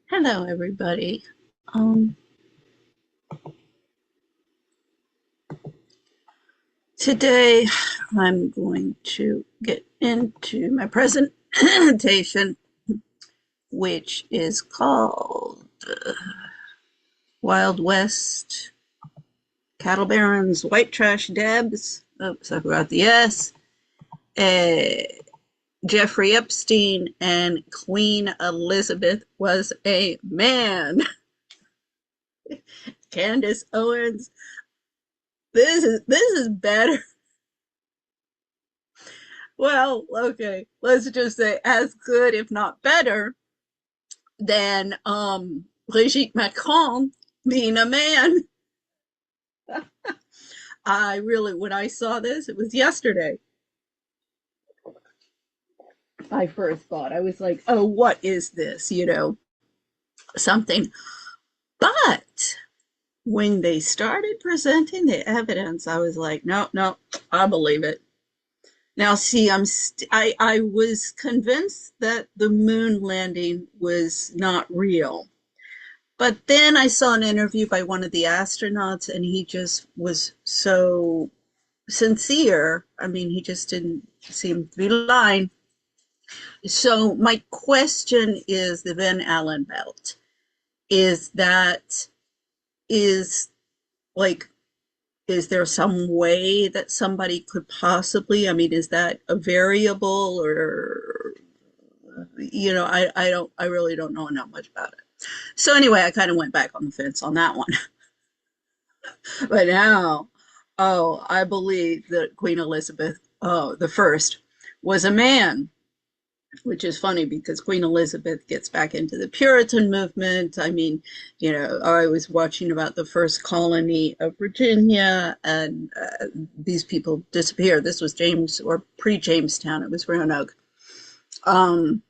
Hello, everybody. Um, Today I'm going to get into my presentation, which is called Wild West Cattle Barons, White Trash Debs. Oops, I forgot the S. Uh, Jeffrey Epstein and Queen Elizabeth was a man. Candace Owens. This is better. Well, okay, let's just say as good, if not better, than Brigitte Macron being a man. I really, when I saw this, it was yesterday. I first thought I was like, "Oh, what is this?" Something. But when they started presenting the evidence, I was like, "No, no, I believe it." Now, see, I was convinced that the moon landing was not real. But then I saw an interview by one of the astronauts, and he just was so sincere. I mean, he just didn't seem to be lying. So, my question is the Van Allen belt. Is that, is like, is there some way that somebody could possibly, I mean, is that a variable or, I really don't know enough much about it. So, anyway, I kind of went back on the fence on that one. But now, oh, I believe that Queen Elizabeth, the first, was a man, which is funny because Queen Elizabeth gets back into the Puritan movement. I mean, I was watching about the first colony of Virginia, and these people disappeared. This was James or pre-Jamestown. It was Roanoke. Um,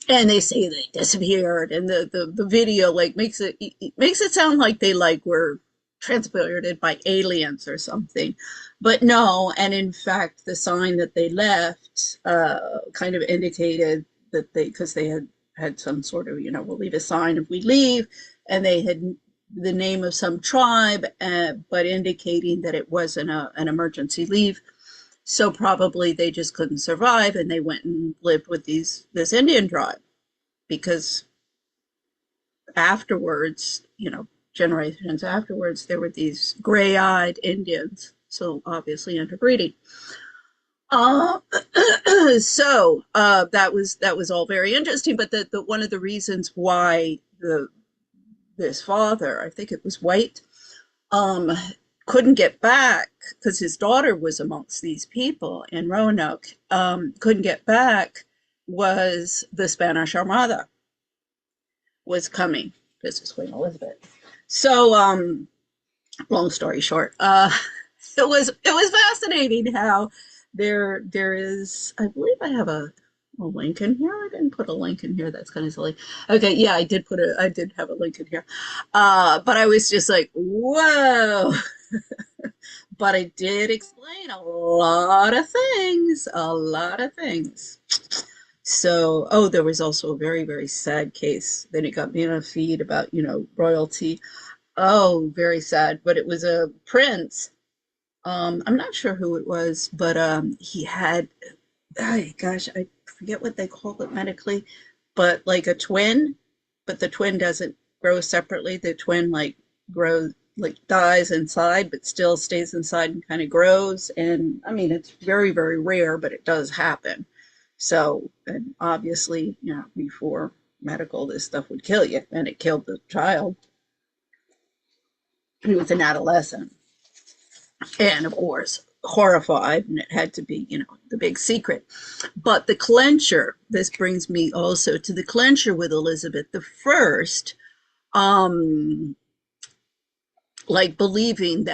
and they say they disappeared, and the video like makes it sound like they like were transported by aliens or something, but no. And in fact, the sign that they left kind of indicated that because they had some sort of, we'll leave a sign if we leave, and they had the name of some tribe, but indicating that it wasn't an emergency leave. So probably they just couldn't survive, and they went and lived with this Indian tribe, because afterwards, generations afterwards, there were these gray-eyed Indians, so obviously interbreeding. Uh, that was all very interesting. But the one of the reasons why the this father, I think it was White, um, couldn't get back because his daughter was amongst these people in Roanoke, couldn't get back, was the Spanish Armada was coming. This is Queen Elizabeth. So, long story short, it was fascinating how there is. I believe I have a link in here. I didn't put a link in here. That's kind of silly. Okay, yeah, I did have a link in here. But I was just like, whoa. But I did explain a lot of things, a lot of things. So, oh, there was also a very, very sad case. Then it got me on a feed about, royalty. Oh, very sad. But it was a prince. I'm not sure who it was, but he had, oh gosh, I forget what they call it medically, but like a twin, but the twin doesn't grow separately. The twin like grows, like dies inside, but still stays inside and kind of grows. And I mean, it's very, very rare, but it does happen. So, and obviously, before medical, this stuff would kill you, and it killed the child. He was an adolescent, and of course, horrified, and it had to be, the big secret. But the clincher, this brings me also to the clincher with Elizabeth the First, um, like believing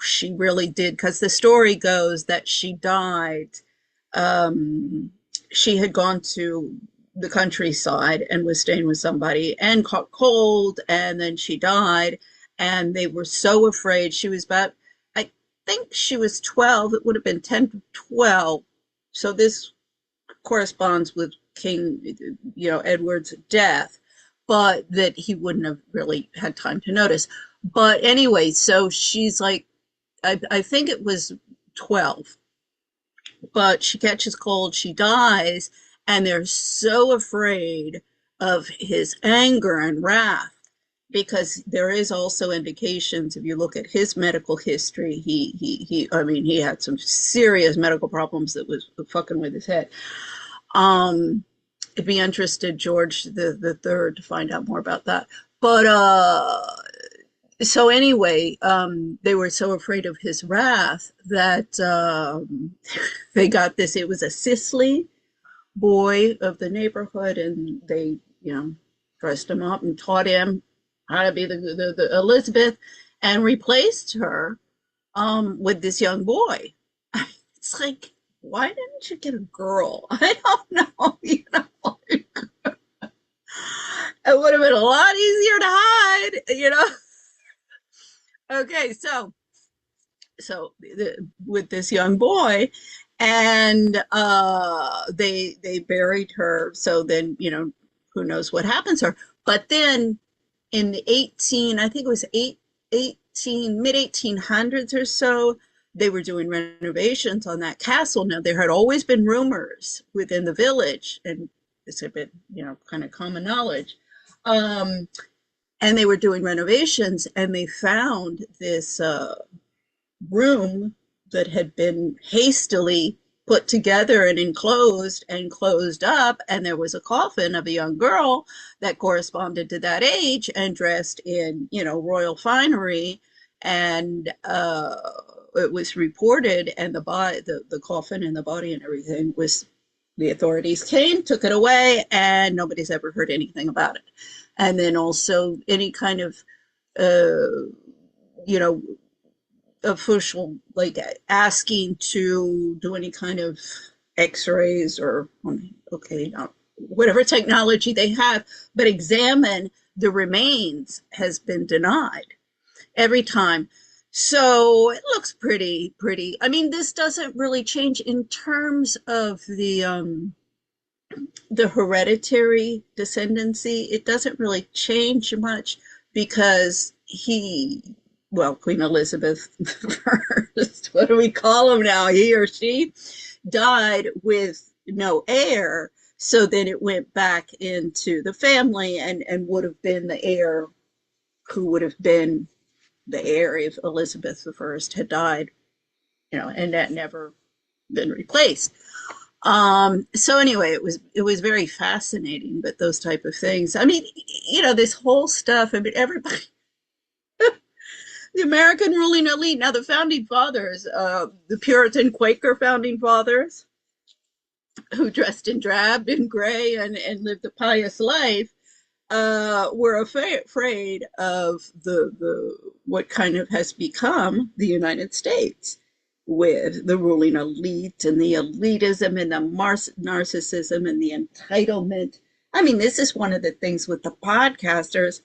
she really did, because the story goes that she died. Um, she had gone to the countryside and was staying with somebody and caught cold, and then she died. And they were so afraid. She was about, I think she was 12. It would have been 10 to 12. So this corresponds with King, Edward's death. but that he wouldn't have really had time to notice. But anyway, so she's like, I think it was 12, but she catches cold, she dies, and they're so afraid of his anger and wrath because there is also indications if you look at his medical history, he I mean he had some serious medical problems that was fucking with his head. I'd be interested, George the third, to find out more about that. But so anyway, they were so afraid of his wrath that they got this. It was a Sisley boy of the neighborhood, and they, dressed him up and taught him how to be the Elizabeth, and replaced her with this young boy. It's like, why didn't you get a girl? I don't know. It would have been a lot easier to hide. Okay, with this young boy, and they buried her. So then, who knows what happens to her. But then in the 18, I think it was 18 mid 1800s or so, they were doing renovations on that castle. Now, there had always been rumors within the village, and this had been, kind of common knowledge. And they were doing renovations, and they found this room that had been hastily put together and enclosed and closed up, and there was a coffin of a young girl that corresponded to that age and dressed in, royal finery, and it was reported, and the coffin and the body and everything was, the authorities came, took it away, and nobody's ever heard anything about it. And then also any kind of you know official, like, asking to do any kind of x-rays or, okay, whatever technology they have, but examine the remains, has been denied every time. So it looks pretty. I mean, this doesn't really change in terms of the hereditary descendancy. It doesn't really change much because Queen Elizabeth first, what do we call him now? He or she died with no heir. So then it went back into the family, and would have been the heir, who would have been the heir if Elizabeth the First had died, and that never been replaced. So anyway, it was very fascinating, but those type of things. I mean, this whole stuff. I mean, everybody, the American ruling elite. Now, the founding fathers, the Puritan Quaker founding fathers, who dressed in drab and gray and lived a pious life, were afraid of the what kind of has become the United States, with the ruling elite and the elitism and the narcissism and the entitlement. I mean, this is one of the things with the podcasters.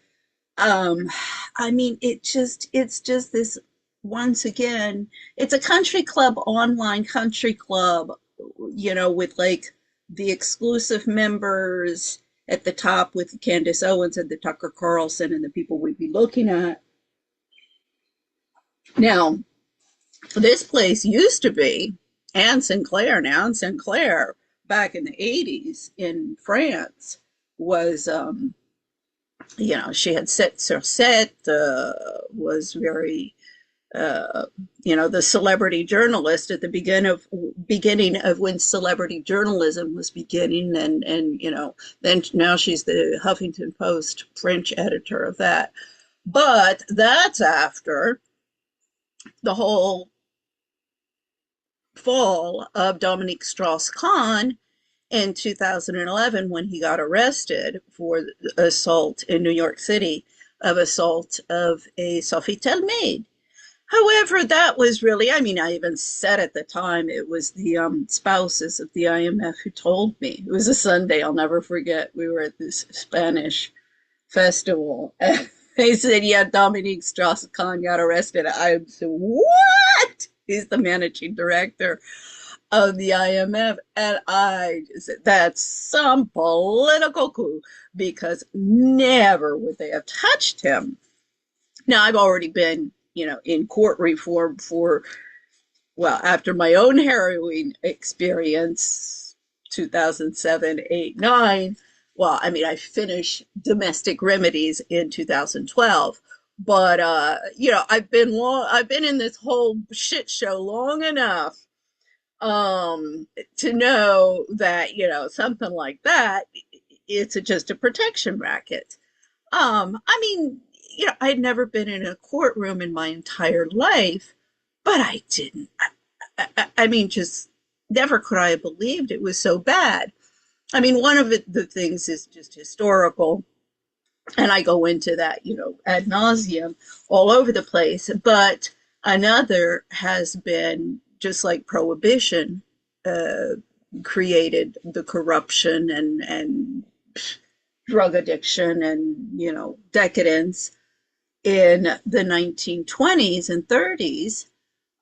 I mean, it's just this, once again, it's a country club, online country club, with like the exclusive members at the top, with Candace Owens and the Tucker Carlson and the people we'd be looking at. Now, this place used to be Anne Sinclair. Now, Anne Sinclair, back in the 80s in France, was, she had set sur set, was very, the celebrity journalist at the beginning of when celebrity journalism was beginning, and then now she's the Huffington Post French editor of that. But that's after the whole fall of Dominique Strauss-Kahn in 2011, when he got arrested for assault in New York City, of assault of a Sofitel maid. However, that was really, I mean, I even said at the time, it was the spouses of the IMF who told me. It was a Sunday, I'll never forget. We were at this Spanish festival, and they said, yeah, Dominique Strauss-Kahn got arrested. I said, what? He's the managing director. of the IMF. And I just said, that's some political coup because never would they have touched him. Now, I've already been, in court reform for, well, after my own harrowing experience, 2007, 8, 9. Well, I mean, I finished domestic remedies in 2012. But I've been in this whole shit show long enough to know that something like that, it's just a protection racket. I mean, I'd never been in a courtroom in my entire life, but I didn't. I mean, just never could I have believed it was so bad. I mean, one of the things is just historical, and I go into that, ad nauseum all over the place. But another has been just like prohibition uh, created the corruption and drug addiction and decadence in the 1920s and 30s.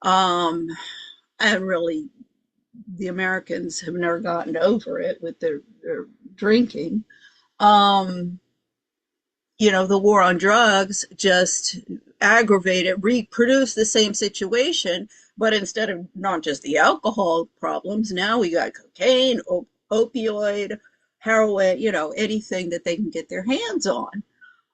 Um, and really, the Americans have never gotten over it with their drinking. Um, the war on drugs just aggravated, reproduced the same situation, but instead of not just the alcohol problems, now we got cocaine, opioid, heroin, anything that they can get their hands on.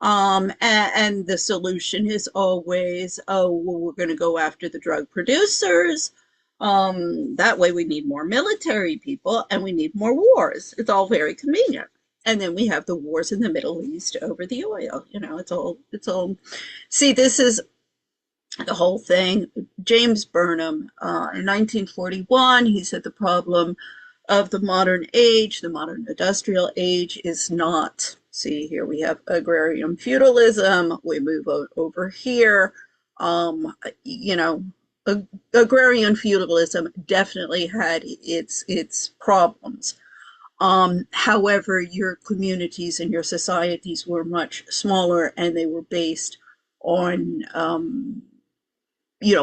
And the solution is always, oh, well, we're going to go after the drug producers. That way we need more military people and we need more wars. It's all very convenient. And then we have the wars in the Middle East over the oil. It's all. See, this is the whole thing. James Burnham, in 1941, he said the problem of the modern age, the modern industrial age, is not. See, here we have agrarian feudalism. We move over here. Um, you know, Agrarian feudalism definitely had its problems. However, your communities and your societies were much smaller, and they were based on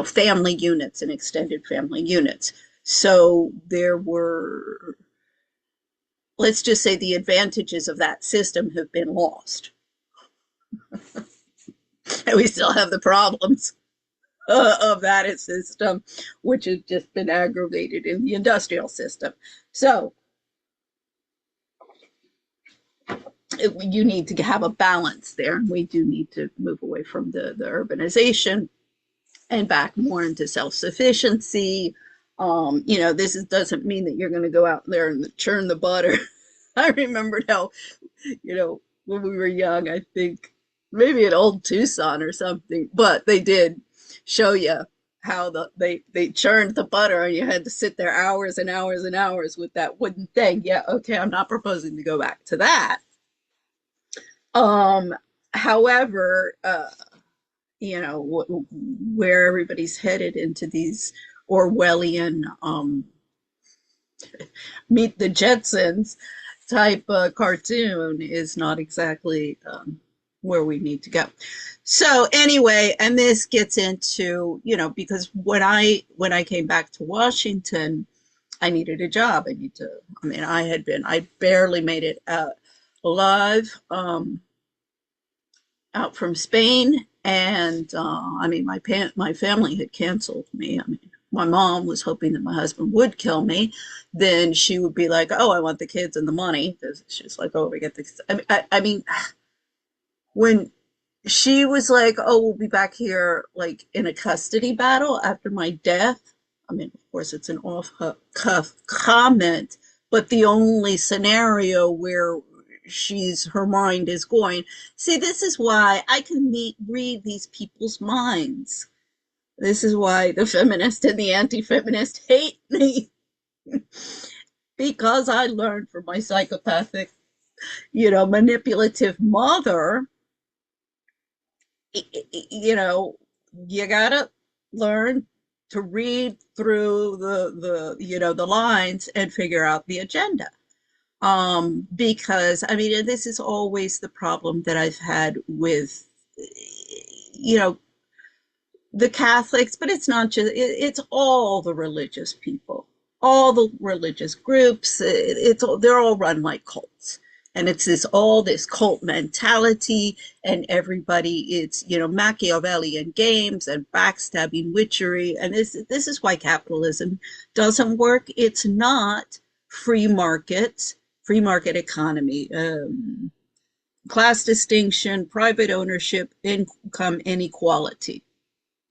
family units and extended family units. So there were, let's just say, the advantages of that system have been lost. And we still have the problems of that system, which has just been aggravated in the industrial system. So you need to have a balance there. We do need to move away from the urbanization and back more into self-sufficiency. Doesn't mean that you're going to go out there and churn the butter. I remembered how, when we were young, I think maybe an old Tucson or something, but they did show you how they churned the butter and you had to sit there hours and hours and hours with that wooden thing. Yeah, okay, I'm not proposing to go back to that. Um, However, where everybody's headed into these Orwellian Meet the Jetsons type cartoon is not exactly where we need to go. So anyway, and this gets into, because when I came back to Washington, I needed a job. I barely made it out alive, out from Spain. And my family had canceled me. My mom was hoping that my husband would kill me. Then she would be like, "Oh, I want the kids and the money." She's like, "Oh, we get this." When she was like, "Oh, we'll be back here like in a custody battle after my death." Of course, it's an off-cuff comment, but the only scenario where her mind is going. See, this is why I can read these people's minds. This is why the feminist and the anti-feminist hate me. Because I learned from my psychopathic, manipulative mother, you gotta learn to read through the lines and figure out the agenda. Because this is always the problem that I've had with, the Catholics, but it's not just, it's all the religious people. all the religious groups. They're all run like cults, and it's this cult mentality, and everybody, it's Machiavellian games and backstabbing, witchery, and this is why capitalism doesn't work. It's not free market, free market economy. Class distinction, private ownership, income inequality.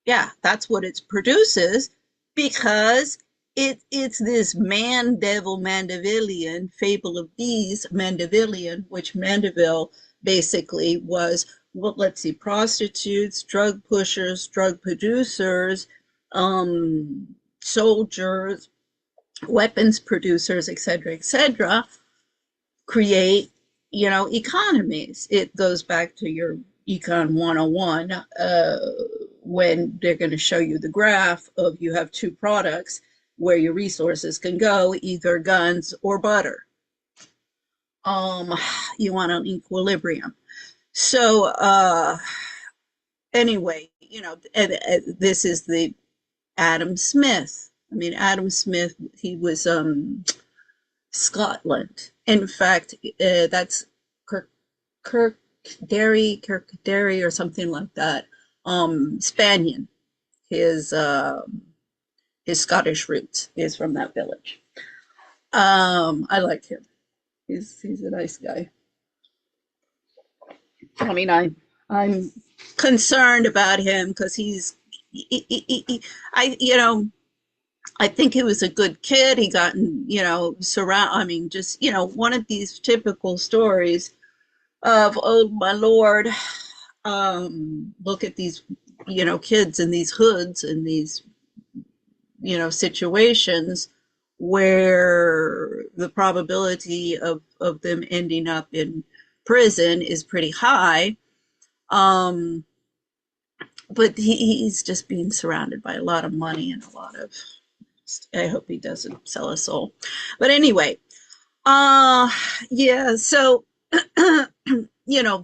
Yeah, that's what it produces, because it's this man devil Mandevillian fable of bees, Mandevillian, which Mandeville basically was, well, let's see, prostitutes, drug pushers, drug producers, soldiers, weapons producers, etc., create, economies. It goes back to your Econ 101, when they're going to show you the graph of, you have two products where your resources can go, either guns or butter. You want an equilibrium. So anyway, this is the Adam Smith. I mean, Adam Smith, he was Scotland. In fact, that's Kirkderry or something like that. Spanian. His Scottish roots is from that village. I like him. He's a nice guy. I mean, I'm concerned about him because I think he was a good kid. He got, I mean, just, one of these typical stories of, oh my Lord, look at these, kids in these hoods and these, situations where the probability of them ending up in prison is pretty high. But he's just being surrounded by a lot of money and a lot of, I hope he doesn't sell a soul. But anyway, yeah, so,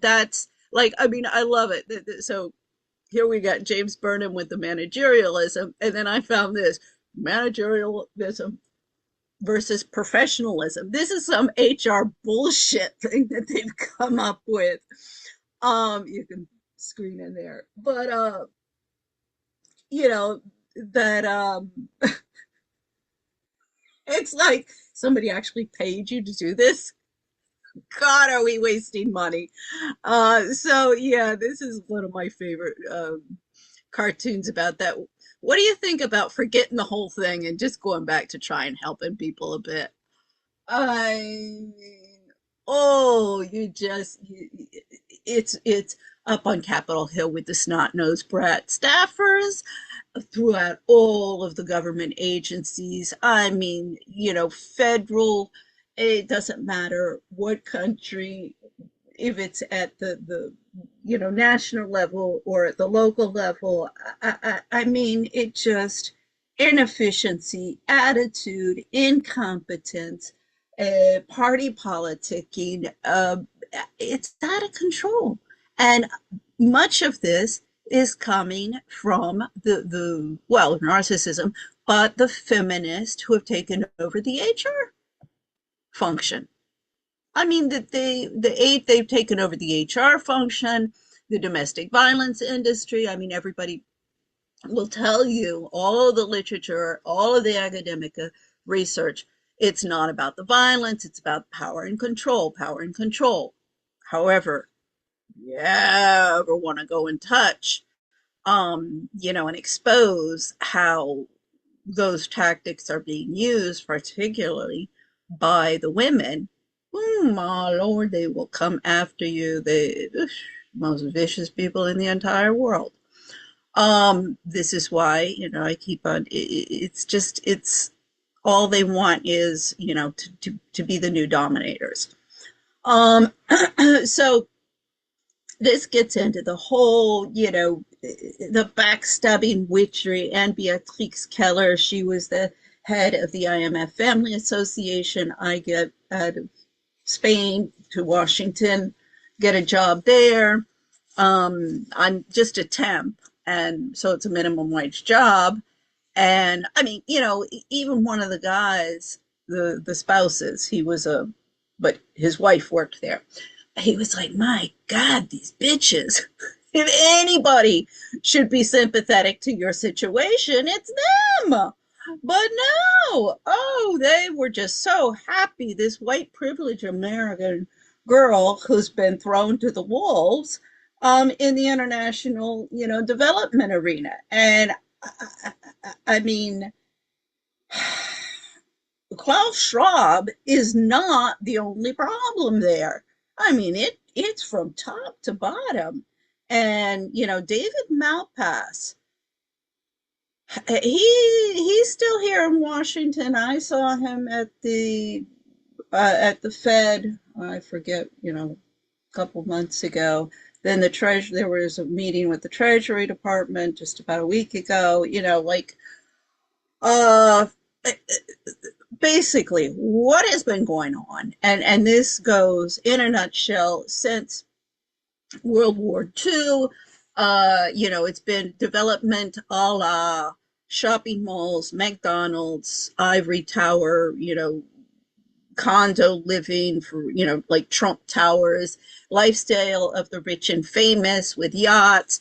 that's like, I mean, I love it. So here we got James Burnham with the managerialism, and then I found this managerialism versus professionalism. This is some HR bullshit thing that they've come up with. You can screen in there, but that it's like somebody actually paid you to do this. God, are we wasting money? So yeah, this is one of my favorite cartoons about that. What do you think about forgetting the whole thing and just going back to try and helping people a bit? I mean, oh, it's up on Capitol Hill with the snot-nosed brat staffers throughout all of the government agencies. I mean, federal, it doesn't matter what country, if it's at the national level or at the local level. I mean, it just, inefficiency, attitude, incompetence, party politicking. It's out of control, and much of this is coming from the well, narcissism, but the feminists who have taken over the HR function. I mean, that they've taken over the HR function, the domestic violence industry. I mean, everybody will tell you, all the literature, all of the academic research. It's not about the violence; it's about power and control, power and control. However, you ever want to go and touch, and expose how those tactics are being used, particularly by the women, my Lord, they will come after you. They most vicious people in the entire world. This is why, I keep on. It's all they want is, to be the new dominators. So this gets into the whole, the backstabbing witchery. And Beatrix Keller, she was the head of the IMF Family Association. I get out of Spain to Washington, get a job there. I'm just a temp, and so it's a minimum wage job. And I mean, even one of the guys, the spouses, he was but his wife worked there. He was like, my God, these bitches. If anybody should be sympathetic to your situation, it's them. But no, oh, they were just so happy. This white privileged American girl who's been thrown to the wolves in the international, development arena. And I mean, Klaus Schwab is not the only problem there. I mean, it's from top to bottom. And, David Malpass, he's still here in Washington. I saw him at the Fed, I forget, a couple months ago. Then there was a meeting with the Treasury Department just about a week ago, uh basically what has been going on, and this goes in a nutshell since World War II. It's been development a la shopping malls, McDonald's, ivory tower, condo living for, like Trump Towers, lifestyle of the rich and famous with yachts,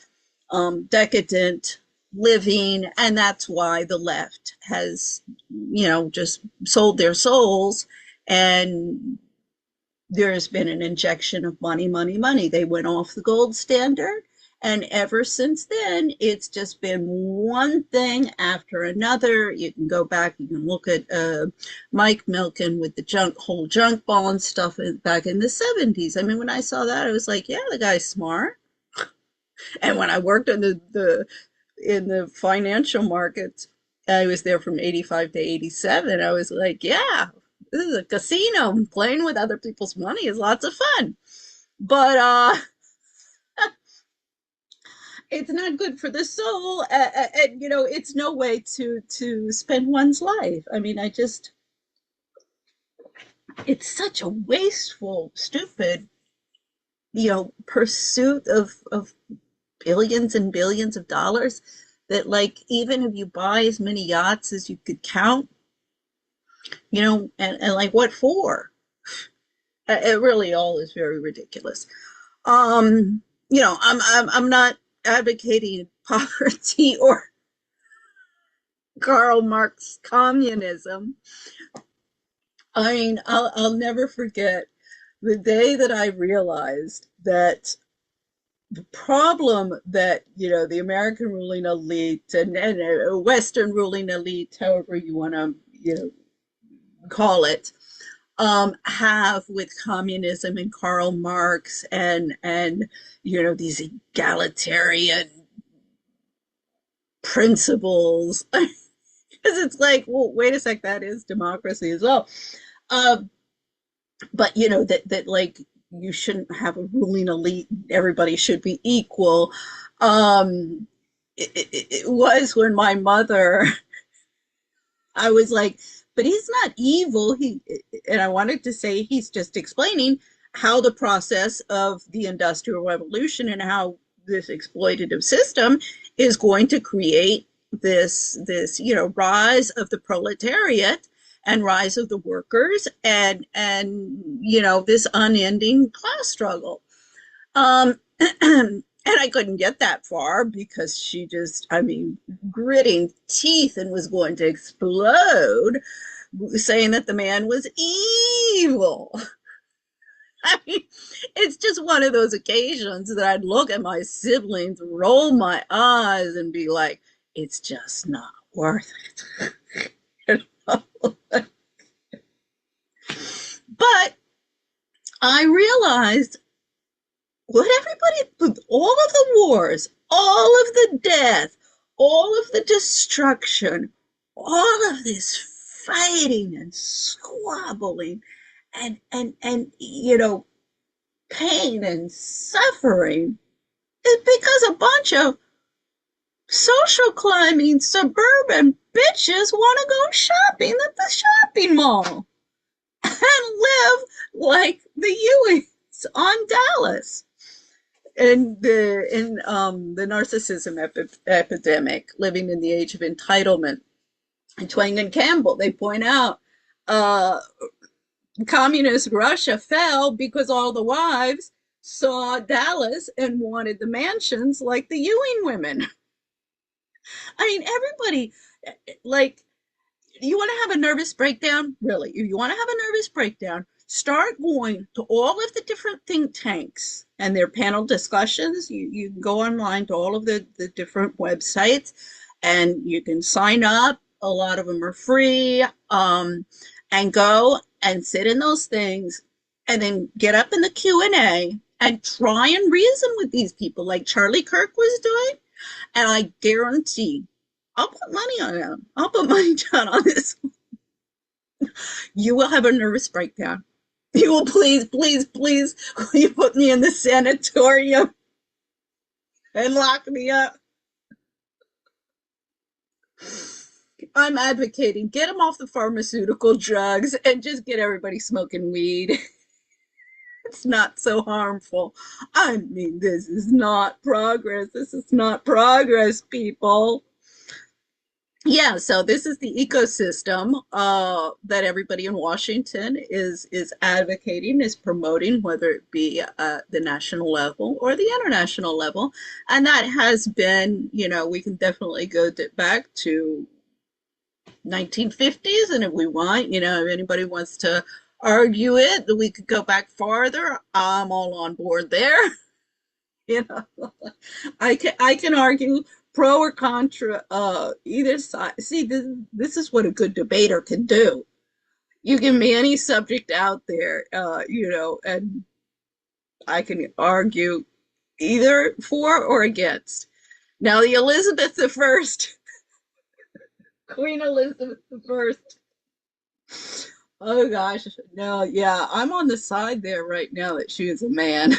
decadent living. And that's why the left has, just sold their souls. And there's been an injection of money, money, money. They went off the gold standard. And ever since then, it's just been one thing after another. You can go back, you can look at Mike Milken with the whole junk bond stuff back in the 70s. I mean, when I saw that, I was like, yeah, the guy's smart. And when I worked in the financial markets, I was there from 85 to 87. I was like, yeah, this is a casino. Playing with other people's money is lots of fun. But it's not good for the soul, and it's no way to spend one's life. I mean, it's such a wasteful, stupid, pursuit of billions and billions of dollars, that, like, even if you buy as many yachts as you could count, and like, what for? It really all is very ridiculous. I'm not advocating poverty or Karl Marx communism. I mean, I'll never forget the day that I realized that the problem that, the American ruling elite and Western ruling elite, however you want to, call it, have with communism and Karl Marx and these egalitarian principles. Because it's like, well, wait a sec, that is democracy as well. But that like, you shouldn't have a ruling elite. Everybody should be equal. It was when my mother, I was like, but he's not evil. And I wanted to say he's just explaining how the process of the Industrial Revolution and how this exploitative system is going to create this rise of the proletariat and rise of the workers, and this unending class struggle. And I couldn't get that far because she just, I mean, gritting teeth and was going to explode, saying that the man was evil. I mean, it's just one of those occasions that I'd look at my siblings, roll my eyes, and be like, it's just not worth it. But I realized what everybody, all of the wars, all of the death, all of the destruction, all of this fighting and squabbling and pain and suffering is because a bunch of social climbing suburban bitches want to go shopping at the shopping mall and live like the Ewings on Dallas. the narcissism epidemic, living in the age of entitlement, and Twang and Campbell, they point out uh, communist Russia fell because all the wives saw Dallas and wanted the mansions like the Ewing women. I mean, everybody, like, you want to have a nervous breakdown? Really? If you want to have a nervous breakdown, start going to all of the different think tanks and their panel discussions. You can go online to all of the different websites and you can sign up. A lot of them are free. And go and sit in those things and then get up in the Q&A and try and reason with these people like Charlie Kirk was doing. And I guarantee I'll put money on him. I'll put money down on this. You will have a nervous breakdown. You will please, please, please, will you put me in the sanatorium and lock me up? I'm advocating get them off the pharmaceutical drugs and just get everybody smoking weed. It's not so harmful. I mean, this is not progress. This is not progress, people. Yeah, so this is the ecosystem that everybody in Washington is advocating, is promoting, whether it be the national level or the international level. And that has been, we can definitely go back to 1950s, and if we want, if anybody wants to argue it, that we could go back farther, I'm all on board there. you know I can argue pro or contra either side. See, this is what a good debater can do. You give me any subject out there, and I can argue either for or against. Now, the Elizabeth the First, Queen Elizabeth the First. Oh gosh, no, yeah, I'm on the side there right now that she is a man.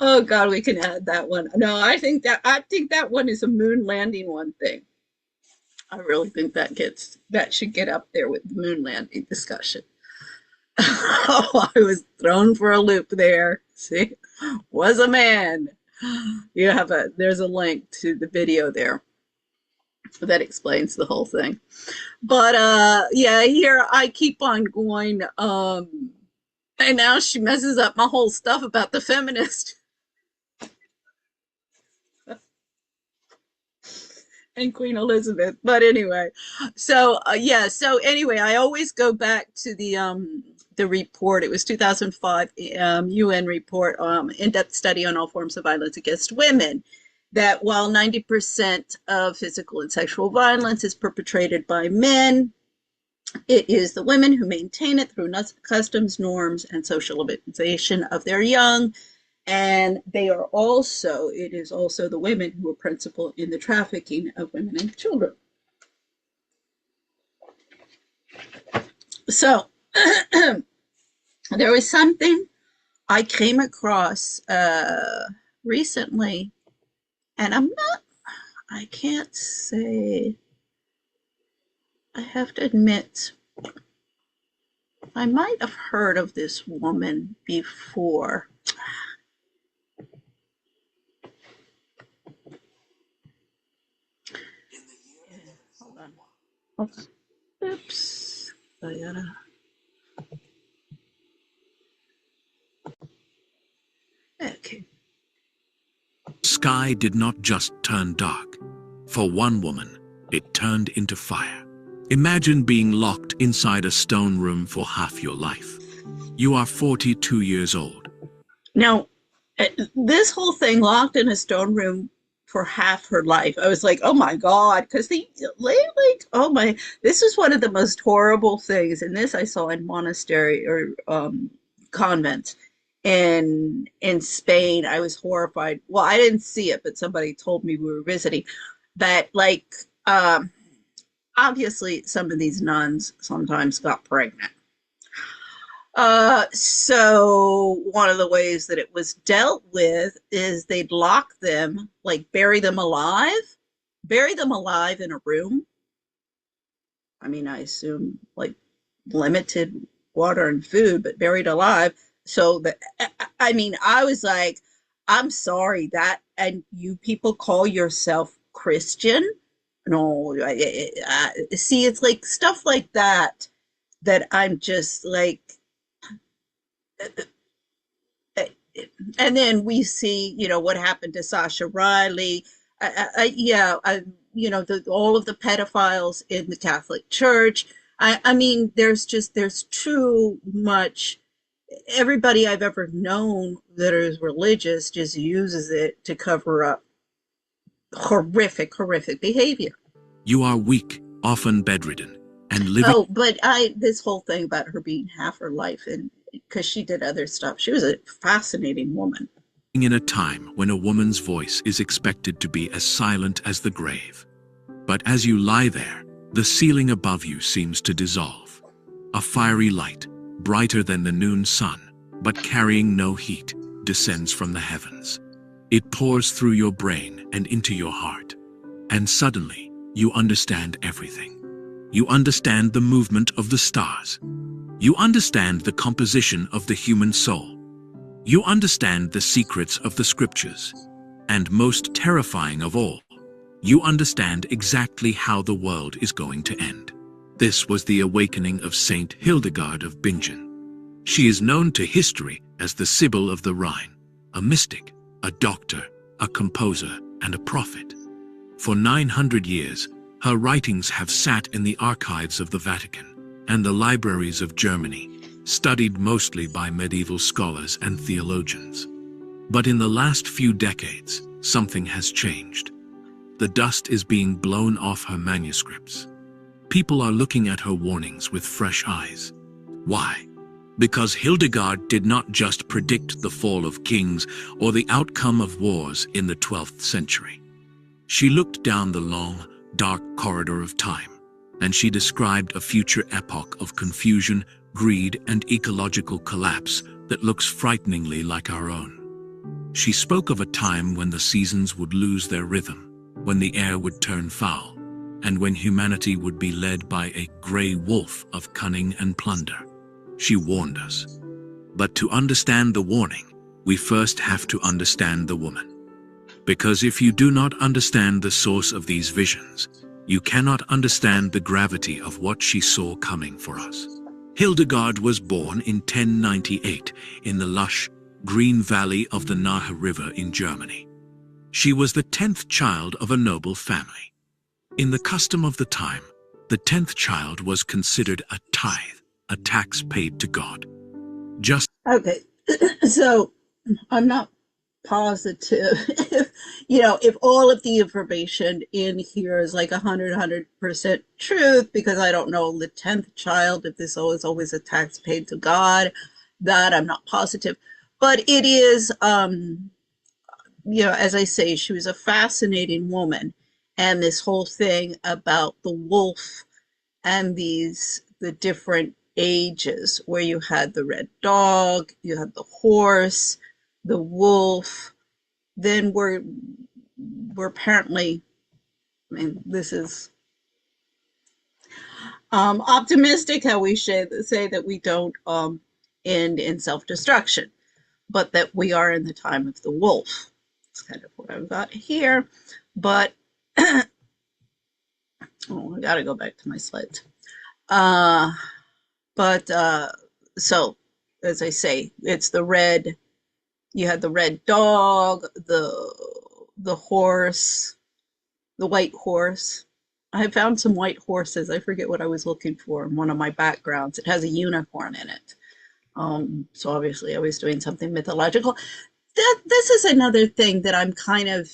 Oh God, we can add that one. No, I think that one is a moon landing one thing. I really think that should get up there with the moon landing discussion. Oh, I was thrown for a loop there. See, was a man. There's a link to the video there that explains the whole thing. But yeah, here I keep on going. And now she messes up my whole stuff about the feminist and Queen Elizabeth. But anyway, so yeah, so anyway, I always go back to the report. It was 2005 UN report, in-depth study on all forms of violence against women. That while 90% of physical and sexual violence is perpetrated by men, it is the women who maintain it through customs, norms, and socialization of their young. And it is also the women who are principal in the trafficking of women and children. So there was something I came across recently, and I can't say, I have to admit, I might have heard of this woman before. Hold on. Oops. I gotta. Okay. Sky did not just turn dark. For one woman, it turned into fire. Imagine being locked inside a stone room for half your life. You are 42 years old. Now, this whole thing, locked in a stone room for half her life, I was like, oh my God, because oh my, this was one of the most horrible things. And this I saw in monastery or convents in Spain. I was horrified. Well, I didn't see it, but somebody told me we were visiting that, obviously some of these nuns sometimes got pregnant. So one of the ways that it was dealt with is they'd lock them, like bury them alive in a room. I mean, I assume like limited water and food, but buried alive, So I mean, I was like, I'm sorry that, and you people call yourself Christian? No, see, it's like stuff like that that I'm just like, and then we see, what happened to Sasha Riley. Yeah, all of the pedophiles in the Catholic Church. I mean, there's too much. Everybody I've ever known that is religious just uses it to cover up horrific behavior. You are weak, often bedridden, and living Oh, but this whole thing about her being half her life, and because she did other stuff, she was a fascinating woman. in a time when a woman's voice is expected to be as silent as the grave. But as you lie there, the ceiling above you seems to dissolve. A fiery light, brighter than the noon sun, but carrying no heat, descends from the heavens. It pours through your brain and into your heart. And suddenly, you understand everything. You understand the movement of the stars. You understand the composition of the human soul. You understand the secrets of the scriptures. And most terrifying of all, you understand exactly how the world is going to end. This was the awakening of Saint Hildegard of Bingen. She is known to history as the Sibyl of the Rhine, a mystic, a doctor, a composer, and a prophet. For 900 years, her writings have sat in the archives of the Vatican and the libraries of Germany, studied mostly by medieval scholars and theologians. But in the last few decades, something has changed. The dust is being blown off her manuscripts. People are looking at her warnings with fresh eyes. Why? Because Hildegard did not just predict the fall of kings or the outcome of wars in the 12th century. She looked down the long, dark corridor of time, and she described a future epoch of confusion, greed, and ecological collapse that looks frighteningly like our own. She spoke of a time when the seasons would lose their rhythm, when the air would turn foul, and when humanity would be led by a gray wolf of cunning and plunder. She warned us. But to understand the warning, we first have to understand the woman. Because if you do not understand the source of these visions, you cannot understand the gravity of what she saw coming for us. Hildegard was born in 1098 in the lush, green valley of the Nahe River in Germany. She was the 10th child of a noble family. In the custom of the time, the 10th child was considered a tithe, a tax paid to God. Just Okay, so I'm not positive if all of the information in here is like 100% truth, because I don't know the 10th child, if this is always a tax paid to God. That I'm not positive, but it is as I say, she was a fascinating woman. And this whole thing about the wolf and the different ages, where you had the red dog, you had the horse, the wolf. Then we're apparently, I mean, this is optimistic how we say that we don't end in self-destruction, but that we are in the time of the wolf. That's kind of what I've got here. But I got to go back to my slides. But so, as I say, it's the red. You had the red dog, the horse, the white horse. I found some white horses. I forget what I was looking for in one of my backgrounds. It has a unicorn in it. So obviously I was doing something mythological. This is another thing that I'm kind of,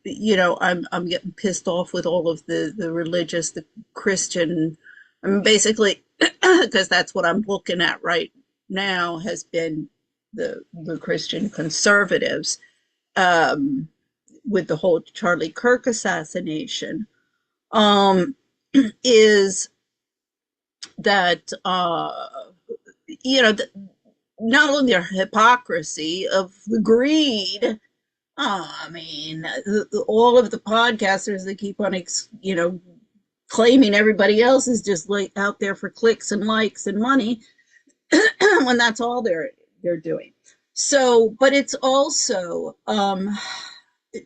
I'm getting pissed off with all of the religious, the Christian. I mean, basically, because that's what I'm looking at right now, has been the Christian conservatives, with the whole Charlie Kirk assassination, is that not only their hypocrisy of the greed. I mean, all of the podcasters that keep on, claiming everybody else is just like out there for clicks and likes and money, when that's all they're doing. So, but it's also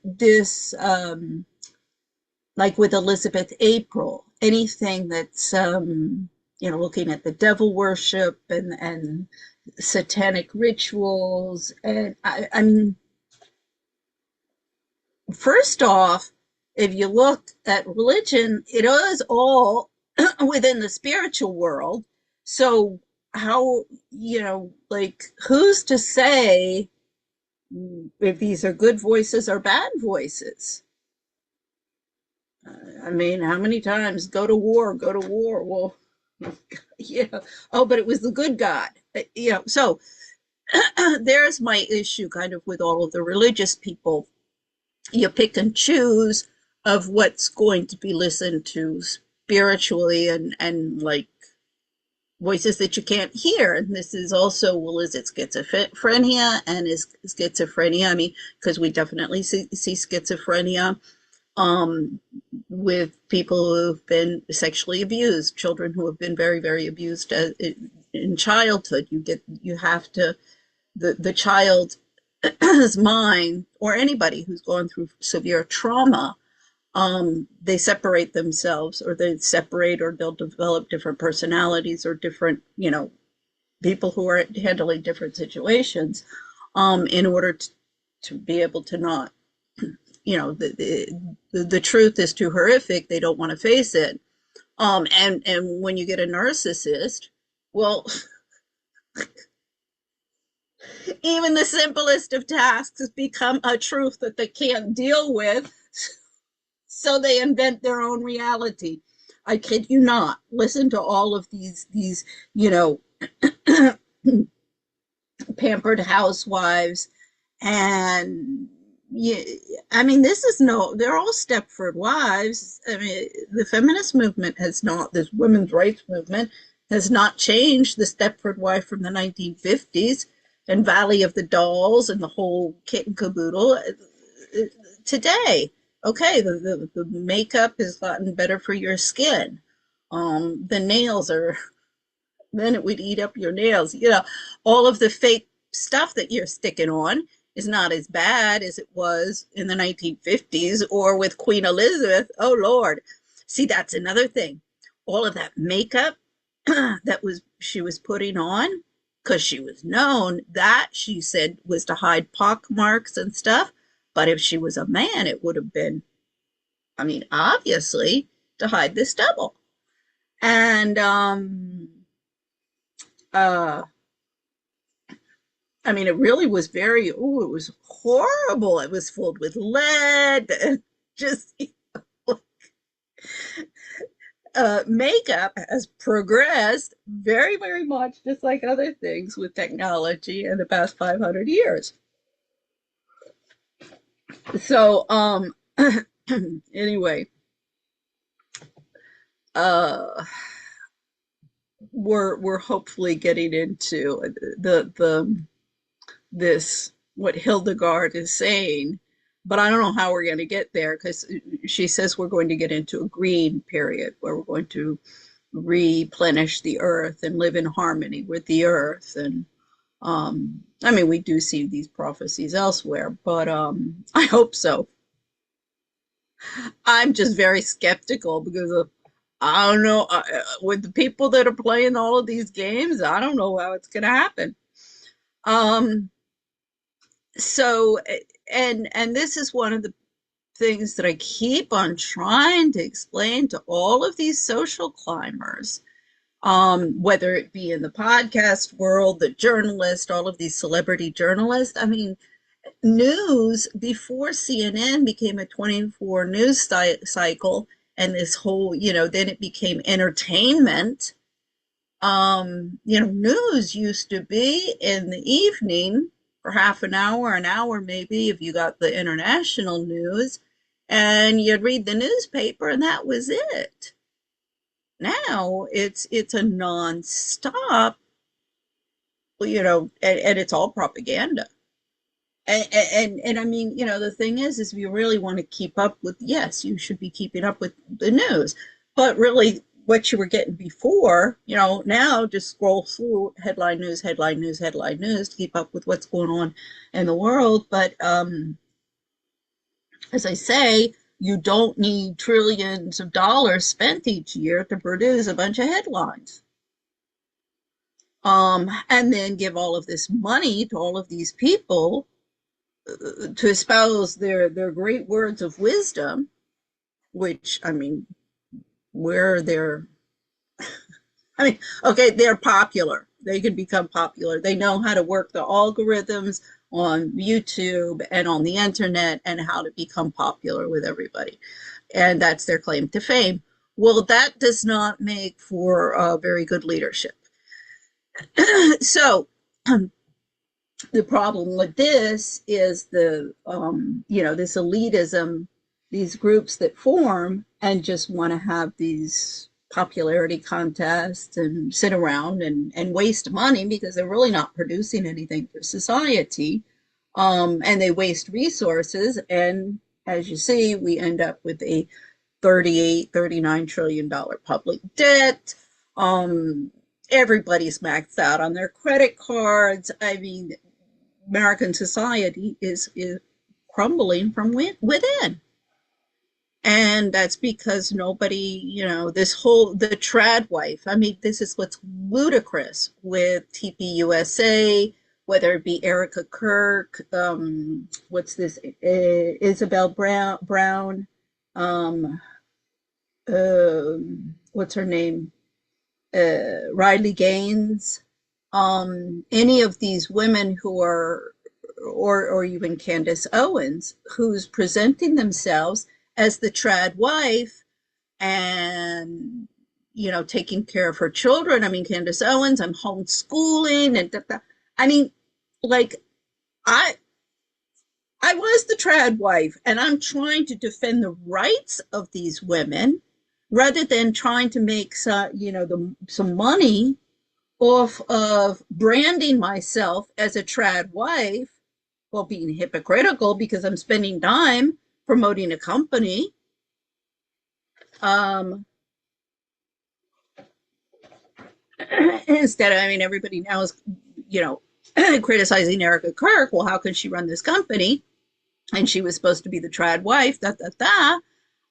this like with Elizabeth April, anything that's looking at the devil worship and satanic rituals, and I mean, first off, if you look at religion, it is all within the spiritual world. So how, like, who's to say if these are good voices or bad voices? I mean, how many times go to war, go to war? Well, yeah. Oh, but it was the good God. So there's my issue kind of with all of the religious people. You pick and choose of what's going to be listened to spiritually, and like voices that you can't hear. And this is also, well, is it schizophrenia? And is schizophrenia, I mean, because we definitely see schizophrenia with people who've been sexually abused, children who have been very, very abused in childhood. You have to, the child's mind, or anybody who's gone through severe trauma, they separate themselves, or they'll develop different personalities, or different, people who are handling different situations, in order to be able to not, the truth is too horrific. They don't want to face it. And when you get a narcissist, well, even the simplest of tasks has become a truth that they can't deal with. So they invent their own reality. I kid you not. Listen to all of these, pampered housewives, and yeah, I mean, they're all Stepford wives. I mean, the feminist movement has not, this women's rights movement has not changed the Stepford wife from the 1950s, and Valley of the Dolls, and the whole kit and caboodle today. Okay, the makeup has gotten better for your skin. The nails are, then it would eat up your nails. All of the fake stuff that you're sticking on is not as bad as it was in the 1950s or with Queen Elizabeth. Oh, Lord. See, that's another thing. All of that makeup she was putting on, because she was known, that she said was to hide pock marks and stuff. But if she was a man, it would have been, I mean, obviously, to hide the stubble. And uh I mean, it really was it was horrible. It was filled with lead, just makeup has progressed very, very much, just like other things with technology in the past 500 years. So, anyway, uh, we're hopefully getting into the this, what Hildegard is saying, but I don't know how we're going to get there, because she says we're going to get into a green period where we're going to replenish the earth and live in harmony with the earth. And I mean, we do see these prophecies elsewhere, but I hope so. I'm just very skeptical because I don't know, with the people that are playing all of these games, I don't know how it's going to happen. Um, so, and this is one of the things that I keep on trying to explain to all of these social climbers, whether it be in the podcast world, the journalist, all of these celebrity journalists. I mean, news before CNN became a 24 news cycle, and this whole, then it became entertainment. News used to be in the evening for half an hour maybe, if you got the international news, and you'd read the newspaper, and that was it. Now it's a nonstop, and it's all propaganda. And I mean, the thing is if you really want to keep up with, yes, you should be keeping up with the news, but really what you were getting before. Now just scroll through headline news, headline news, headline news to keep up with what's going on in the world. But as I say, you don't need trillions of dollars spent each year to produce a bunch of headlines. And then give all of this money to all of these people to espouse their great words of wisdom, which, I mean, where they're, I mean, okay, they're popular. They can become popular. They know how to work the algorithms on YouTube and on the internet and how to become popular with everybody. And that's their claim to fame. Well, that does not make for very good leadership. So the problem with this is this elitism, these groups that form and just want to have these popularity contests and sit around and waste money because they're really not producing anything for society. And they waste resources. And as you see, we end up with a $39 trillion public debt. Everybody's maxed out on their credit cards. I mean, American society is crumbling from within. And that's because nobody, the trad wife. I mean, this is what's ludicrous with TPUSA, whether it be Erica Kirk, what's this, Isabel Brown, what's her name, Riley Gaines, any of these women who are, or even Candace Owens, who's presenting themselves as the trad wife and, taking care of her children. I mean, Candace Owens, I'm homeschooling and I mean, like, I was the trad wife and I'm trying to defend the rights of these women rather than trying to make some money off of branding myself as a trad wife, while being hypocritical because I'm spending time promoting a company. Instead of, I mean, everybody now is, criticizing Erica Kirk. Well, how can she run this company? And she was supposed to be the trad wife.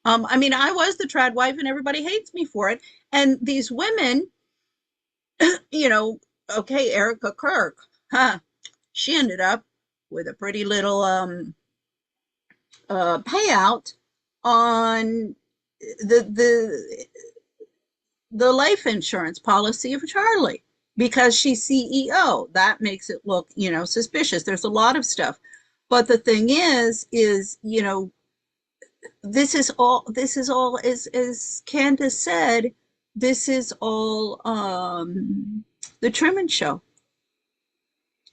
I mean, I was the trad wife, and everybody hates me for it. And these women, okay, Erica Kirk, she ended up with a pretty little payout on the life insurance policy of Charlie because she's CEO. That makes it look, suspicious. There's a lot of stuff. But the thing is, this is all, as Candace said, this is all the Truman Show.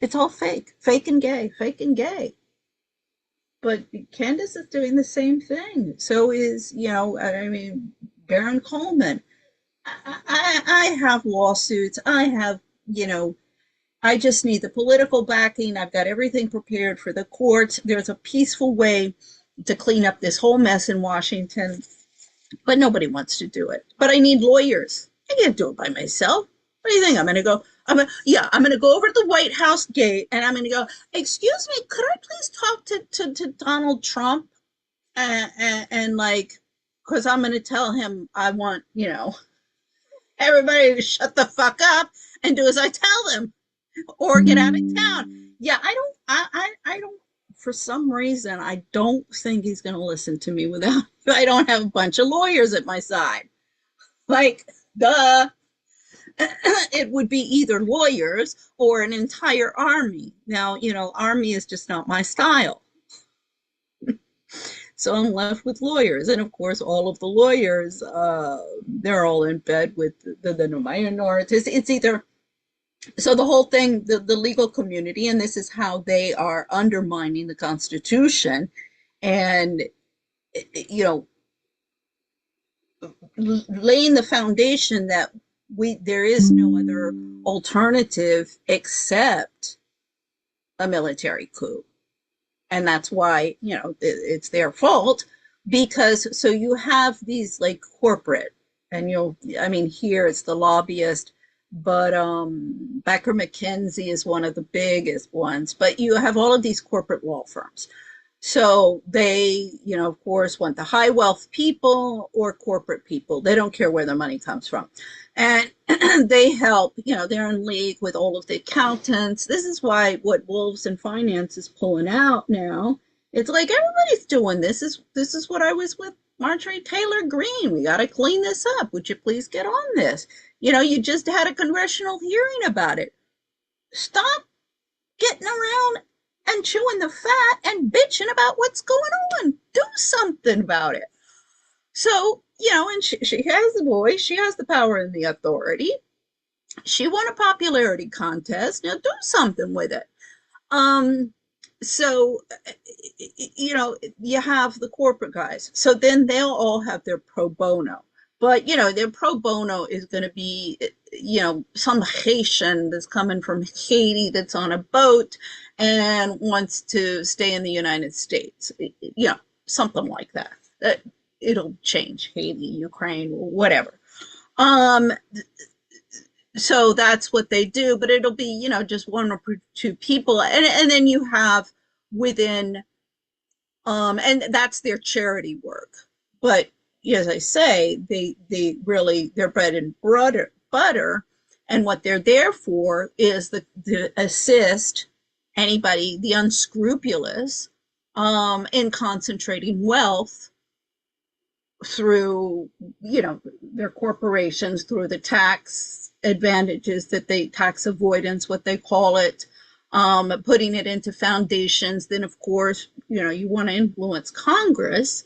It's all fake, fake and gay, fake and gay. But Candace is doing the same thing. So is, I mean, Baron Coleman. I have lawsuits. I have, I just need the political backing. I've got everything prepared for the courts. There's a peaceful way to clean up this whole mess in Washington, but nobody wants to do it. But I need lawyers. I can't do it by myself. What do you think? I'm going to go over to the White House gate and I'm going to go, excuse me, could I please talk to Donald Trump? And like, because I'm going to tell him I want, everybody to shut the fuck up and do as I tell them or get out of town. Yeah, I don't, for some reason, I don't think he's going to listen to me without, I don't have a bunch of lawyers at my side. Like, duh. It would be either lawyers or an entire army. Now, army is just not my style. So I'm left with lawyers. And of course, all of the lawyers, they're all in bed with the minorities. It's either, so the whole thing, the legal community, and this is how they are undermining the Constitution and, laying the foundation that there is no other alternative except a military coup. And that's why, it's their fault because so you have these like corporate and I mean, here it's the lobbyist, but Becker McKenzie is one of the biggest ones. But you have all of these corporate law firms. So they, of course, want the high wealth people or corporate people. They don't care where their money comes from. And they help, they're in league with all of the accountants. This is why what Wolves in Finance is pulling out now. It's like everybody's doing this. This is what I was with Marjorie Taylor Greene. We got to clean this up. Would you please get on this? You just had a congressional hearing about it. Stop getting around and chewing the fat and bitching about what's going on. Do something about it. So, and she has the voice, she has the power and the authority. She won a popularity contest. Now do something with it. So, you have the corporate guys. So then they'll all have their pro bono. But, their pro bono is going to be, some Haitian that's coming from Haiti that's on a boat and wants to stay in the United States. Something like that. It'll change. Haiti, Ukraine, whatever. So that's what they do, but it'll be, just one or two people. And then you have within, and that's their charity work. But as I say, they really, their bread and butter, and what they're there for is the assist anybody, the unscrupulous, in concentrating wealth through, their corporations, through the tax advantages tax avoidance, what they call it, putting it into foundations. Then, of course, you want to influence Congress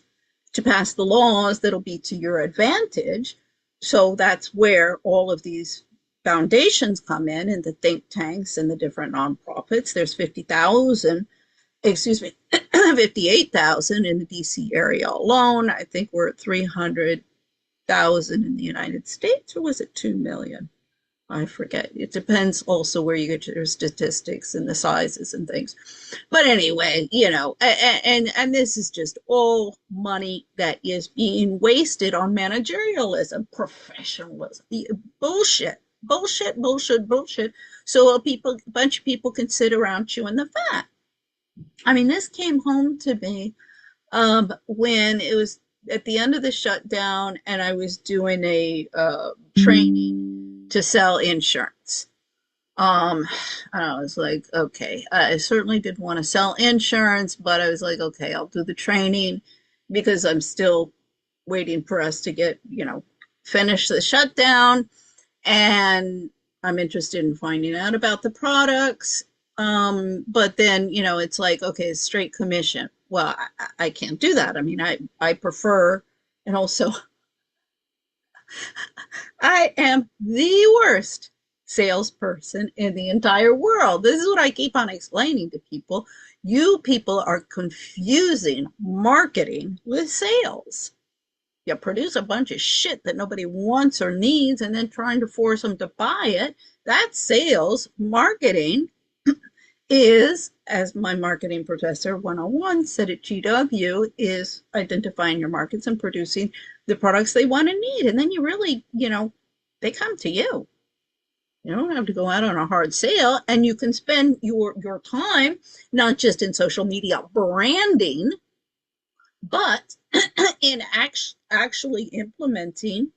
to pass the laws that'll be to your advantage. So that's where all of these foundations come in, and the think tanks and the different nonprofits. There's 58,000 in the DC area alone. I think we're at 300,000 in the United States, or was it 2 million? I forget. It depends also where you get your statistics and the sizes and things. But anyway, and this is just all money that is being wasted on managerialism, professionalism, bullshit. So a bunch of people can sit around chewing the fat. I mean, this came home to me when it was at the end of the shutdown, and I was doing a training to sell insurance. And I was like, okay, I certainly didn't want to sell insurance, but I was like, okay, I'll do the training because I'm still waiting for us to get, finish the shutdown. And I'm interested in finding out about the products. But then, it's like, okay, it's straight commission. Well, I can't do that. I mean, I prefer, and also I am the worst salesperson in the entire world. This is what I keep on explaining to people. You people are confusing marketing with sales. You produce a bunch of shit that nobody wants or needs and then trying to force them to buy it. That's sales. Marketing is, as my marketing professor 101 said at GW, is identifying your markets and producing the products they want and need. And then you really, they come to you. You don't have to go out on a hard sale, and you can spend your time not just in social media branding, but in actually implementing,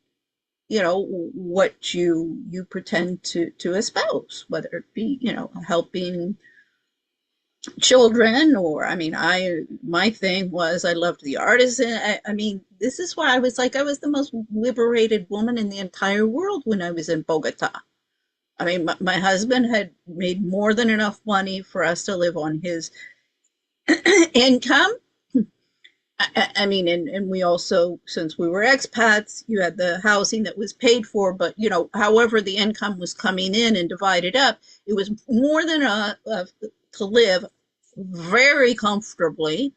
what you pretend to espouse, whether it be, helping children, or my thing was I loved the artisan. I mean, this is why I was the most liberated woman in the entire world when I was in Bogota. I mean, my husband had made more than enough money for us to live on his income. I mean, and we also, since we were expats, you had the housing that was paid for, but, however the income was coming in and divided up, it was more than enough to live very comfortably.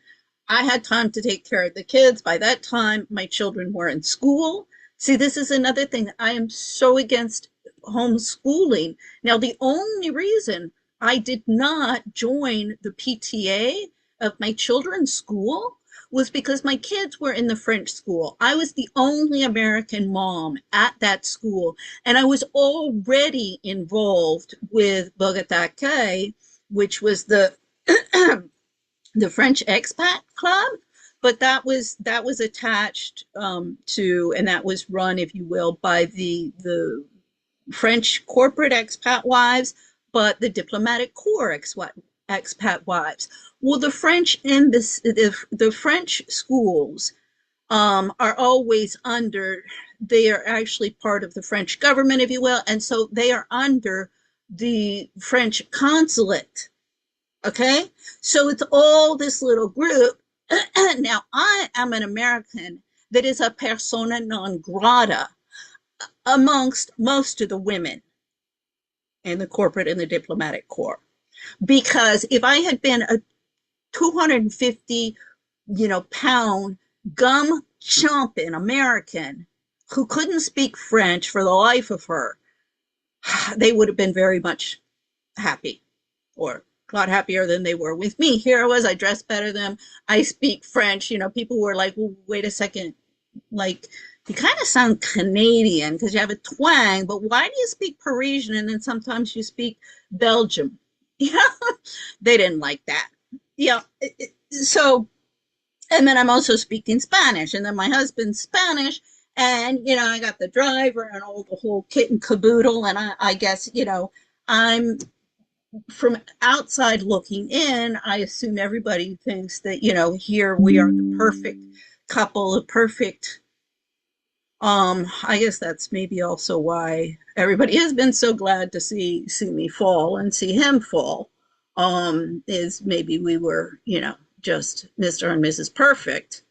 I had time to take care of the kids. By that time, my children were in school. See, this is another thing. I am so against homeschooling. Now, the only reason I did not join the PTA of my children's school was because my kids were in the French school. I was the only American mom at that school, and I was already involved with Bogota K, which was the the French Expat Club, but that was attached to, and that was run, if you will, by the French corporate expat wives, but the diplomatic corps expat wives. Well, the French embassy, the French schools are always under. They are actually part of the French government, if you will, and so they are under the French consulate. Okay, so it's all this little group. Now, I am an American that is a persona non grata amongst most of the women in the corporate and the diplomatic corps. Because if I had been a 250, pound gum chomping American who couldn't speak French for the life of her, they would have been very much happy, or a lot happier than they were with me. Here I was, I dress better than them. I speak French. People were like, well, wait a second, like, you kind of sound Canadian because you have a twang, but why do you speak Parisian and then sometimes you speak Belgium? Yeah, they didn't like that. Yeah, so, and then I'm also speaking Spanish, and then my husband's Spanish, and I got the driver and all the whole kit and caboodle, and I guess I'm from outside looking in. I assume everybody thinks that here we are, the perfect couple, the perfect. I guess that's maybe also why everybody has been so glad to see me fall and see him fall. Is maybe we were, just Mr. and Mrs. Perfect,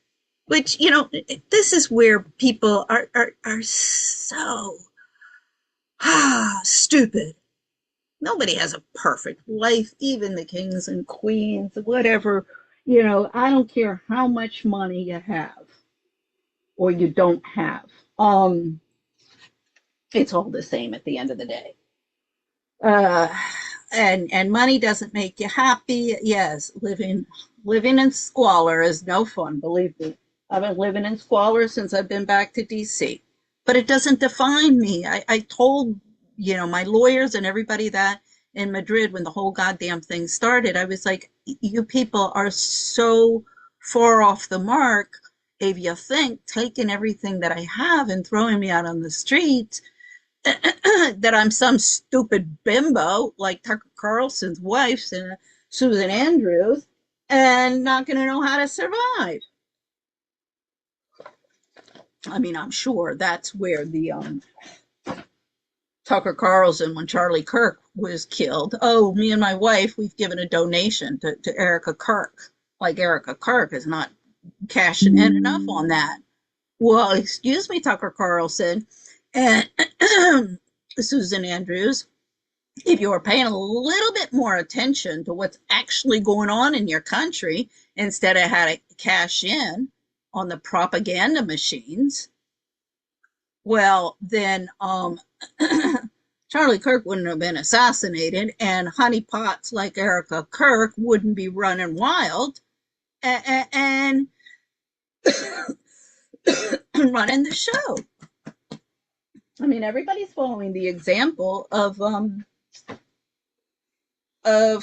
which, this is where people are so stupid. Nobody has a perfect life, even the kings and queens, whatever. I don't care how much money you have or you don't have. Um, it's all the same at the end of the day. Uh, and money doesn't make you happy. Yes, living in squalor is no fun, believe me. I've been living in squalor since I've been back to DC. But it doesn't define me. I told, my lawyers and everybody that in Madrid when the whole goddamn thing started, I was like, you people are so far off the mark if you think taking everything that I have and throwing me out on the street that I'm some stupid bimbo like Tucker Carlson's wife, Susan Andrews, and not going to know how to survive. I mean, I'm sure that's where the Tucker Carlson, when Charlie Kirk was killed. Oh, me and my wife, we've given a donation to Erica Kirk. Like Erica Kirk is not cashing in enough on that. Well, excuse me, Tucker Carlson and Susan Andrews, if you were paying a little bit more attention to what's actually going on in your country instead of how to cash in on the propaganda machines, well, then Charlie Kirk wouldn't have been assassinated, and honeypots like Erica Kirk wouldn't be running wild and running the show. I mean, everybody's following the example of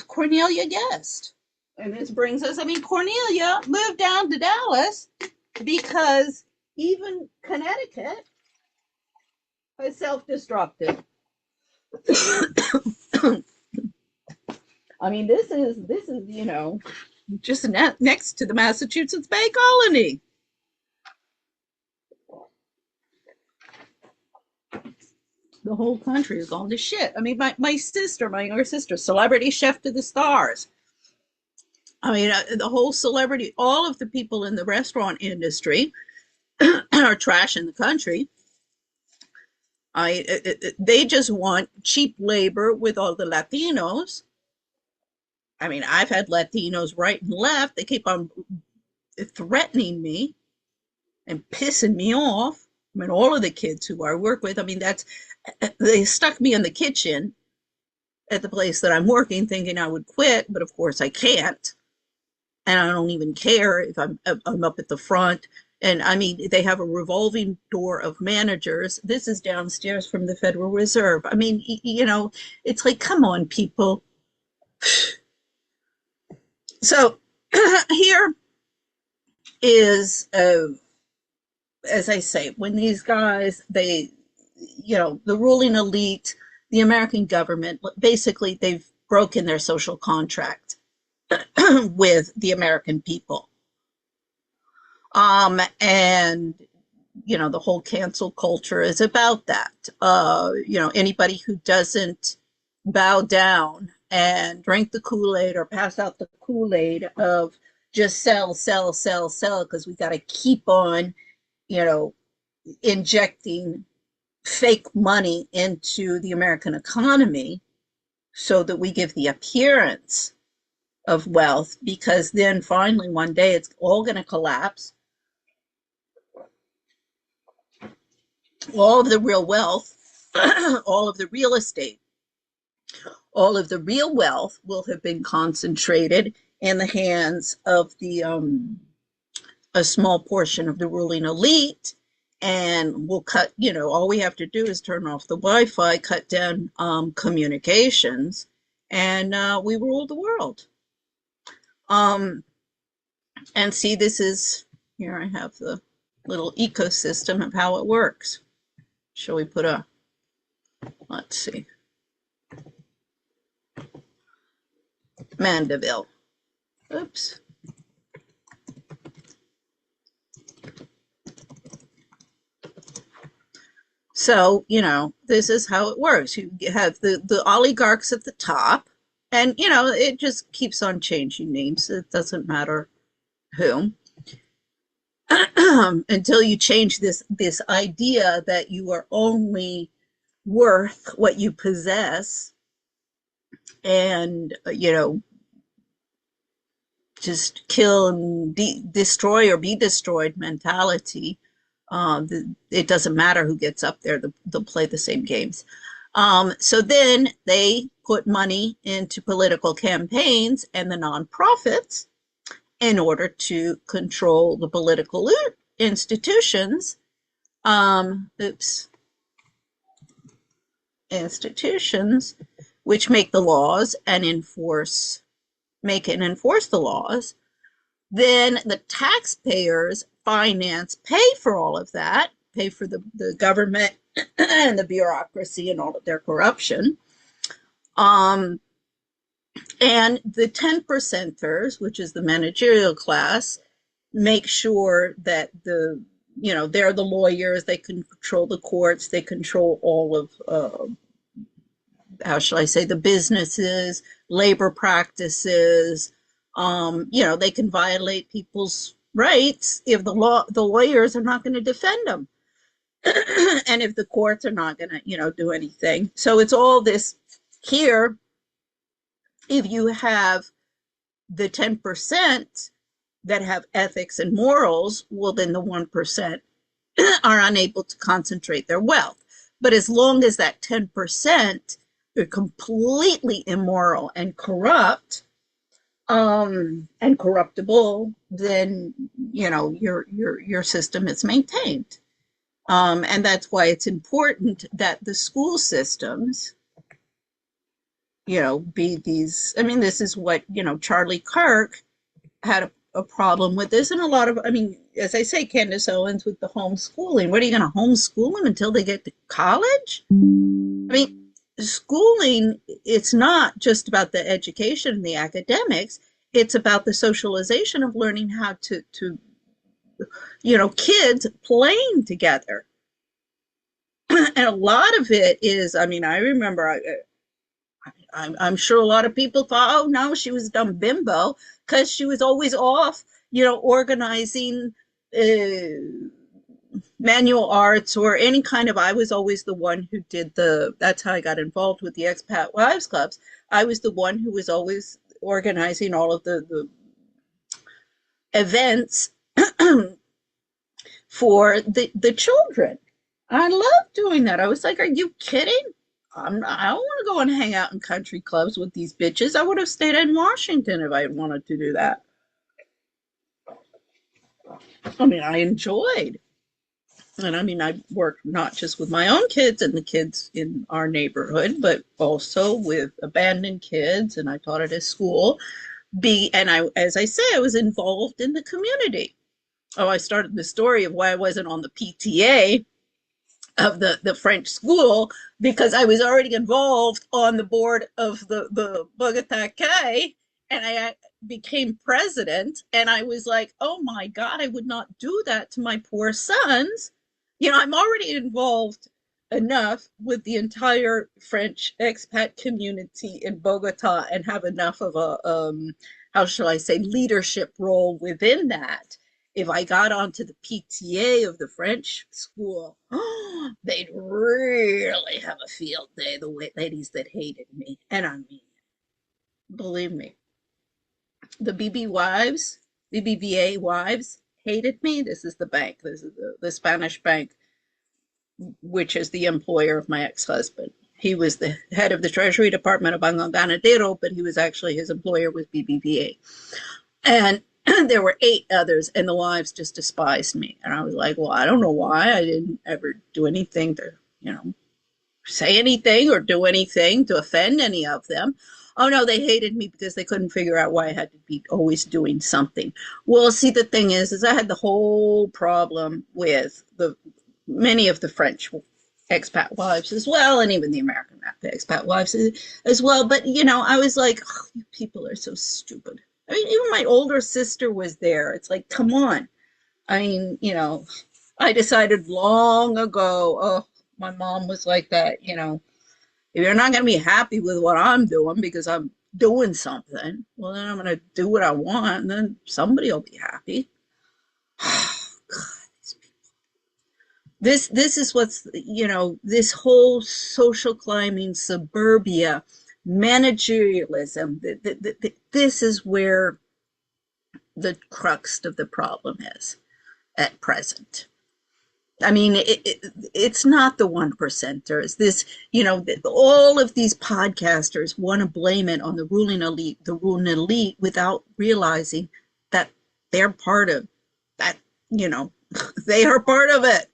Cornelia Guest. And this brings us, Cornelia moved down to Dallas because even Connecticut has self-destructed. This is just next to the Massachusetts Bay Colony. The whole country is gone to shit. My sister, my younger sister, celebrity chef to the stars. The whole celebrity, all of the people in the restaurant industry are trashing the country. They just want cheap labor with all the Latinos. I've had Latinos right and left. They keep on threatening me and pissing me off. All of the kids who I work with, they stuck me in the kitchen at the place that I'm working thinking I would quit, but of course I can't. and I don't even care if I'm up at the front. And I mean, they have a revolving door of managers. This is downstairs from the Federal Reserve. I mean, it's like, come on, people. So here is, as I say, when these guys, the ruling elite, the American government, basically they've broken their social contract with the American people. And the whole cancel culture is about that. Anybody who doesn't bow down and drink the Kool-Aid or pass out the Kool-Aid of just sell, sell, sell, sell, because we got to keep on, injecting fake money into the American economy so that we give the appearance of wealth, because then finally one day it's all going to collapse. All of the real wealth, all of the real estate, all of the real wealth will have been concentrated in the hands of a small portion of the ruling elite, and we'll cut, all we have to do is turn off the Wi-Fi, cut down communications, and we rule the world. And see, this is, here I have the little ecosystem of how it works. Shall we put let's see, Mandeville. Oops. So, this is how it works. You have the oligarchs at the top, and, it just keeps on changing names. It doesn't matter who. Until you change this idea that you are only worth what you possess, and just kill and destroy or be destroyed mentality. It doesn't matter who gets up there, they'll play the same games. So then they put money into political campaigns and the nonprofits in order to control the political institutions. Institutions which make the laws and enforce the laws. Then the taxpayers pay for all of that, pay for the government and the bureaucracy and all of their corruption. And the 10 percenters, which is the managerial class, make sure that they're the lawyers, they can control the courts, they control all of, how shall I say, the businesses, labor practices. They can violate people's rights if the lawyers are not going to defend them. And if the courts are not going to, do anything. So it's all this here. If you have the 10% that have ethics and morals, well, then the 1% are unable to concentrate their wealth. But as long as that 10% are completely immoral and corrupt, and corruptible, then your system is maintained. And that's why it's important that the school systems, be these. I mean, this is what Charlie Kirk had a problem with this, and a lot of, as I say, Candace Owens with the homeschooling. What are you going to homeschool them until they get to college? Schooling, it's not just about the education and the academics, it's about the socialization of learning how to kids playing together. And a lot of it is, I remember, I'm sure a lot of people thought, oh no, she was a dumb bimbo, because she was always off, organizing manual arts or any kind of, I was always the one who did that's how I got involved with the Expat Wives Clubs. I was the one who was always organizing all of the events for the children. I loved doing that. I was like, are you kidding? I don't want to go and hang out in country clubs with these bitches. I would have stayed in Washington if I wanted to do that. I mean, I enjoyed. And I mean, I worked not just with my own kids and the kids in our neighborhood, but also with abandoned kids. And I taught at a school. And I, as I say, I was involved in the community. Oh, I started the story of why I wasn't on the PTA of the French school because I was already involved on the board of the Bogota K, and I became president. And I was like, oh my God, I would not do that to my poor sons. You know, I'm already involved enough with the entire French expat community in Bogota and have enough of a, how shall I say, leadership role within that. If I got onto the PTA of the French school, they'd really have a field day, the ladies that hated me. And I mean, believe me, the BBVA wives hated me. This is the bank. This is the Spanish bank, which is the employer of my ex-husband. He was the head of the Treasury Department of Banco Ganadero, but he was actually, his employer was BBVA. And there were 8 others, and the wives just despised me. And I was like, well, I don't know why. I didn't ever do anything to, say anything or do anything to offend any of them. Oh no, they hated me because they couldn't figure out why I had to be always doing something. Well, see, the thing is I had the whole problem with the many of the French expat wives as well, and even the American expat wives as well. But I was like, oh, you people are so stupid. I mean, even my older sister was there. It's like, come on. I mean, I decided long ago, oh, my mom was like that, if you're not going to be happy with what I'm doing because I'm doing something, well, then I'm going to do what I want, and then somebody will be happy. This is what's, this whole social climbing, suburbia, managerialism, this is where the crux of the problem is at present. I mean, it's not the one percenters. All of these podcasters want to blame it on the ruling elite without realizing that they're part of that, they are part of it.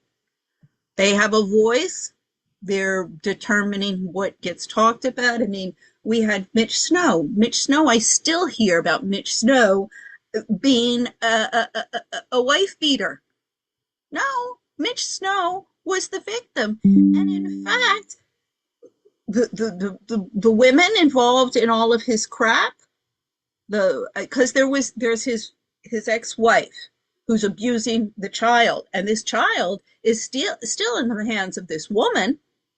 They have a voice. They're determining what gets talked about. I mean, we had Mitch Snow. I still hear about Mitch Snow being a wife beater. No, Mitch Snow was the victim. And in fact, the women involved in all of his crap, because there's his ex-wife who's abusing the child, and this child is still in the hands of this woman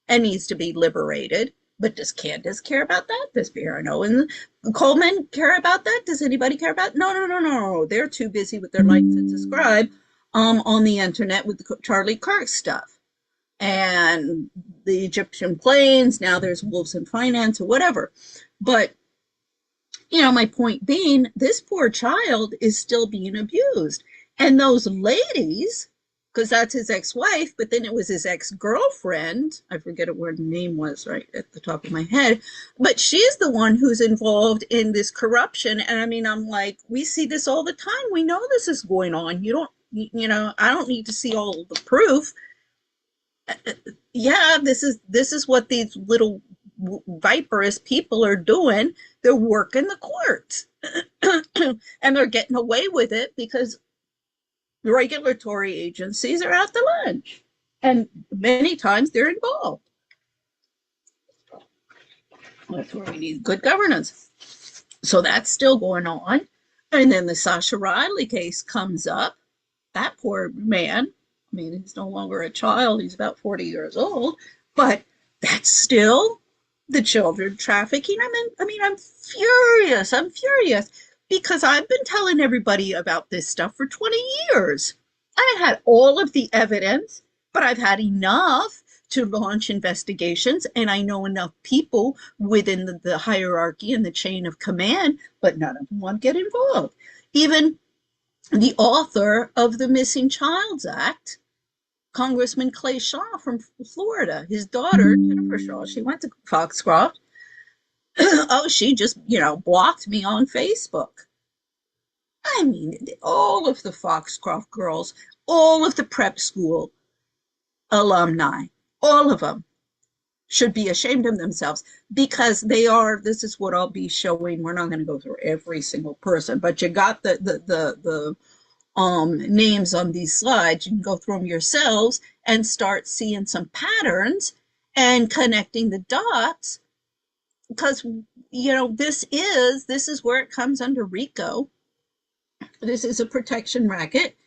and needs to be liberated. But does Candace care about that? Does Barano and Coleman care about that? Does anybody care about it? No. They're too busy with their likes and subscribe on the internet with the Charlie Kirk stuff and the Egyptian planes. Now there's wolves in finance or whatever. But my point being, this poor child is still being abused. And those ladies, because that's his ex-wife, but then it was his ex-girlfriend. I forget what her name was right at the top of my head. But she's the one who's involved in this corruption. And I mean, I'm like, we see this all the time. We know this is going on. I don't need to see all the proof. Yeah, this is what these little viperous people are doing. They're working the courts. And they're getting away with it because the regulatory agencies are out to lunch, and many times they're involved. That's where we need good governance. So that's still going on. And then the Sasha Riley case comes up. That poor man, I mean, he's no longer a child, he's about 40 years old, but that's still the children trafficking. I'm furious. I'm furious because I've been telling everybody about this stuff for 20 years. I had all of the evidence, but I've had enough to launch investigations, and I know enough people within the hierarchy and the chain of command, but none of them want to get involved. Even the author of the Missing Childs Act, Congressman Clay Shaw from Florida, his daughter, Jennifer Shaw, she went to Foxcroft. Oh, she just, blocked me on Facebook. I mean, all of the Foxcroft girls, all of the prep school alumni, all of them should be ashamed of themselves because they are. This is what I'll be showing. We're not going to go through every single person, but you got the names on these slides. You can go through them yourselves and start seeing some patterns and connecting the dots because this is where it comes under RICO. This is a protection racket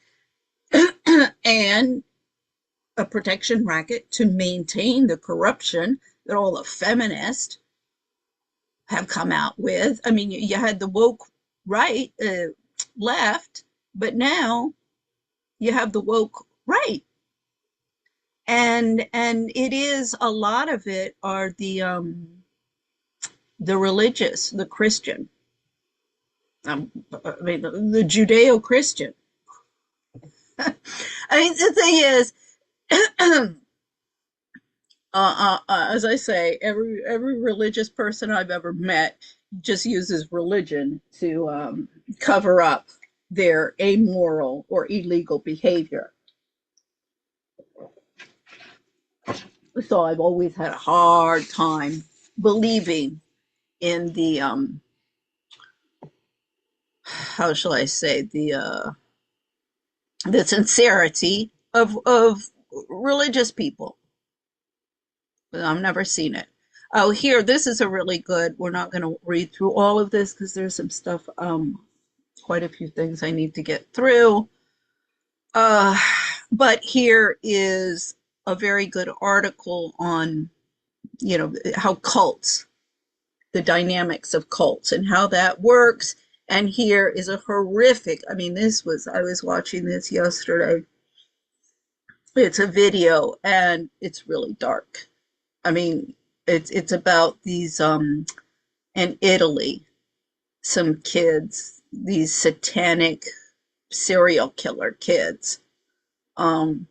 and a protection racket to maintain the corruption that all the feminists have come out with. I mean, you had the woke right, left, but now you have the woke right, and it is a lot of it are the religious, the Christian, I mean the Judeo-Christian. I mean, the thing is, as I say, every religious person I've ever met just uses religion to cover up their amoral or illegal behavior. So I've always had a hard time believing in the how shall I say, the sincerity of religious people. But I've never seen it. Oh, here, this is a really good. We're not going to read through all of this because there's some stuff, quite a few things I need to get through. Uh, but here is a very good article on, how cults, the dynamics of cults and how that works. And here is a horrific, I mean, I was watching this yesterday. It's a video and it's really dark. I mean, it's about these in Italy, some kids, these satanic serial killer kids. Um,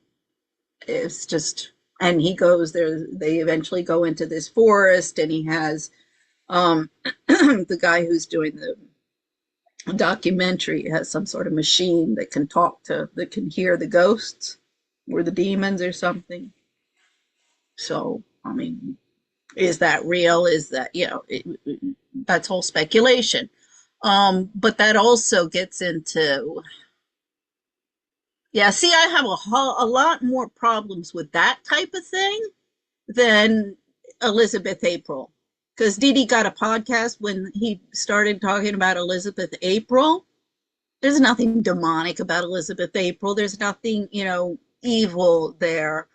it's just, and he goes there. They eventually go into this forest, and he has the guy who's doing the documentary has some sort of machine that can hear the ghosts or the demons or something. So, I mean, is that real? Is that, that's whole speculation. But that also gets into, yeah, see, I have a lot more problems with that type of thing than Elizabeth April. Because Dee got a podcast when he started talking about Elizabeth April. There's nothing demonic about Elizabeth April. There's nothing, evil there.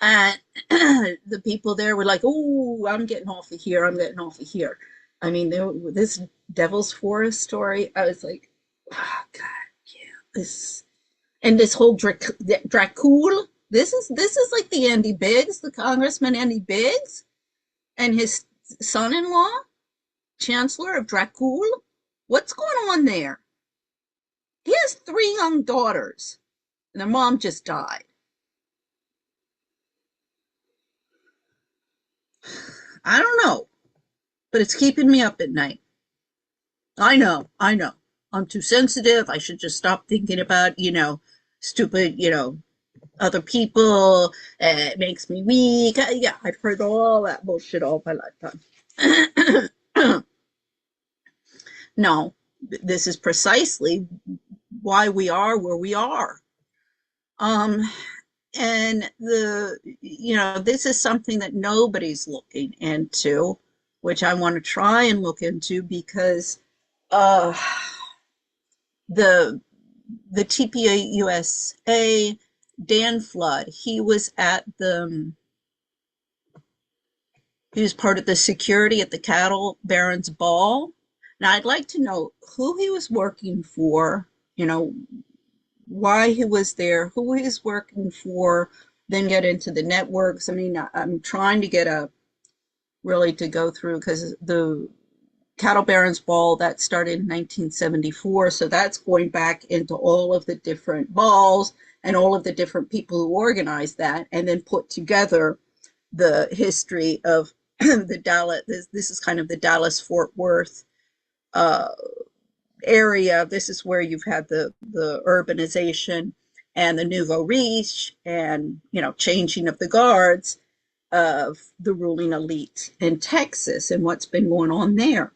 And the people there were like, "Oh, I'm getting off of here. I'm getting off of here." I mean, this Devil's Forest story. I was like, "Oh God, yeah." This whole Dracul. This is like the Andy Biggs, the Congressman Andy Biggs, and his son-in-law, Chancellor of Dracul. What's going on there? He has 3 young daughters, and their mom just died. I don't know, but it's keeping me up at night. I know. I'm too sensitive. I should just stop thinking about, stupid, other people. It makes me weak. Yeah, I've heard all that bullshit all my lifetime. No, this is precisely why we are where we are. Um, and this is something that nobody's looking into, which I want to try and look into because uh, the TPA USA, Dan Flood, he was part of the security at the cattle barons ball. Now I'd like to know who he was working for, why he was there, who he's working for, then get into the networks. I mean, I'm trying to get really to go through because the Cattle Barons Ball that started in 1974, so that's going back into all of the different balls and all of the different people who organized that, and then put together the history of the Dallas. This is kind of the Dallas Fort Worth area. This is where you've had the urbanization and the nouveau riche and, you know, changing of the guards of the ruling elite in Texas and what's been going on there.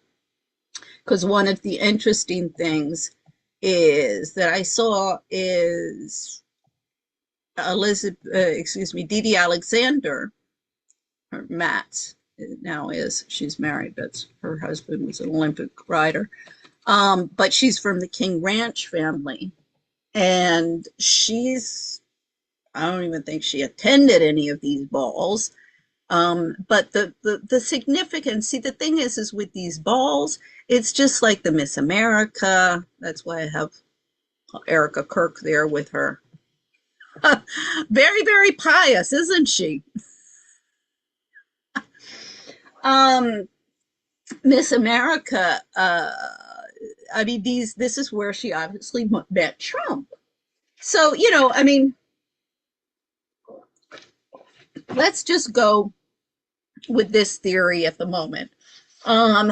Because one of the interesting things is that I saw is Dee Dee Alexander, or Matt now is, she's married, but her husband was an Olympic rider. But she's from the King Ranch family. And I don't even think she attended any of these balls. But the significance, see, the thing is with these balls, it's just like the Miss America. That's why I have Erica Kirk there with her. Very, very pious, isn't she? Um, Miss America, I mean, this is where she obviously met Trump. So, you know, I mean, let's just go with this theory at the moment,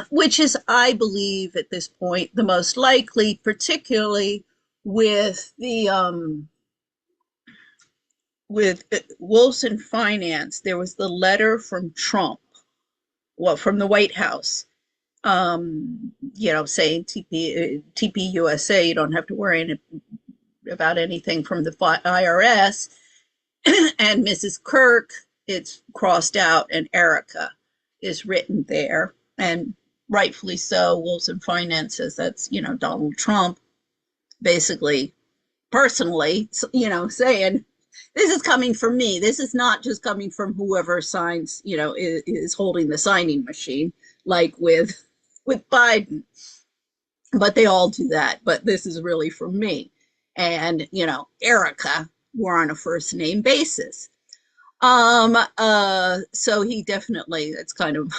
which is, I believe, at this point, the most likely, particularly with the with Wilson Finance. There was the letter from Trump, well, from the White House, you know, saying TP USA, you don't have to worry about anything from the IRS. And Mrs. Kirk, it's crossed out, and Erica is written there. And rightfully so, Wilson Finance says that's, you know, Donald Trump basically personally, you know, saying, this is coming from me. This is not just coming from whoever signs, you know, is holding the signing machine, like with Biden. But they all do that. But this is really from me. And, you know, Erica, we're on a first name basis. So he definitely, it's kind of,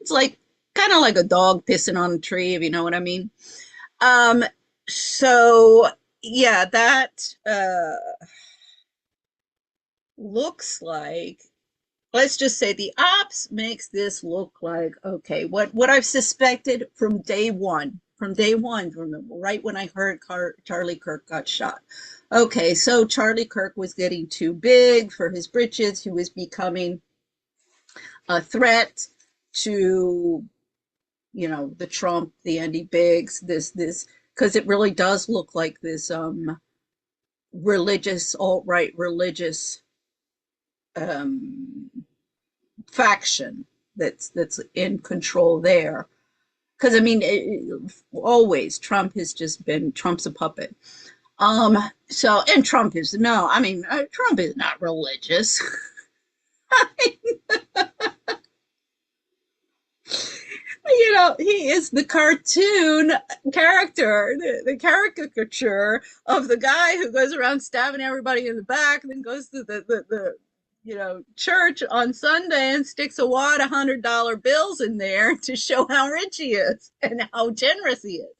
it's like kind of like a dog pissing on a tree, if you know what I mean. Um, so yeah, that looks like, let's just say the ops makes this look like, okay, what I've suspected from day one, remember, right when I heard Charlie Kirk got shot. Okay, so Charlie Kirk was getting too big for his britches. He was becoming a threat to, you know, the Trump, the Andy Biggs, because it really does look like this religious, alt-right religious um, faction that's in control there. Because I mean, always Trump has just been, Trump's a puppet. So, and Trump is, no, I mean, Trump is not religious. You know, he is the cartoon character, the caricature of the guy who goes around stabbing everybody in the back, and then goes to the you know, church on Sunday and sticks a wad of $100 bills in there to show how rich he is and how generous he is.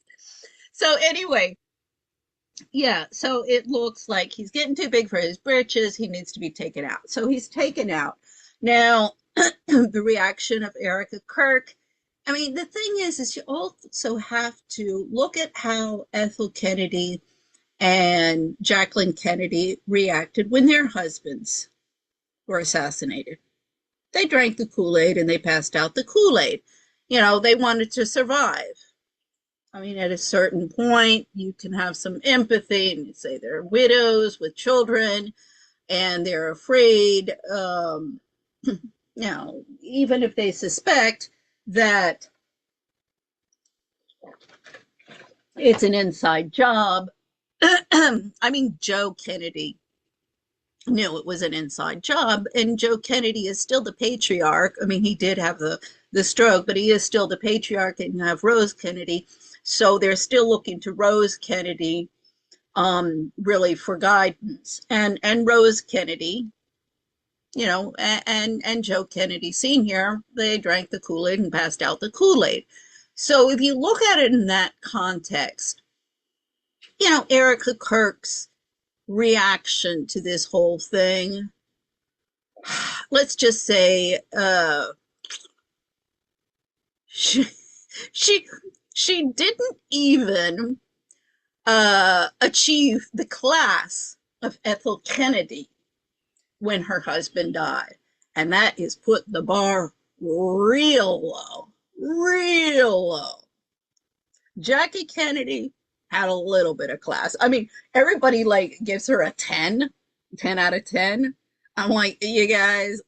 So anyway, yeah, so it looks like he's getting too big for his britches. He needs to be taken out. So he's taken out. Now, the reaction of Erica Kirk. I mean, the thing is you also have to look at how Ethel Kennedy and Jacqueline Kennedy reacted when their husbands were assassinated. They drank the Kool-Aid and they passed out the Kool-Aid. You know, they wanted to survive. I mean, at a certain point, you can have some empathy and you say they're widows with children and they're afraid, you know, even if they suspect that it's an inside job. I mean, Joe Kennedy knew it was an inside job, and Joe Kennedy is still the patriarch. I mean, he did have the stroke, but he is still the patriarch, and you have Rose Kennedy. So they're still looking to Rose Kennedy, really for guidance. And Rose Kennedy, you know, and Joe Kennedy Sr., they drank the Kool-Aid and passed out the Kool-Aid. So if you look at it in that context, you know, Erica Kirk's reaction to this whole thing, let's just say, she, she she didn't even achieve the class of Ethel Kennedy when her husband died. And that is put the bar real low, real low. Jackie Kennedy had a little bit of class. I mean, everybody like gives her a 10, 10 out of 10. I'm like, you guys,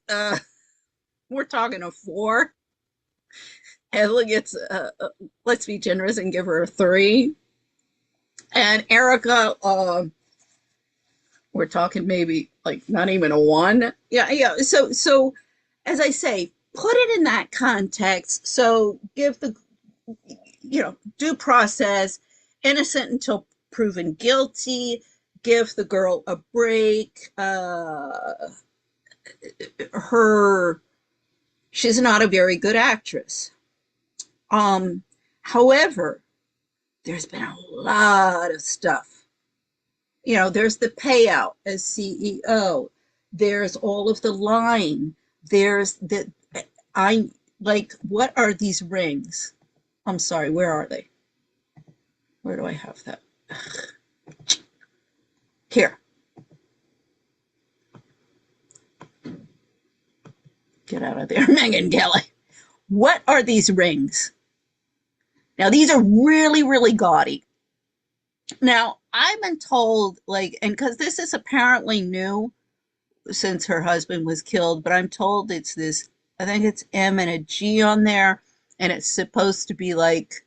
we're talking a 4. Ethel gets, let's be generous and give her a 3. And Erica, we're talking maybe like not even a 1. Yeah, yeah. So as I say, put it in that context. So give the, due process, innocent until proven guilty, give the girl a break. Her She's not a very good actress. Um, However, there's been a lot of stuff. There's the payout as CEO. There's all of the lying. There's the I like, what are these rings? I'm sorry, where are they? Where do I have that? Here. Get out of there, Megan Kelly. What are these rings? Now, these are really, really gaudy. Now, I've been told, like, and because this is apparently new since her husband was killed, but I'm told it's this, I think it's M and a G on there, and it's supposed to be like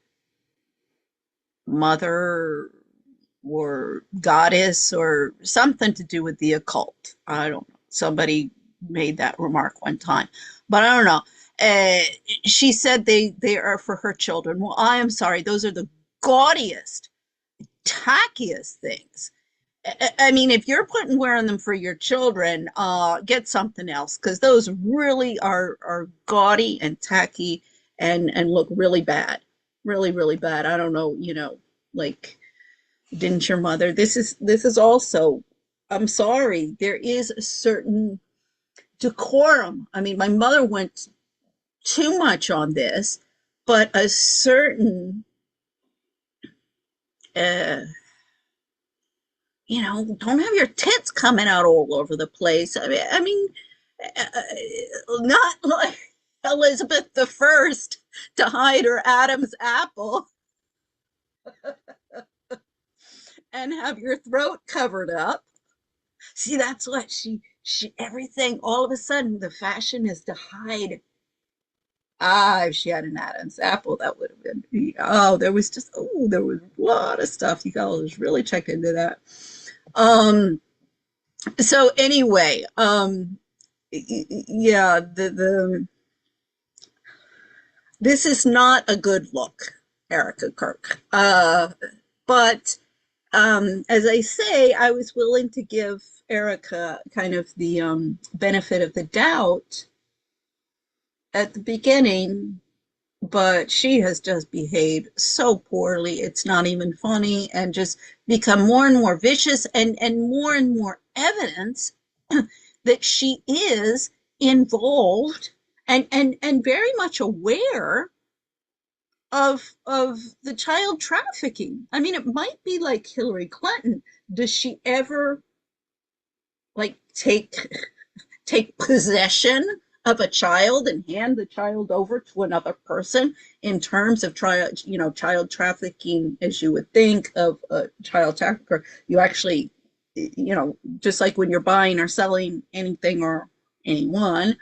mother or goddess or something to do with the occult. I don't know. Somebody made that remark one time, but I don't know. Uh, she said they are for her children. Well, I am sorry. Those are the gaudiest, tackiest things. I mean, if you're putting wearing them for your children, get something else, because those really are gaudy and tacky and look really bad, really really bad. I don't know, like, didn't your mother? This is also. I'm sorry. There is a certain decorum. I mean, my mother went too much on this, but a certain uh, don't have your tits coming out all over the place. I mean, not like Elizabeth the First to hide her Adam's apple and have your throat covered up. See, that's what she everything. All of a sudden, the fashion is to hide. If she had an Adam's apple, that would have been. Oh, there was a lot of stuff. You guys really check into that. Um. So anyway, yeah, the this is not a good look, Erica Kirk. But as I say, I was willing to give Erica kind of the benefit of the doubt at the beginning, but she has just behaved so poorly. It's not even funny, and just become more and more vicious, and more evidence that she is involved and very much aware of the child trafficking. I mean, it might be like Hillary Clinton. Does she ever like take possession of a child and hand the child over to another person in terms of child trafficking, as you would think of a child trafficker? You actually, just like when you're buying or selling anything or anyone,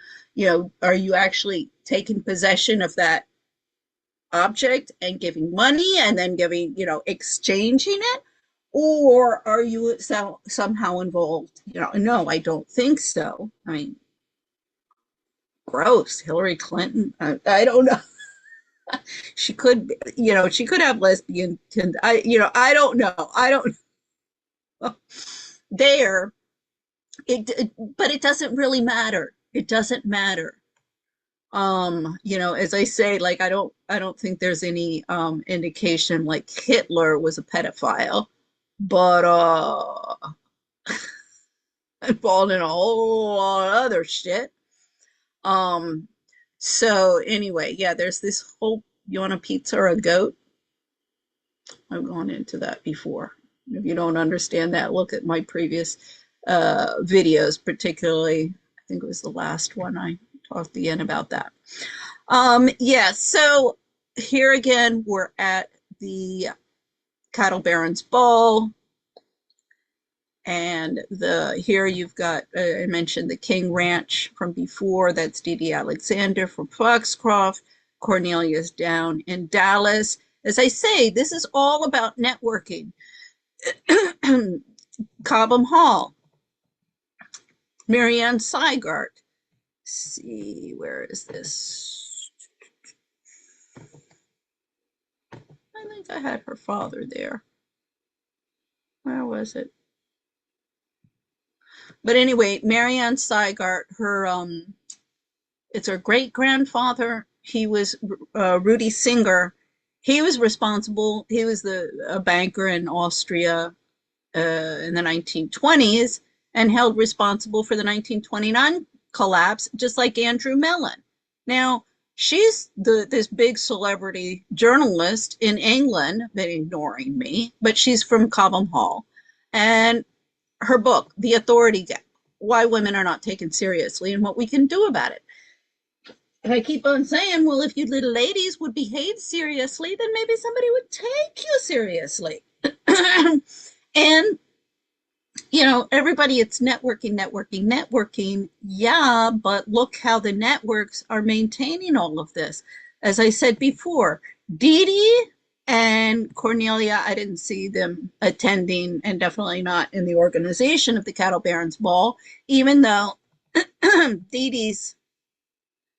are you actually taking possession of that object and giving money and then exchanging it? Or are you somehow involved? No, I don't think so. I mean, gross. Hillary Clinton. I don't know. She could, she could have lesbian. I don't know. I don't know. There, but it doesn't really matter. It doesn't matter. As I say, like, I don't think there's any indication like Hitler was a pedophile, but involved in a whole lot of other shit. Um, so anyway, yeah, there's this whole, you want a pizza or a goat? I've gone into that before. If you don't understand that, look at my previous videos, particularly, I think it was the last one I talked at the end about that. Yeah, so here again, we're at the Cattle Barons Ball. And here you've got, I mentioned the King Ranch from before. That's Dee Dee Alexander from Foxcroft. Cornelia's down in Dallas. As I say, this is all about networking. Cobham Hall. Marianne Seigart. See, where is this? I think I had her father there. Where was it? But anyway, Marianne Seigart, it's her great grandfather. He was Rudy Singer. He was responsible. He was a banker in Austria in the 1920s and held responsible for the 1929 collapse, just like Andrew Mellon. Now, she's this big celebrity journalist in England, been ignoring me, but she's from Cobham Hall. And her book, The Authority Gap, Why Women Are Not Taken Seriously and What We Can Do About It. And I keep on saying, well, if you little ladies would behave seriously, then maybe somebody would take you seriously. And, you know, everybody, it's networking, networking, networking. Yeah, but look how the networks are maintaining all of this. As I said before, Dee Dee and Cornelia, I didn't see them attending, and definitely not in the organization of the Cattle Barons Ball, even though Dee Dee's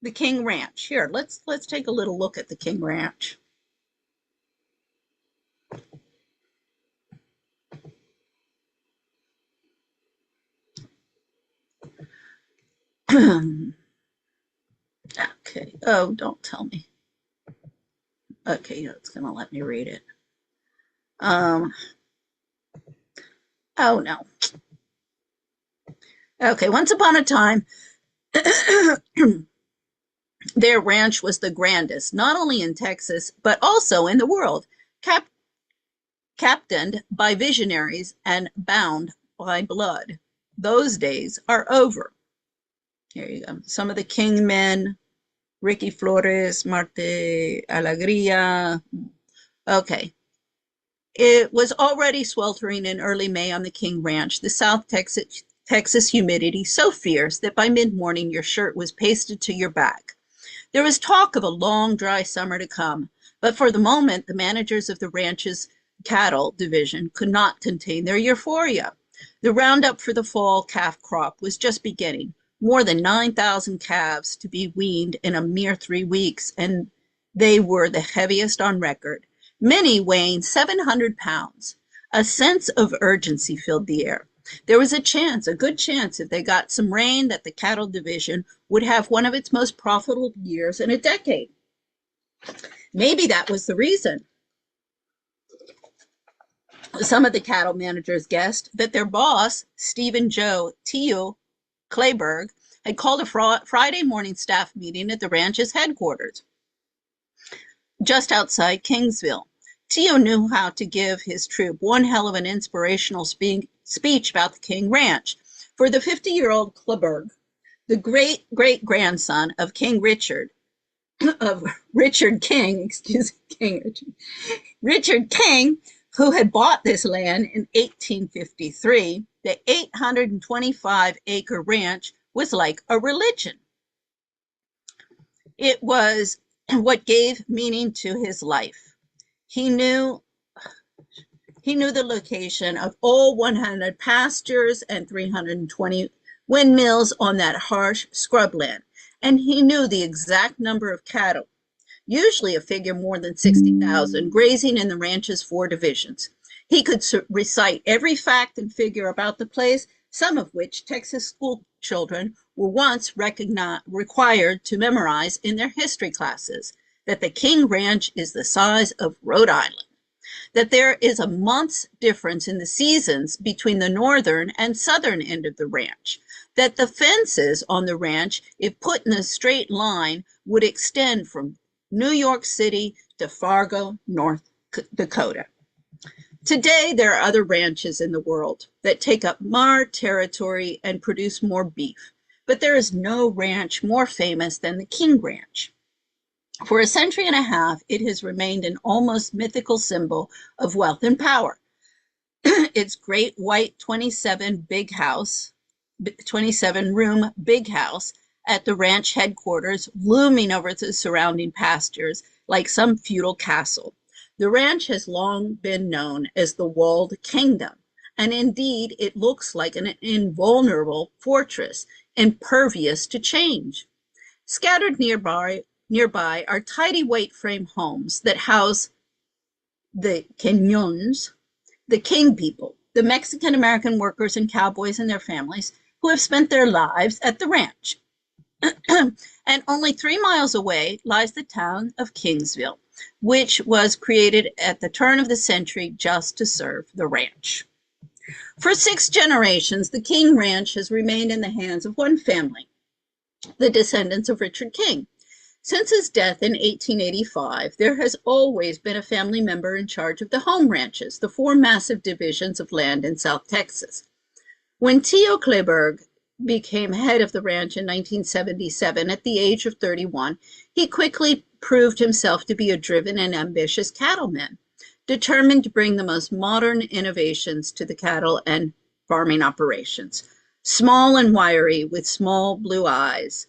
the King Ranch. Here, let's take a little look at the King Ranch. Okay. Oh, don't tell me. Okay, it's going to let me read it. Oh, no. Okay, once upon a time, their ranch was the grandest, not only in Texas, but also in the world, captained by visionaries and bound by blood. Those days are over. Here you go. Some of the king men, Ricky Flores, Marte Alegría. Okay. It was already sweltering in early May on the King Ranch, the South Texas humidity so fierce that by mid-morning your shirt was pasted to your back. There was talk of a long, dry summer to come, but for the moment, the managers of the ranch's cattle division could not contain their euphoria. The roundup for the fall calf crop was just beginning. More than 9,000 calves to be weaned in a mere 3 weeks, and they were the heaviest on record, many weighing 700 pounds. A sense of urgency filled the air. There was a good chance, if they got some rain, that the cattle division would have one of its most profitable years in a decade. Maybe that was the reason. Some of the cattle managers guessed that their boss, Stephen Joe Tio Clayburgh, had called a Friday morning staff meeting at the ranch's headquarters, just outside Kingsville. Tio knew how to give his troop one hell of an inspirational speech about the King Ranch. For the 50-year-old Clayburgh, the great-great-grandson of King Richard, of Richard King, Richard King, who had bought this land in 1853, the 825-acre ranch was like a religion. It was what gave meaning to his life. He knew the location of all 100 pastures and 320 windmills on that harsh scrubland, and he knew the exact number of cattle, usually a figure more than 60,000, grazing in the ranch's 4 divisions. He could recite every fact and figure about the place, some of which Texas school children were once required to memorize in their history classes. That the King Ranch is the size of Rhode Island. That there is a month's difference in the seasons between the northern and southern end of the ranch. That the fences on the ranch, if put in a straight line, would extend from New York City to Fargo, North Dakota. Today, there are other ranches in the world that take up more territory and produce more beef, but there is no ranch more famous than the King Ranch. For a century and a half, it has remained an almost mythical symbol of wealth and power. Its great white 27 room big house at the ranch headquarters, looming over the surrounding pastures like some feudal castle. The ranch has long been known as the Walled Kingdom, and indeed it looks like an invulnerable fortress, impervious to change. Scattered nearby are tidy white frame homes that house the Queñons, the King people, the Mexican American workers and cowboys and their families who have spent their lives at the ranch. And only 3 miles away lies the town of Kingsville, which was created at the turn of the century just to serve the ranch. For 6 generations, the King Ranch has remained in the hands of one family, the descendants of Richard King. Since his death in 1885, there has always been a family member in charge of the home ranches, the 4 massive divisions of land in South Texas. When Theo Kleberg became head of the ranch in 1977 at the age of 31, he quickly proved himself to be a driven and ambitious cattleman, determined to bring the most modern innovations to the cattle and farming operations. Small and wiry, with small blue eyes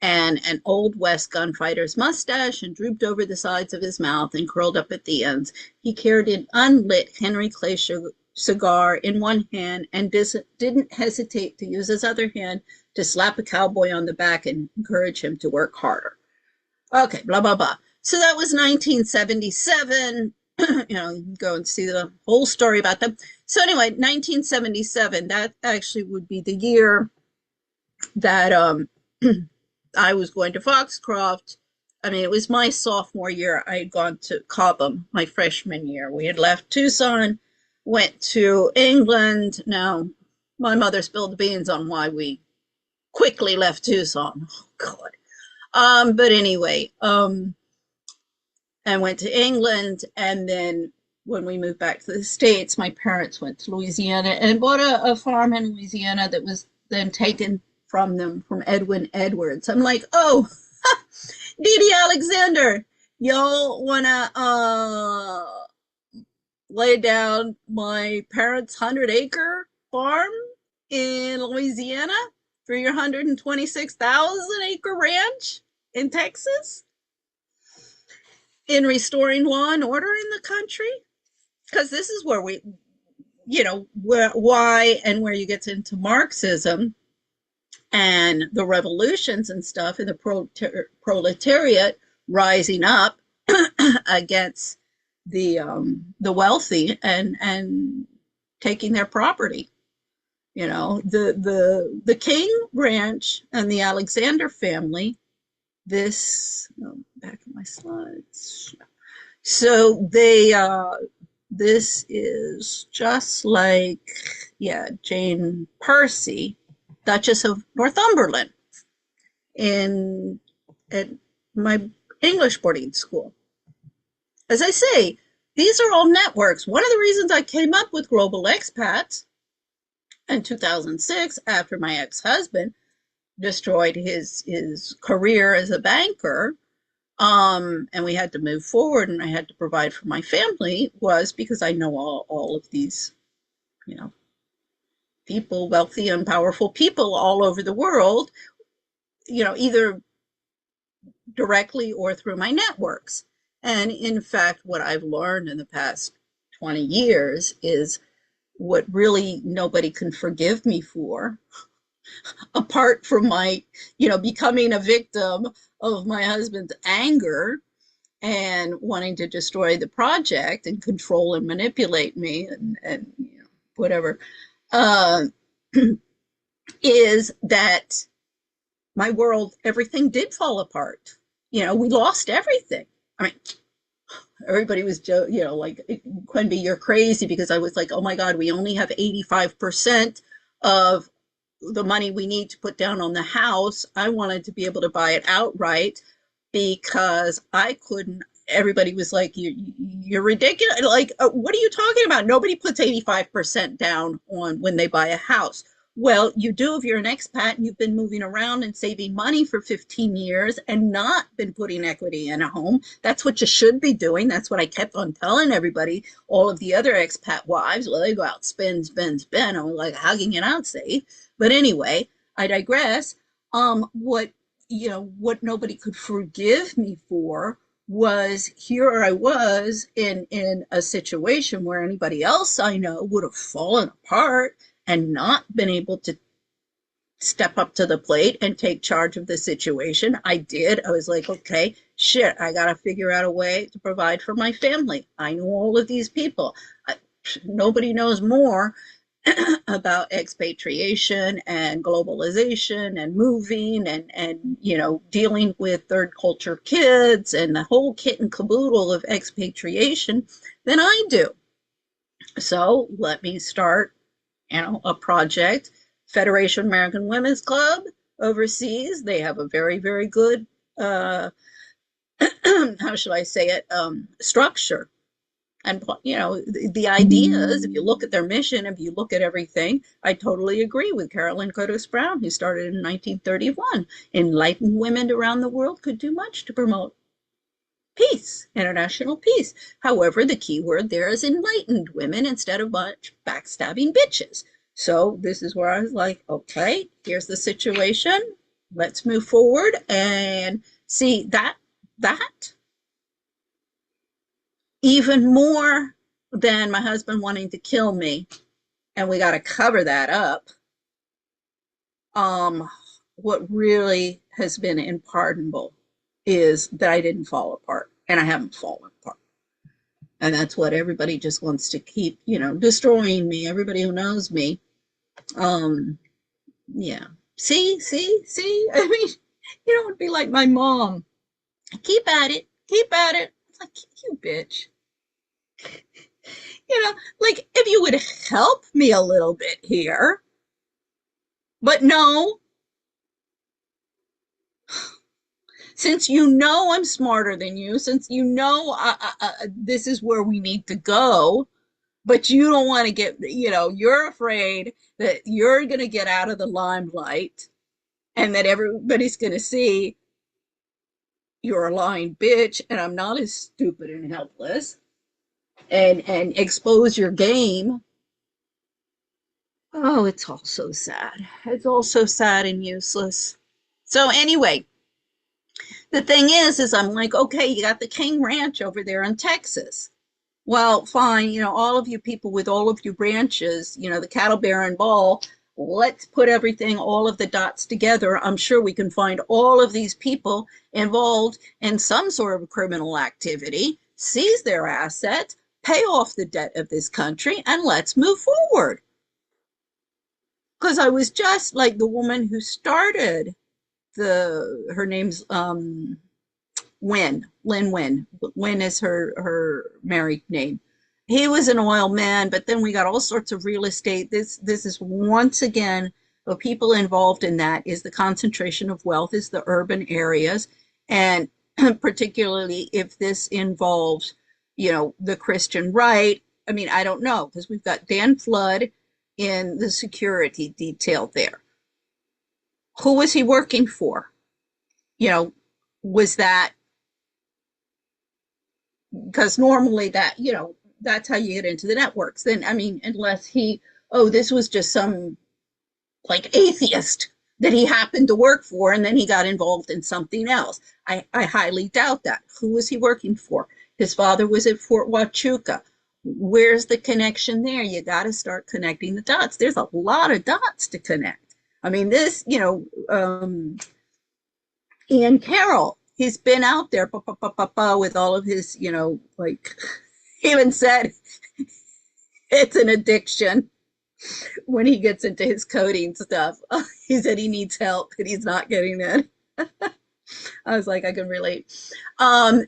and an Old West gunfighter's mustache and drooped over the sides of his mouth and curled up at the ends, he carried an unlit Henry Clay cigar in one hand and didn't hesitate to use his other hand to slap a cowboy on the back and encourage him to work harder. Okay, blah, blah, blah. So that was 1977. You can go and see the whole story about them. So anyway, 1977, that actually would be the year that I was going to Foxcroft. I mean, it was my sophomore year. I had gone to Cobham my freshman year. We had left Tucson, went to England. Now, my mother spilled the beans on why we quickly left Tucson. Oh, God. But anyway, I went to England, and then when we moved back to the States, my parents went to Louisiana and bought a farm in Louisiana that was then taken from them from Edwin Edwards. I'm like, oh, Dee Dee Alexander, y'all wanna lay down my parents' 100-acre farm in Louisiana for your 126,000-acre ranch in Texas? In restoring law and order in the country? Because this is where why and where you get into Marxism and the revolutions and stuff, and the proletariat rising up against the wealthy and taking their property. The King Ranch and the Alexander family. Back in my slides. So this is just like, Jane Percy, Duchess of Northumberland, at my English boarding school. As I say, these are all networks. One of the reasons I came up with Global Expats in 2006, after my ex-husband destroyed his career as a banker, and we had to move forward and I had to provide for my family, was because I know all of these, people, wealthy and powerful people all over the world, either directly or through my networks. And in fact, what I've learned in the past 20 years is what really nobody can forgive me for, apart from my, becoming a victim of my husband's anger and wanting to destroy the project and control and manipulate me and whatever, is that my world, everything did fall apart. We lost everything. I mean, everybody was, like, Quenby, you're crazy, because I was like, oh my God, we only have 85% of the money we need to put down on the house. I wanted to be able to buy it outright because I couldn't everybody was like, you're ridiculous. Like, what are you talking about? Nobody puts 85% down on when they buy a house. Well, you do if you're an expat and you've been moving around and saving money for 15 years and not been putting equity in a home. That's what you should be doing. That's what I kept on telling everybody. All of the other expat wives, well, they go out, spend, spend, spend. I was like, how can you not save? But anyway, I digress. What what nobody could forgive me for was here I was in a situation where anybody else I know would have fallen apart and not been able to step up to the plate and take charge of the situation. I did. I was like, okay, shit, I got to figure out a way to provide for my family. I know all of these people. Nobody knows more about expatriation and globalization and moving and dealing with third culture kids and the whole kit and caboodle of expatriation than I do. So let me start a project. Federation American Women's Club overseas, they have a very, very good how should I say it, structure. And the idea is, if you look at their mission, if you look at everything, I totally agree with Carolyn Curtis Brown, who started in 1931. Enlightened women around the world could do much to promote peace, international peace. However, the key word there is enlightened women instead of much backstabbing bitches. So this is where I was like, okay, here's the situation. Let's move forward and see that even more than my husband wanting to kill me, and we got to cover that up. What really has been unpardonable is that I didn't fall apart, and I haven't fallen apart. And that's what everybody just wants to keep, destroying me. Everybody who knows me. Yeah. See. I mean, it would be like my mom. Keep at it. Keep at it. It's like, you bitch. Like, if you would help me a little bit here. But no, since I'm smarter than you, since this is where we need to go, but you don't want to get, you're afraid that you're going to get out of the limelight and that everybody's going to see you're a lying bitch and I'm not as stupid and helpless, and expose your game. Oh, it's all so sad. It's all so sad and useless. So anyway, the thing is I'm like, okay, you got the King Ranch over there in Texas. Well, fine, all of you people with all of your branches, the cattle baron ball, let's put everything, all of the dots together. I'm sure we can find all of these people involved in some sort of criminal activity, seize their assets, pay off the debt of this country, and let's move forward. Because I was just like the woman who started her name's Lynn Wynn. Wynn is her married name. He was an oil man, but then we got all sorts of real estate. This is once again, the people involved in that is the concentration of wealth, is the urban areas, and particularly if this involves, the Christian right. I mean, I don't know, because we've got Dan Flood in the security detail there. Who was he working for? Was that, because normally that, that's how you get into the networks. Then, I mean, unless this was just some like atheist that he happened to work for and then he got involved in something else. I highly doubt that. Who was he working for? His father was at Fort Huachuca. Where's the connection there? You got to start connecting the dots. There's a lot of dots to connect. I mean, this, Ian Carroll, he's been out there with all of his, like, he even said it's an addiction when he gets into his coding stuff. He said he needs help and he's not getting it. I was like, I can relate.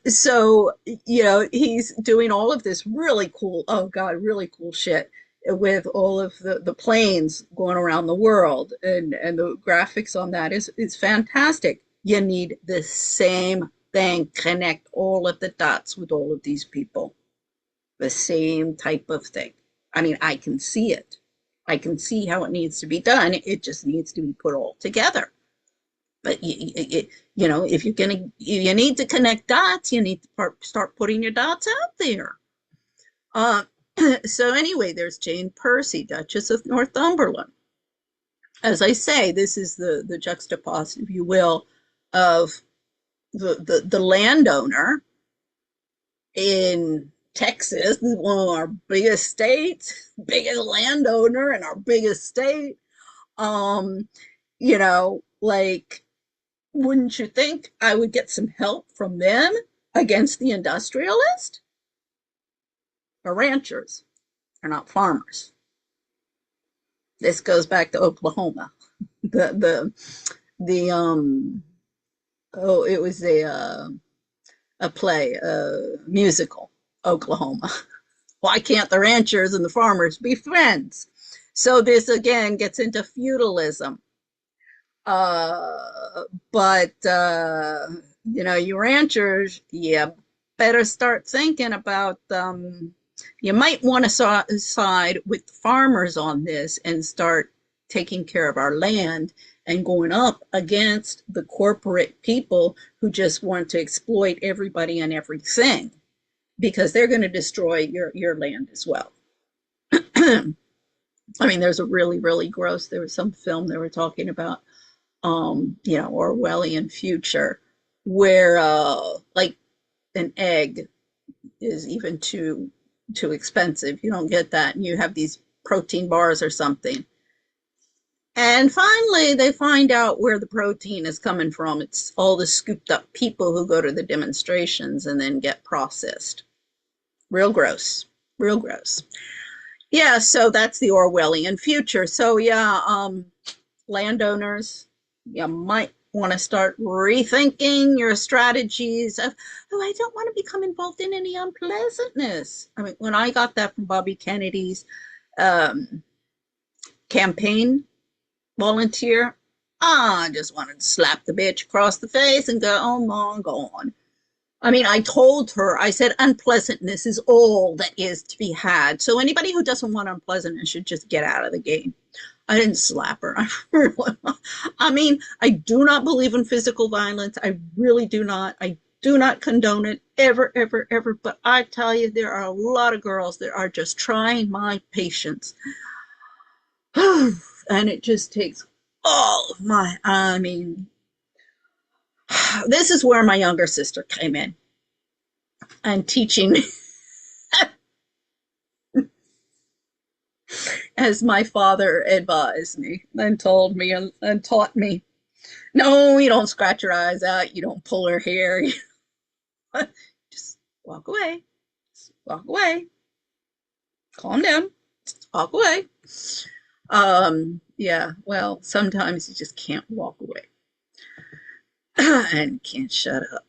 So, he's doing all of this really cool, oh God, really cool shit with all of the planes going around the world. And the graphics on that is fantastic. You need the same thing, connect all of the dots with all of these people. The same type of thing. I mean, I can see it. I can see how it needs to be done. It just needs to be put all together. But you know, if you're gonna, you need to connect dots. You need to start putting your dots out there. Uh, so anyway, there's Jane Percy, Duchess of Northumberland. As I say, this is the juxtaposition, if you will, of the landowner in Texas, one of our biggest states, biggest landowner in our biggest state. Um, you know, like, wouldn't you think I would get some help from them against the industrialist? Or ranchers, they're not farmers. This goes back to Oklahoma. The oh, it was a play, a musical, Oklahoma. Why can't the ranchers and the farmers be friends? So this again gets into feudalism. But you know, you ranchers, you better start thinking about you might want to side with the farmers on this and start taking care of our land and going up against the corporate people who just want to exploit everybody and everything, because they're going to destroy your land as well. I mean, there's a really gross, there was some film they were talking about, you know, Orwellian future, where like an egg is even too expensive. You don't get that, and you have these protein bars or something. And finally, they find out where the protein is coming from. It's all the scooped up people who go to the demonstrations and then get processed. Real gross, real gross. Yeah, so that's the Orwellian future. So yeah, landowners, you might want to start rethinking your strategies of, oh, I don't want to become involved in any unpleasantness. I mean, when I got that from Bobby Kennedy's campaign volunteer, I just wanted to slap the bitch across the face and go, oh, Mom, go on. I mean, I told her, I said, unpleasantness is all that is to be had. So anybody who doesn't want unpleasantness should just get out of the game. I didn't slap her. I mean, I do not believe in physical violence. I really do not. I do not condone it ever, ever, ever. But I tell you, there are a lot of girls that are just trying my patience. And it just takes all of my, I mean, this is where my younger sister came in and teaching me as my father advised me and told me and taught me. No, you don't scratch your eyes out. You don't pull her hair. Just walk away. Just walk away. Calm down. Just walk away. Yeah, well, sometimes you just can't walk away. And can't shut up.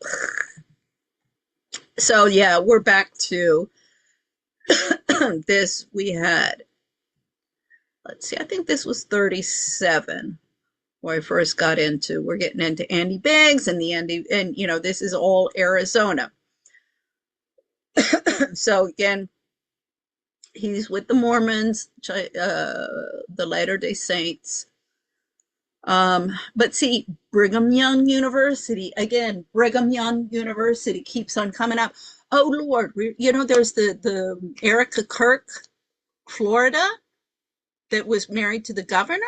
So yeah, we're back to this. We had, let's see, I think this was 37 where I first got into, we're getting into Andy Biggs and and you know, this is all Arizona. So again, he's with the Mormons, the Latter-day Saints. But see, Brigham Young University, again, Brigham Young University keeps on coming up. Oh Lord, you know, there's the Erica Kirk, Florida, that was married to the governor.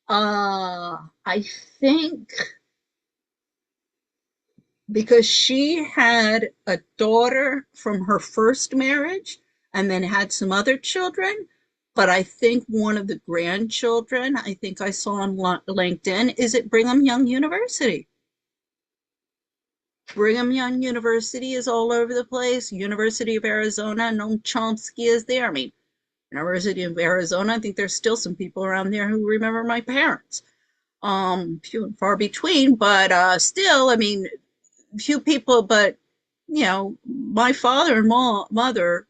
I think because she had a daughter from her first marriage and then had some other children. But I think one of the grandchildren, I think I saw on LinkedIn, is at Brigham Young University. Brigham Young University is all over the place. University of Arizona, Noam Chomsky is there. I mean, University of Arizona, I think there's still some people around there who remember my parents. Few and far between, but still, I mean, few people, but you know, my father and mother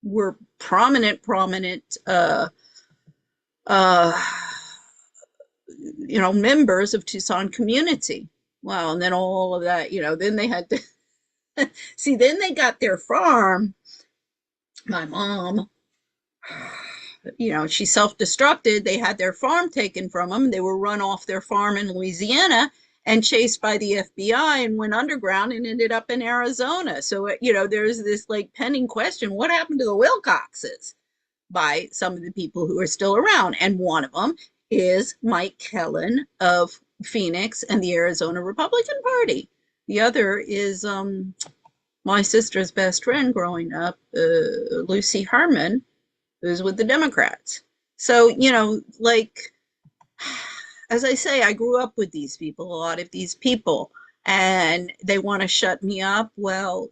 were prominent, you know, members of Tucson community. Wow. And then all of that, then they had to see, then they got their farm. My mom, she self-destructed. They had their farm taken from them. They were run off their farm in Louisiana and chased by the FBI and went underground and ended up in Arizona. So, there's this like pending question: what happened to the Wilcoxes by some of the people who are still around? And one of them is Mike Kellen of Phoenix and the Arizona Republican Party. The other is my sister's best friend growing up, Lucy Herman, who's with the Democrats. So, like, as I say, I grew up with these people, a lot of these people, and they want to shut me up. Well,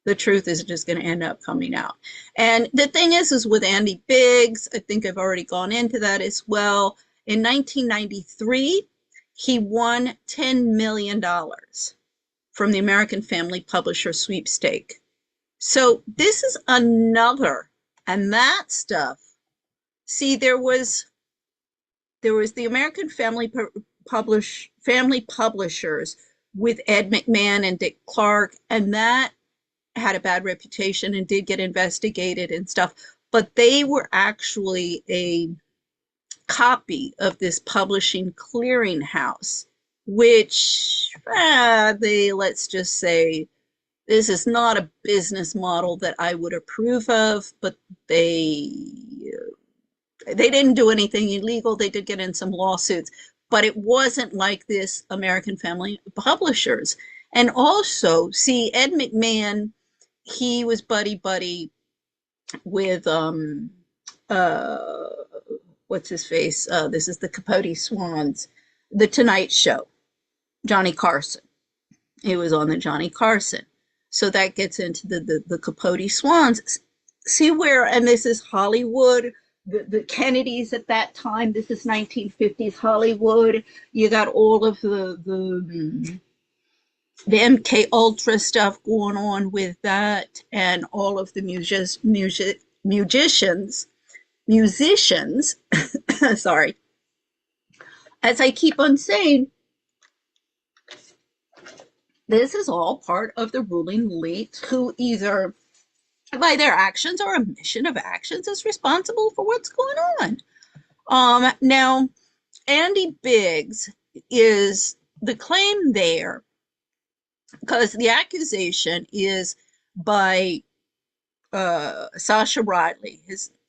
the truth is just going to end up coming out. And the thing is with Andy Biggs, I think I've already gone into that as well. In 1993, he won $10 million from the American Family Publisher sweepstake. So this is another, and that stuff. See, there was the American Family Publishers with Ed McMahon and Dick Clark, and that had a bad reputation and did get investigated and stuff. But they were actually a copy of this publishing clearinghouse, which let's just say, this is not a business model that I would approve of, but they didn't do anything illegal. They did get in some lawsuits, but it wasn't like this American Family Publishers. And also, see, Ed McMahon, he was buddy with uh what's his face? This is the Capote Swans, the Tonight Show, Johnny Carson. He was on the Johnny Carson. So that gets into the Capote Swans. See where, and this is Hollywood, the Kennedys at that time. This is 1950s Hollywood. You got all of the MK Ultra stuff going on with that, and all of the musicians. Sorry, as I keep on saying, this is all part of the ruling elite who either by their actions or omission of actions is responsible for what's going on. Now, Andy Biggs is the claim there, because the accusation is by Sasha Riley.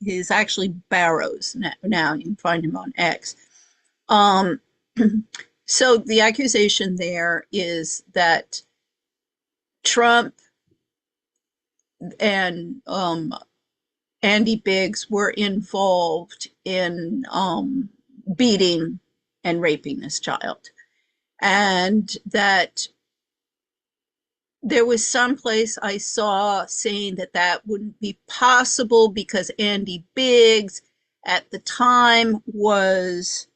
His actually Barrows now. You can find him on X. So the accusation there is that Trump and Andy Biggs were involved in beating and raping this child, and that there was some place I saw saying that that wouldn't be possible because Andy Biggs at the time was,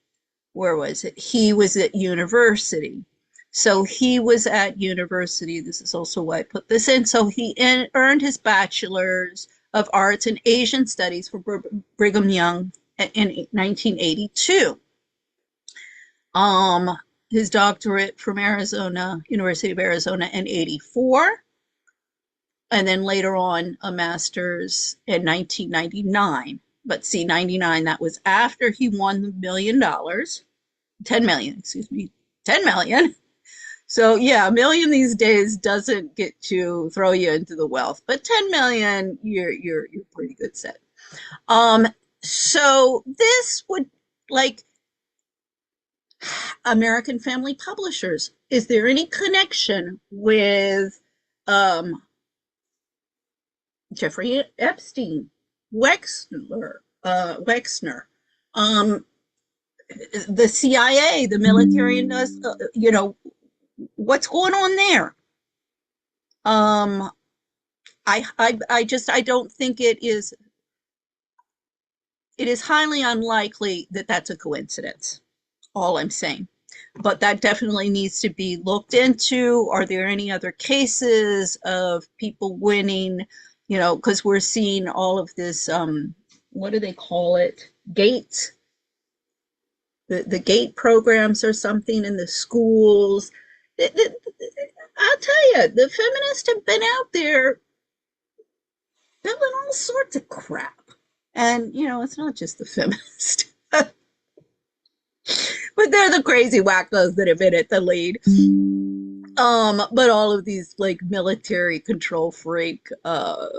where was it? He was at university. So he was at university. This is also why I put this in. So he earned his bachelor's of arts in Asian studies for Brigham Young in 1982. His doctorate from Arizona, University of Arizona in 84. And then later on, a master's in 1999. But see, 99, that was after he won the $1 million, 10 million, excuse me, 10 million. So yeah, $1 million these days doesn't get to throw you into the wealth, but 10 million, you're pretty good set. So this would, like, American Family Publishers. Is there any connection with Jeffrey Epstein, Wexner, the CIA, the military, and what's going on there? I don't think it is. It is highly unlikely that that's a coincidence. All I'm saying. But that definitely needs to be looked into. Are there any other cases of people winning? Because we're seeing all of this, what do they call it? Gates. the gate programs or something in the schools. I'll tell you, the feminists have been out there peddling all sorts of crap. And, it's not just the feminists, but they're the crazy wackos that have been at the lead. But all of these like military control freak, and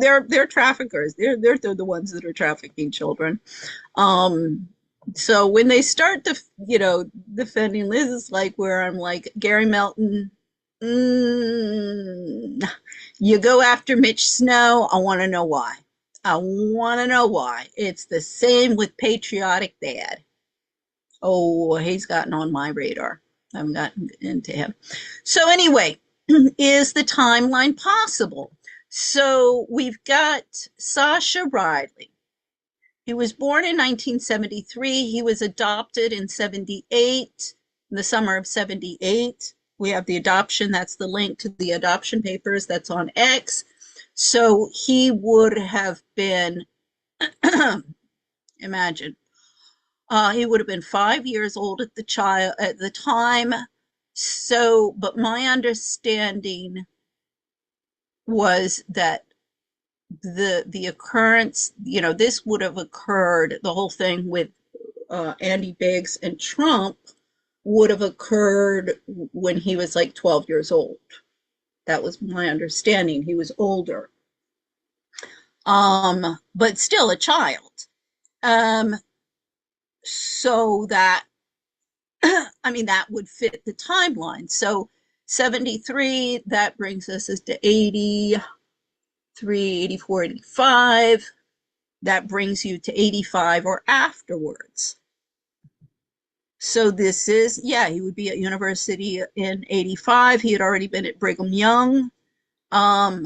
they're traffickers. They're the ones that are trafficking children. Um, so when they start to, defending Liz, is like where I'm like, Gary Melton, you go after Mitch Snow. I want to know why. I want to know why. It's the same with Patriotic Dad. Oh, he's gotten on my radar. I haven't gotten into him. So anyway, is the timeline possible? So we've got Sasha Riley. He was born in 1973. He was adopted in 78, in the summer of 78. We have the adoption. That's the link to the adoption papers. That's on X. So he would have been, imagine, he would have been 5 years old at the time. So, but my understanding was that the occurrence, this would have occurred, the whole thing with Andy Biggs and Trump would have occurred when he was like 12 years old. That was my understanding. He was older. But still a child. So that, that would fit the timeline. So 73, that brings us to 83, 84, 85. That brings you to 85 or afterwards. So this is, he would be at university in 85. He had already been at Brigham Young. I'm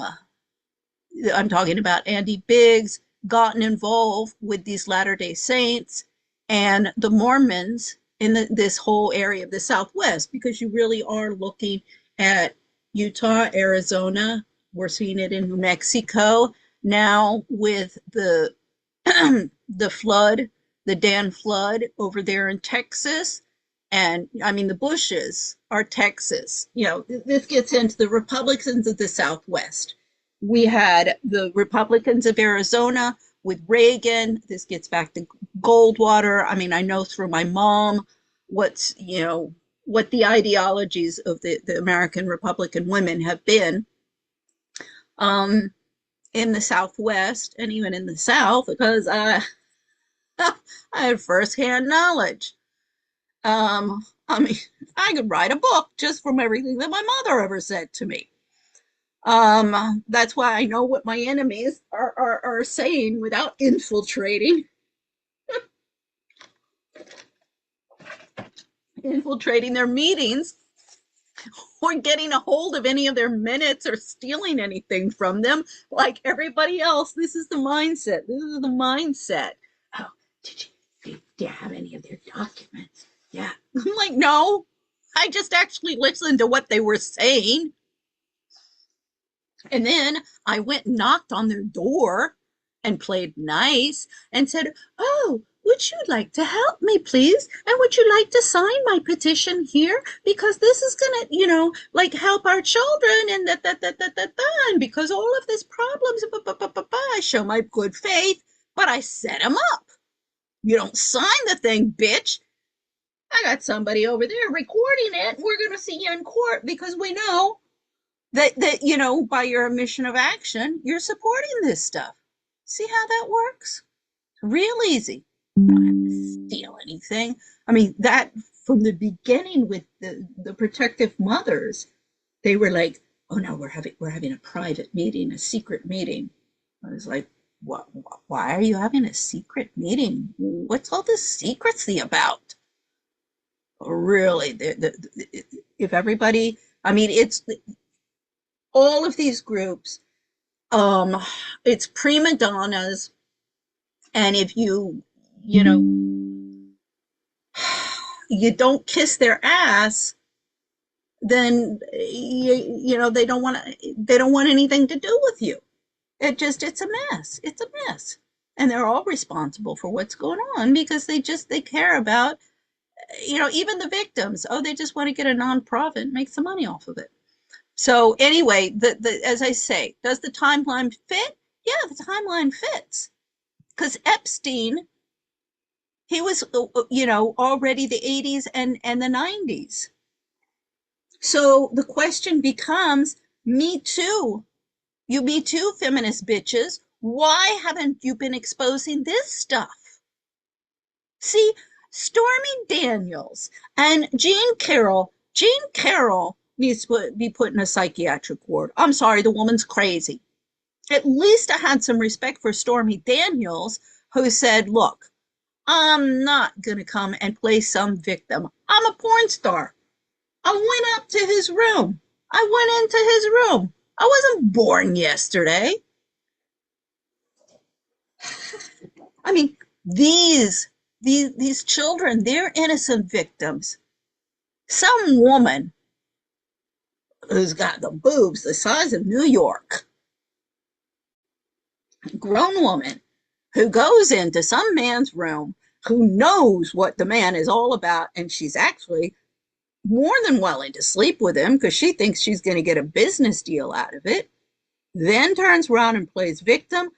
talking about Andy Biggs, gotten involved with these Latter-day Saints and the Mormons in this whole area of the Southwest, because you really are looking at Utah, Arizona. We're seeing it in New Mexico now with the the flood, the Dan flood over there in Texas. And the Bushes are Texas. This gets into the Republicans of the Southwest. We had the Republicans of Arizona with Reagan. This gets back to Goldwater. I know through my mom what the ideologies of the American Republican women have been in the Southwest and even in the South, because I had firsthand knowledge. I could write a book just from everything that my mother ever said to me. That's why I know what my enemies are saying without infiltrating their meetings or getting a hold of any of their minutes or stealing anything from them like everybody else. This is the mindset. Oh, do you have any of their documents? Yeah. I'm like, no, I just actually listened to what they were saying. And then I went and knocked on their door and played nice and said, oh, would you like to help me, please? And would you like to sign my petition here? Because this is going to, help our children and and because all of this problems, I show my good faith, but I set them up. You don't sign the thing, bitch. I got somebody over there recording it. We're going to see you in court because we know that by your omission of action, you're supporting this stuff. See how that works? Real easy. You don't have to steal anything. That from the beginning with the protective mothers, they were like, oh no, we're having a private meeting, a secret meeting. I was like, what? Why are you having a secret meeting? What's all this secrecy about? Really, if everybody, it's all of these groups, it's prima donnas, and if you don't kiss their ass, then they don't want anything to do with you. It's a mess. And they're all responsible for what's going on because they care about, even the victims. Oh, they just want to get a nonprofit, make some money off of it. So anyway, as I say, does the timeline fit? Yeah, the timeline fits because Epstein, he was, already the 80s and the 90s. So the question becomes, Me Too, you Me Too feminist bitches, why haven't you been exposing this stuff? See, Stormy Daniels and Jean Carroll needs to be put in a psychiatric ward. I'm sorry, the woman's crazy. At least I had some respect for Stormy Daniels, who said, look, I'm not going to come and play some victim. I'm a porn star. I went up to his room. I went into his room. I wasn't born yesterday. I mean, these children, they're innocent victims. Some woman who's got the boobs the size of New York, grown woman who goes into some man's room, who knows what the man is all about, and she's actually more than willing to sleep with him because she thinks she's going to get a business deal out of it, then turns around and plays victim.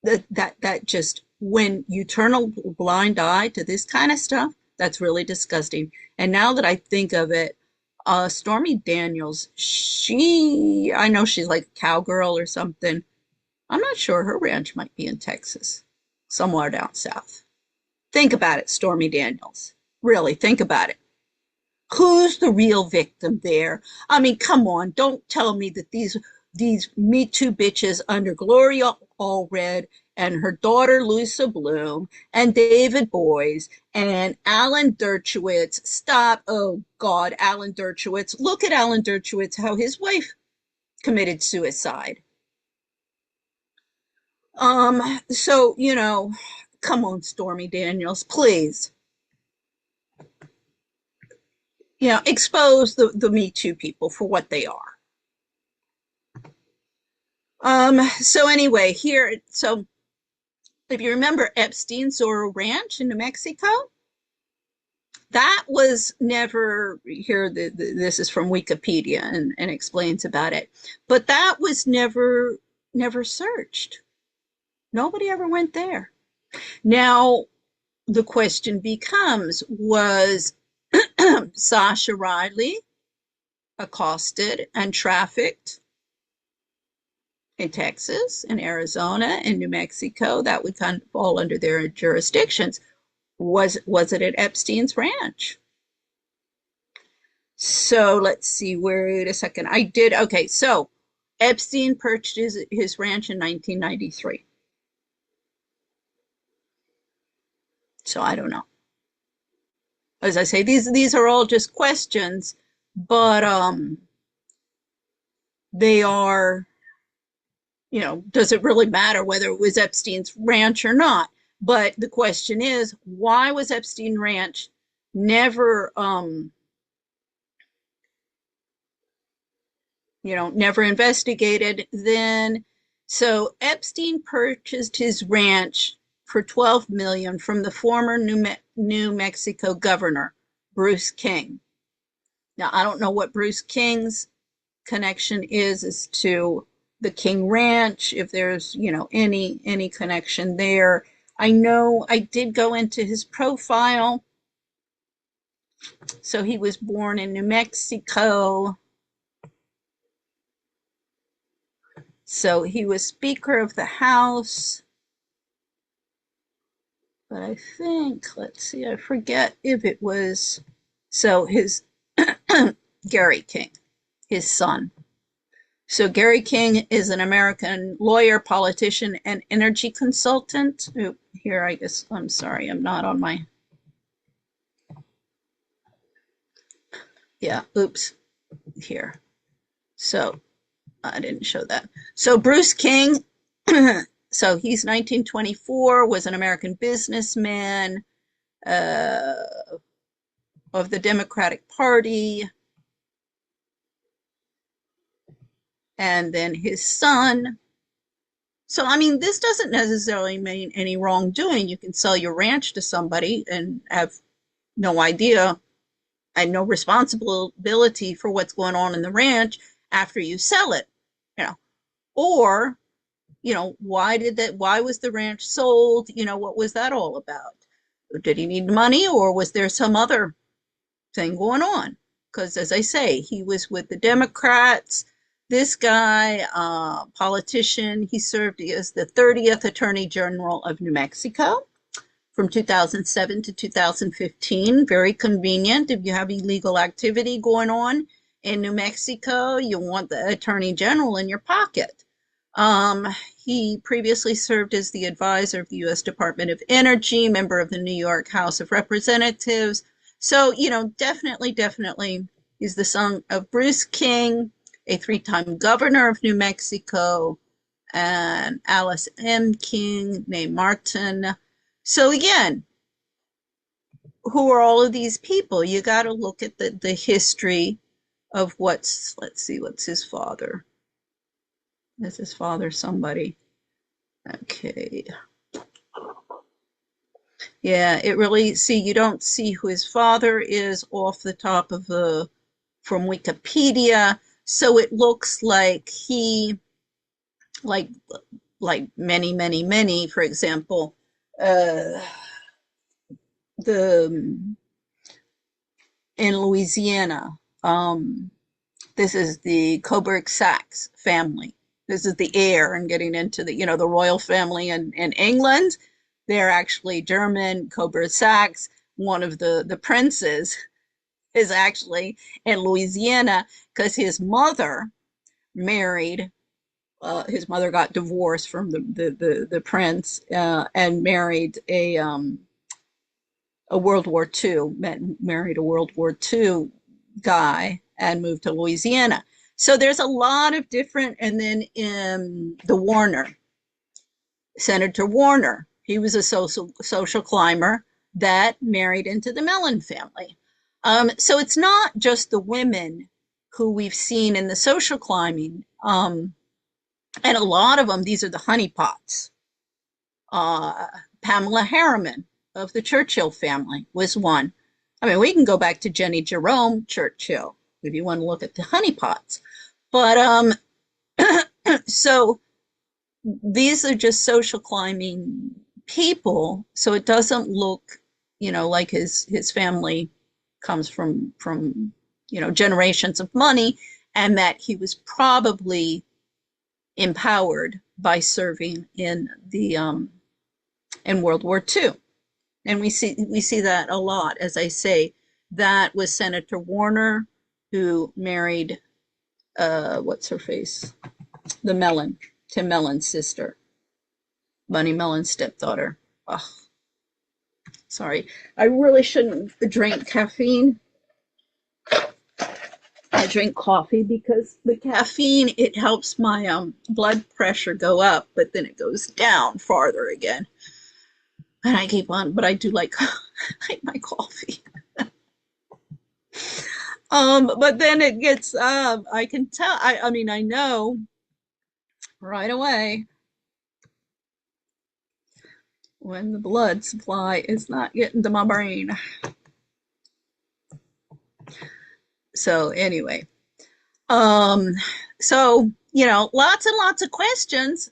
That just, when you turn a blind eye to this kind of stuff, that's really disgusting. And now that I think of it, Stormy Daniels, I know she's like a cowgirl or something. I'm not sure, her ranch might be in Texas, somewhere down south. Think about it, Stormy Daniels. Really, think about it. Who's the real victim there? I mean, come on, don't tell me that these Me Too bitches under Gloria Allred and her daughter Lisa Bloom and David Boies and Alan Dershowitz. Stop. Oh God, Alan Dershowitz. Look at Alan Dershowitz, how his wife committed suicide. So, come on, Stormy Daniels, please. Expose the Me Too people for what they are. So anyway, so if you remember Epstein Zorro Ranch in New Mexico, that was never here. This is from Wikipedia and explains about it, but that was never searched. Nobody ever went there. Now the question becomes: was Sasha Riley accosted and trafficked in Texas, in Arizona, in New Mexico? That would kind of fall under their jurisdictions. Was it at Epstein's ranch? So let's see, wait a second. Okay, so Epstein purchased his ranch in 1993. So I don't know. As I say, these are all just questions, but they are, does it really matter whether it was Epstein's ranch or not? But the question is, why was Epstein Ranch never never investigated then? So Epstein purchased his ranch for 12 million from the former New Mexico governor, Bruce King. Now, I don't know what Bruce King's connection is as to the King Ranch, if there's, any connection there. I know I did go into his profile. So he was born in New Mexico. So he was Speaker of the House. But I think, let's see, I forget if it was, so his Gary King, his son. So Gary King is an American lawyer, politician, and energy consultant. Here, I guess, I'm sorry, I'm not on my, yeah, oops, here. So I didn't show that. So Bruce King, so he's 1924, was an American businessman uh, of the Democratic Party. And then his son, So, I mean, this doesn't necessarily mean any wrongdoing. You can sell your ranch to somebody and have no idea and no responsibility for what's going on in the ranch after you sell it, you know. Or, why was the ranch sold? What was that all about? Did he need money, or was there some other thing going on? Because, as I say, he was with the Democrats. This guy, politician, he served as the 30th Attorney General of New Mexico from 2007 to 2015. Very convenient if you have illegal activity going on in New Mexico. You want the Attorney General in your pocket. Um, he previously served as the advisor of the U.S. Department of Energy, member of the New York House of Representatives. So, definitely, he's the son of Bruce King, a three-time governor of New Mexico, and Alice M. King, named Martin. So again, who are all of these people? You got to look at the history of let's see, what's his father? Is his father somebody? Okay. Yeah, it really, see, you don't see who his father is off the top of from Wikipedia. So it looks like like, many, for example, uh, the, in Louisiana, this is the Coburg Sachs family. This is the heir, and getting into the royal family in England. They're actually German. Coburg Sachs, one of the princes, is actually in Louisiana because his mother married. His mother got divorced from the prince, and married a World War II, married a World War II guy, and moved to Louisiana. So there's a lot of different, and then in the Warner, Senator Warner, he was a social climber that married into the Mellon family. So it's not just the women who we've seen in the social climbing, and a lot of them, these are the honeypots. Pamela Harriman of the Churchill family was one. I mean, we can go back to Jenny Jerome Churchill if you want to look at the honeypots. But so these are just social climbing people. So it doesn't look, like his family comes from generations of money, and that he was probably empowered by serving in World War II. And we see that a lot. As I say, that was Senator Warner, who married what's her face? The Mellon, Tim Mellon's sister, Bunny Mellon's stepdaughter. Oh, sorry. I really shouldn't drink caffeine. I drink coffee because the caffeine, it helps my blood pressure go up, but then it goes down farther again. And I keep on, but I do like my coffee. But then it gets I can tell, I mean, I know right away when the blood supply is not getting to my brain. So anyway, um, so lots and lots of questions.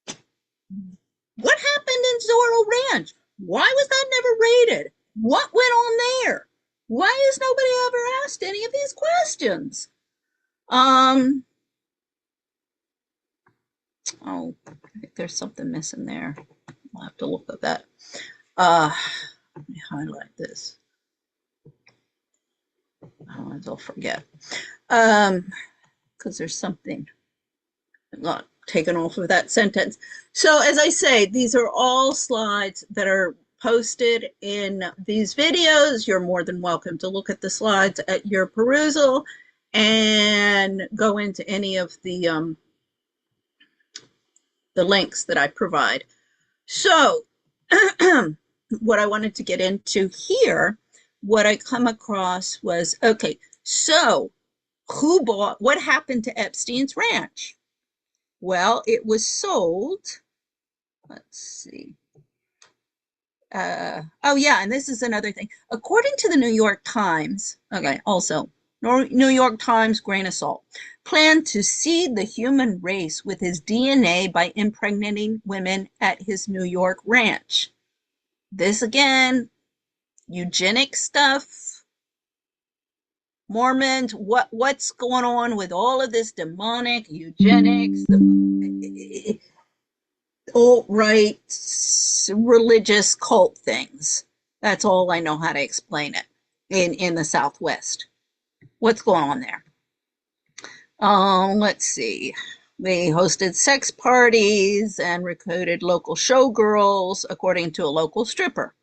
What happened in Zorro Ranch? Why was that never raided? What went on there? Why has nobody ever asked any of these questions? Oh, I think there's something missing there. I'll have to look at that. Let me highlight this. Otherwise I'll forget. Because there's something not taken off of that sentence. So as I say, these are all slides that are posted in these videos. You're more than welcome to look at the slides at your perusal and go into any of the links that I provide. So what I wanted to get into here, what I come across was, okay, so what happened to Epstein's ranch? Well, it was sold. Let's see. Oh yeah, and this is another thing. According to the New York Times, okay, also New York Times grain of salt, planned to seed the human race with his DNA by impregnating women at his New York ranch. This again, eugenic stuff, Mormons, what's going on with all of this demonic eugenics, the alt-right religious cult things. That's all I know how to explain it in the Southwest. What's going on there? Let's see. They hosted sex parties and recruited local showgirls, according to a local stripper.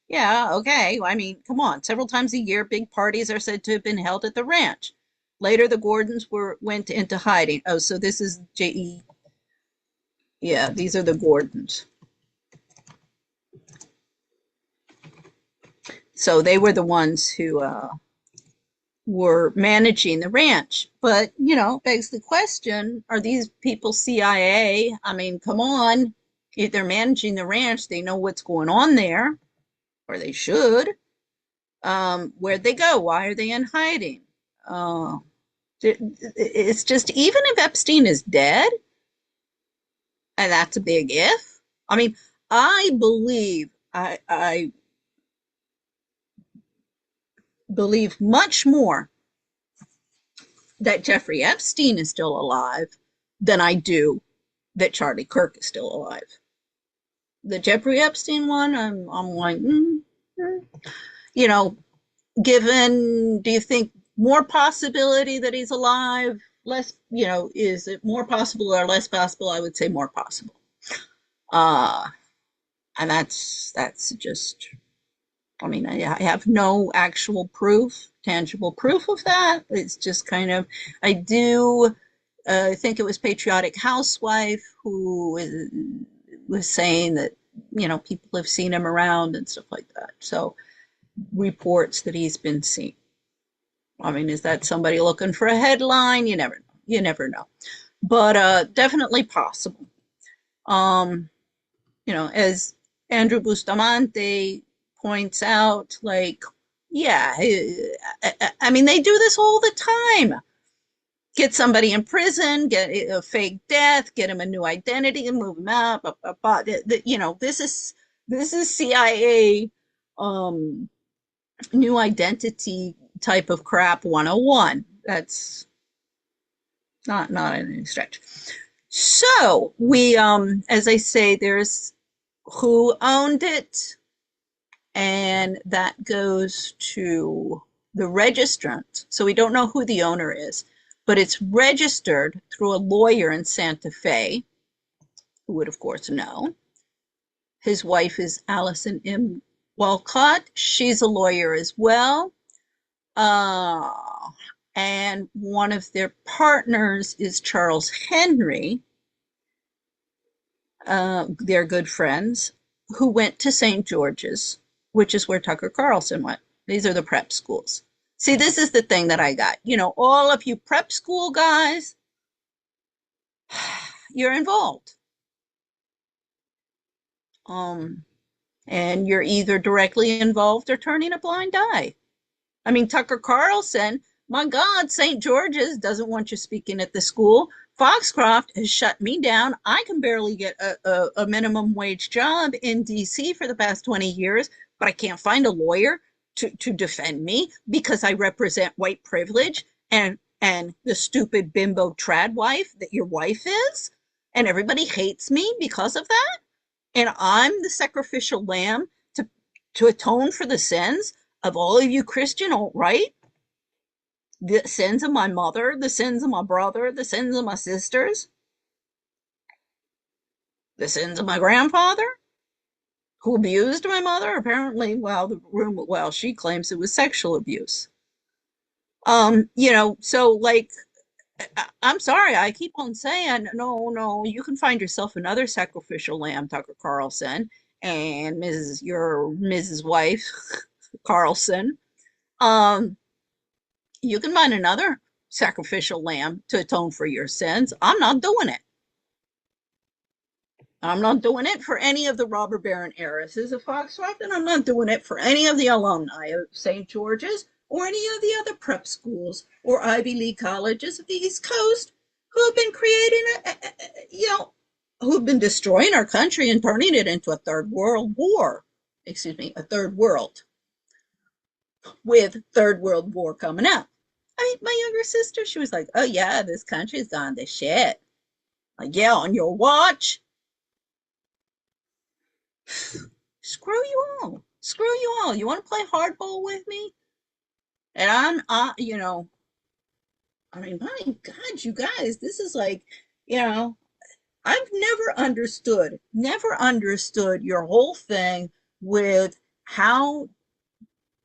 Yeah, okay. I mean, come on. Several times a year, big parties are said to have been held at the ranch. Later, the Gordons went into hiding. Oh, so this is J.E. Yeah, these are the Gordons. So they were the ones who were managing the ranch. But, begs the question, are these people CIA? I mean, come on. If they're managing the ranch, they know what's going on there, or they should. Where'd they go? Why are they in hiding? Uh, it's just, even if Epstein is dead, and that's a big if. I mean, I believe much more that Jeffrey Epstein is still alive than I do that Charlie Kirk is still alive. The Jeffrey Epstein one, I'm like, you know, given, do you think more possibility that he's alive? Less, is it more possible or less possible? I would say more possible. Uh, and that's just, I mean, I have no actual proof, tangible proof of that. It's just kind of, I do think it was Patriotic Housewife who was saying that, people have seen him around and stuff like that. So reports that he's been seen. I mean, is that somebody looking for a headline? You never know. You never know. But definitely possible. Um, as Andrew Bustamante points out, like, yeah, I mean, they do this all the time. Get somebody in prison, get a fake death, get him a new identity, and move him out. This is CIA new identity type of crap 101. That's not any stretch. So we, as I say, there's who owned it, and that goes to the registrant. So we don't know who the owner is, but it's registered through a lawyer in Santa Fe, who would, of course, know. His wife is Allison M. Walcott. She's a lawyer as well. Uh, and one of their partners is Charles Henry. They're good friends, who went to St. George's, which is where Tucker Carlson went. These are the prep schools. See, this is the thing that I got. All of you prep school guys, you're involved. And you're either directly involved or turning a blind eye. I mean, Tucker Carlson, my God, St. George's doesn't want you speaking at the school. Foxcroft has shut me down. I can barely get a minimum wage job in DC for the past 20 years, but I can't find a lawyer to defend me because I represent white privilege and the stupid bimbo trad wife that your wife is. And everybody hates me because of that. And I'm the sacrificial lamb to atone for the sins of all of you Christian alt-right, the sins of my mother, the sins of my brother, the sins of my sisters, the sins of my grandfather, who abused my mother. Apparently, she claims it was sexual abuse. So like, I'm sorry, I keep on saying, no, you can find yourself another sacrificial lamb, Tucker Carlson, and your Mrs. Wife, Carlson. You can find another. sacrificial lamb to atone for your sins. I'm not doing it. I'm not doing it for any of the robber baron heiresses of Foxcroft, and I'm not doing it for any of the alumni of St. George's or any of the other prep schools or Ivy League colleges of the East Coast who have been creating, who've been destroying our country and turning it into a third world war. Excuse me, a third world, with third world war coming up. My younger sister, she was like, "Oh yeah, this country's gone to shit." Like, yeah, on your watch. Screw you all. Screw you all. You want to play hardball with me? And I mean, my God, you guys, this is like, you know, I've never understood your whole thing with how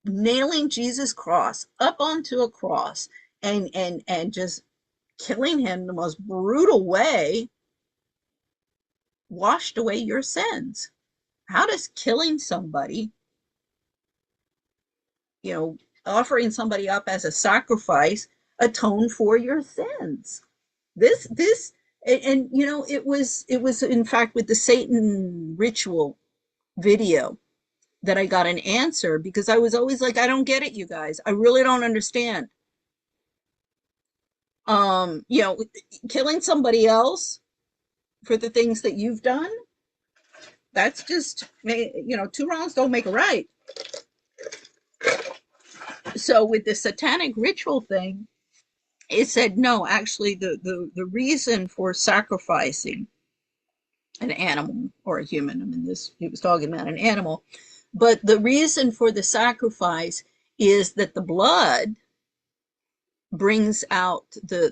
nailing Jesus cross up onto a cross and just killing him the most brutal way washed away your sins. How does killing somebody, you know, offering somebody up as a sacrifice atone for your sins? This and it was in fact with the Satan ritual video that I got an answer, because I was always like, I don't get it, you guys. I really don't understand. You know, killing somebody else for the things that you've done, that's just, two wrongs don't make a right. So with the satanic ritual thing, it said no, actually the reason for sacrificing an animal or a human, I mean, this, he was talking about an animal, but the reason for the sacrifice is that the blood brings out the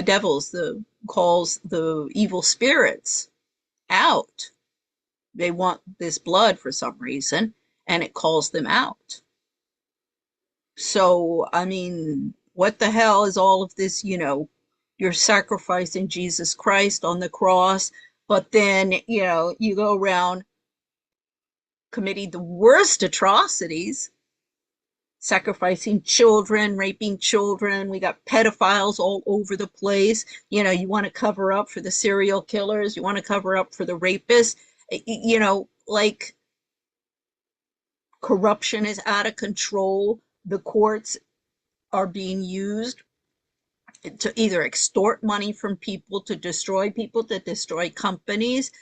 devils, the calls the evil spirits out. They want this blood for some reason, and it calls them out. So, I mean, what the hell is all of this? You're sacrificing Jesus Christ on the cross, but then, you go around committing the worst atrocities, sacrificing children, raping children. We got pedophiles all over the place. You want to cover up for the serial killers, you want to cover up for the rapists. Like, corruption is out of control. The courts are being used to either extort money from people, to destroy companies.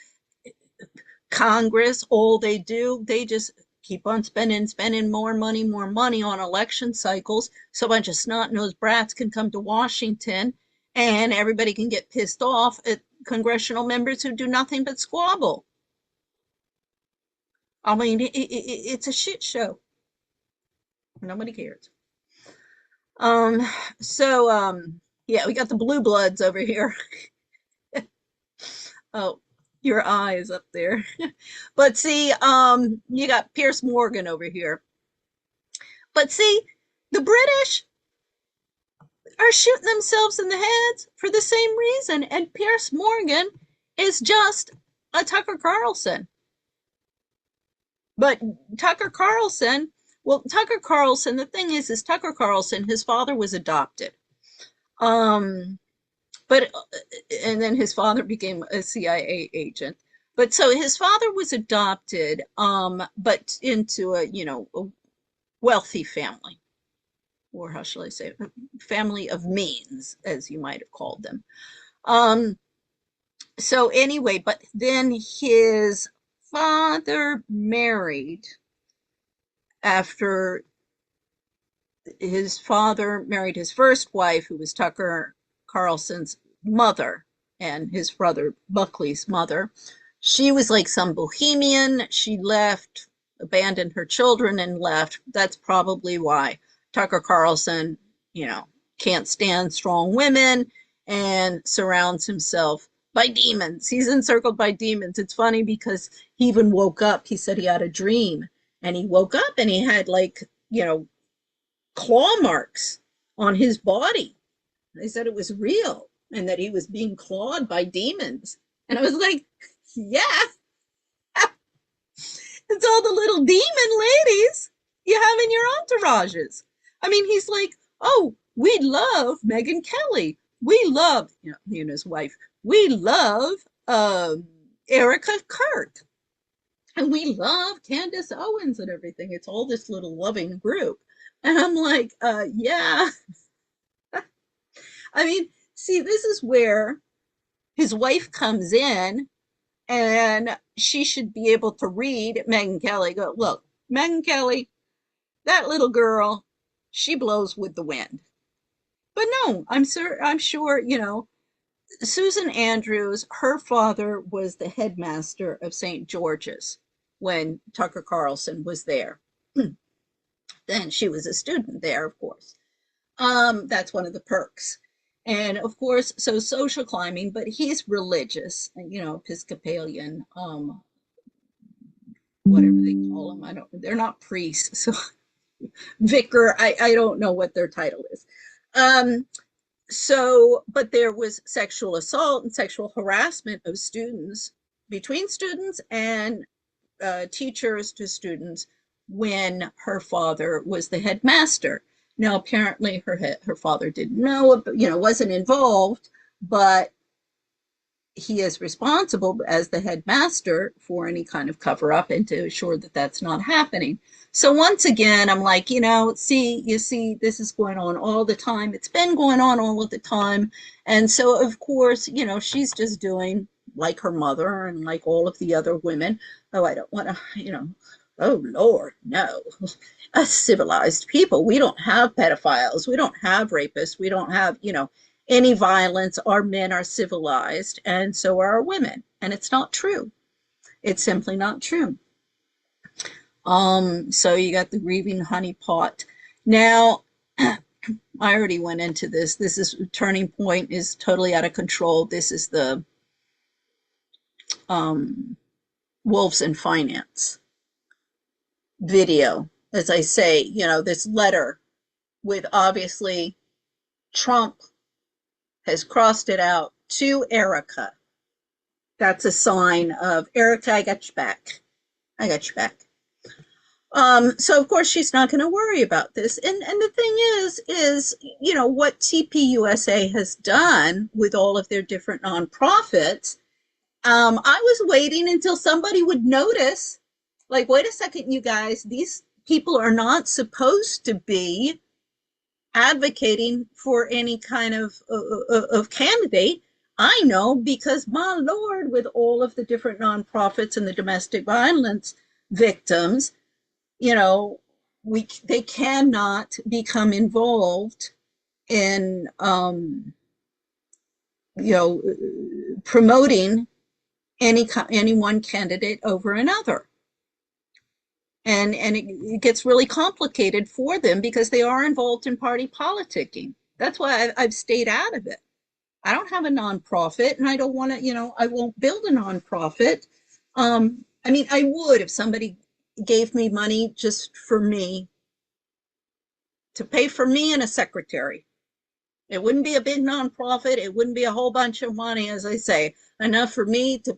Congress, all they do, they just keep on spending more money on election cycles, so a bunch of snot-nosed brats can come to Washington and everybody can get pissed off at congressional members who do nothing but squabble. I mean, it's a shit show. Nobody cares. Um, yeah, we got the blue bloods over here. Oh, your eye is up there. But see, you got Pierce Morgan over here. But see, the British are shooting themselves in the heads for the same reason. And Pierce Morgan is just a Tucker Carlson. But Tucker Carlson, the thing is Tucker Carlson, his father was adopted. But and then his father became a CIA agent. But so his father was adopted, but into a wealthy family, or how shall I say, a family of means, as you might have called them. So anyway, but then his father married after his father married his first wife, who was Tucker Carlson's mother and his brother Buckley's mother. She was like some bohemian. She left, abandoned her children and left. That's probably why Tucker Carlson, can't stand strong women and surrounds himself by demons. He's encircled by demons. It's funny because he even woke up. He said he had a dream, and he woke up and he had, like, claw marks on his body. They said it was real and that he was being clawed by demons. And I was like, yeah, it's all the little demon ladies you have in your entourages. I mean, he's like, oh, we love Megyn Kelly. We love, you know, he and his wife, we love Erica Kirk. And we love Candace Owens and everything. It's all this little loving group. And I'm like, yeah. I mean, see, this is where his wife comes in, and she should be able to read Megyn Kelly. Go, look, Megyn Kelly, that little girl, she blows with the wind. But no, I'm sure, you know, Susan Andrews, her father was the headmaster of St. George's when Tucker Carlson was there. Then she was a student there, of course. That's one of the perks. And of course, so social climbing, but he's religious, you know, Episcopalian, whatever they call them. I don't, they're not priests. So vicar, I don't know what their title is. So, but there was sexual assault and sexual harassment of students, between students and teachers to students, when her father was the headmaster. Now, apparently, her father didn't know, you know, wasn't involved, but he is responsible as the headmaster for any kind of cover up and to assure that that's not happening. So once again, I'm like, you know, you see, this is going on all the time. It's been going on all of the time. And so, of course, you know, she's just doing like her mother and like all of the other women. Oh, I don't want to, you know, oh, Lord, no. Us civilized people, we don't have pedophiles. We don't have rapists. We don't have, you know, any violence. Our men are civilized, and so are our women. And it's not true. It's simply not true. So you got the grieving honeypot. Now, I already went into this. This is Turning Point is totally out of control. This is the Wolves in Finance video. As I say, you know, this letter with obviously Trump has crossed it out to Erica. That's a sign of Erica, I got your back. I got your back. So of course she's not going to worry about this. And the thing is, you know, what TPUSA has done with all of their different nonprofits. I was waiting until somebody would notice, like, wait a second, you guys, these people are not supposed to be advocating for any kind of candidate. I know, because my Lord, with all of the different nonprofits and the domestic violence victims, you know, they cannot become involved in, you know, promoting any one candidate over another. And it gets really complicated for them because they are involved in party politicking. That's why I've stayed out of it. I don't have a nonprofit, and I don't want to, you know, I won't build a nonprofit. I mean, I would if somebody gave me money just for me, to pay for me and a secretary. It wouldn't be a big nonprofit. It wouldn't be a whole bunch of money, as I say, enough for me to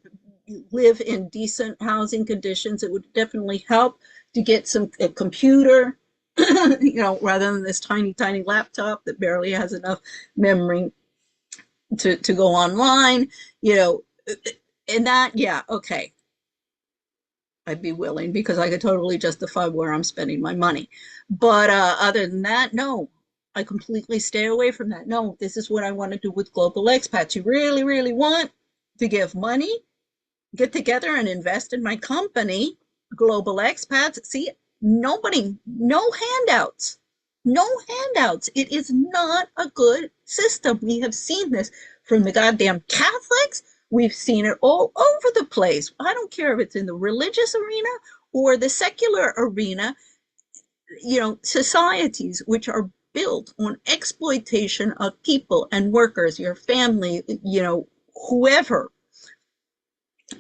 live in decent housing conditions. It would definitely help to get a computer, you know, rather than this tiny laptop that barely has enough memory to go online, you know. And that, yeah, okay, I'd be willing, because I could totally justify where I'm spending my money. But other than that, no, I completely stay away from that. No, this is what I want to do with global expats. You really, really want to give money? Get together and invest in my company, Global Expats. See, no handouts. No handouts. It is not a good system. We have seen this from the goddamn Catholics. We've seen it all over the place. I don't care if it's in the religious arena or the secular arena. You know, societies which are built on exploitation of people and workers, your family, you know, whoever,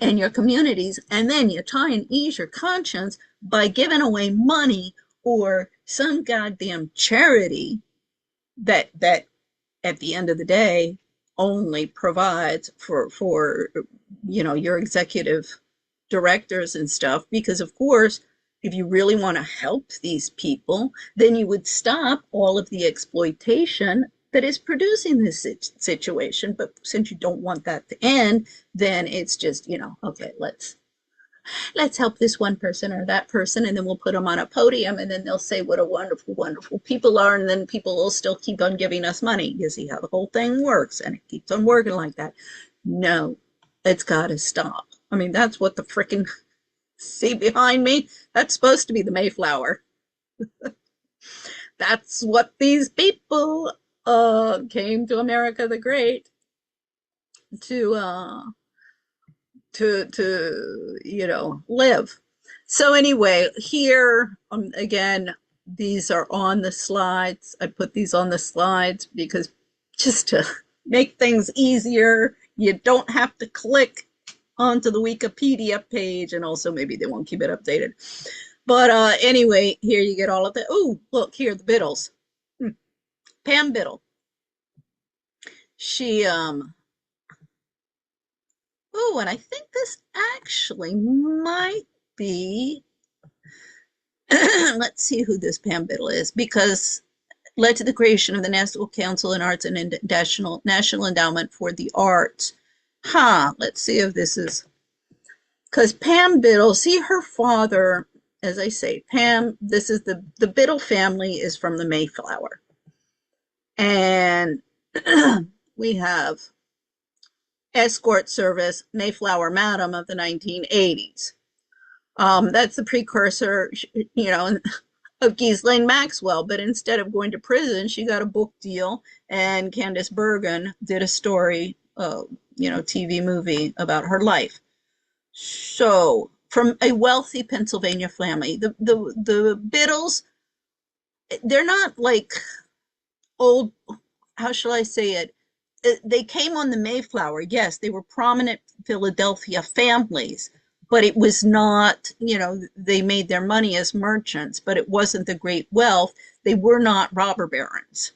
and your communities, and then you try and ease your conscience by giving away money or some goddamn charity that at the end of the day only provides for you know, your executive directors and stuff. Because of course, if you really want to help these people, then you would stop all of the exploitation that is producing this situation. But since you don't want that to end, then it's just, okay, let's help this one person or that person, and then we'll put them on a podium, and then they'll say what a wonderful, wonderful people are, and then people will still keep on giving us money. You see how the whole thing works, and it keeps on working like that. No, it's got to stop. I mean, that's what the frickin' see behind me? That's supposed to be the Mayflower. That's what these people came to America the Great to live. So anyway, here again, these are on the slides. I put these on the slides because just to make things easier, you don't have to click onto the Wikipedia page, and also maybe they won't keep it updated. But anyway, here you get all of the, oh, look here, the Biddles. Pam Biddle. She, oh, and I think this actually might be, let's see who this Pam Biddle is, because led to the creation of the National Council on Arts and National Endowment for the Arts. Let's see if this is, because Pam Biddle, see her father, as I say, Pam, this is the Biddle family is from the Mayflower. And we have escort service, Mayflower Madam of the 1980s. That's the precursor, of Ghislaine Maxwell, but instead of going to prison, she got a book deal, and Candice Bergen did a story, TV movie about her life. So, from a wealthy Pennsylvania family, the Biddles, they're not like old, how shall I say it? They came on the Mayflower. Yes, they were prominent Philadelphia families, but it was not, they made their money as merchants, but it wasn't the great wealth. They were not robber barons.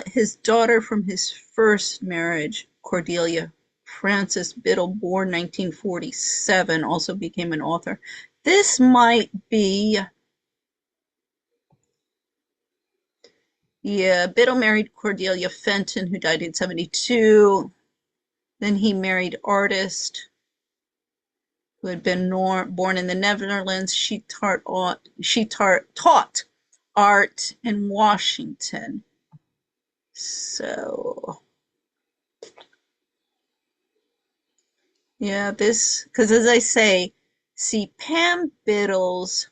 His daughter from his first marriage, Cordelia Frances Biddle, born 1947, also became an author. This might be, Biddle married Cordelia Fenton, who died in 1972. Then he married artist who had been born in the Netherlands. She taught art in Washington. So, yeah, this, because as I say, see, Pam Biddle's,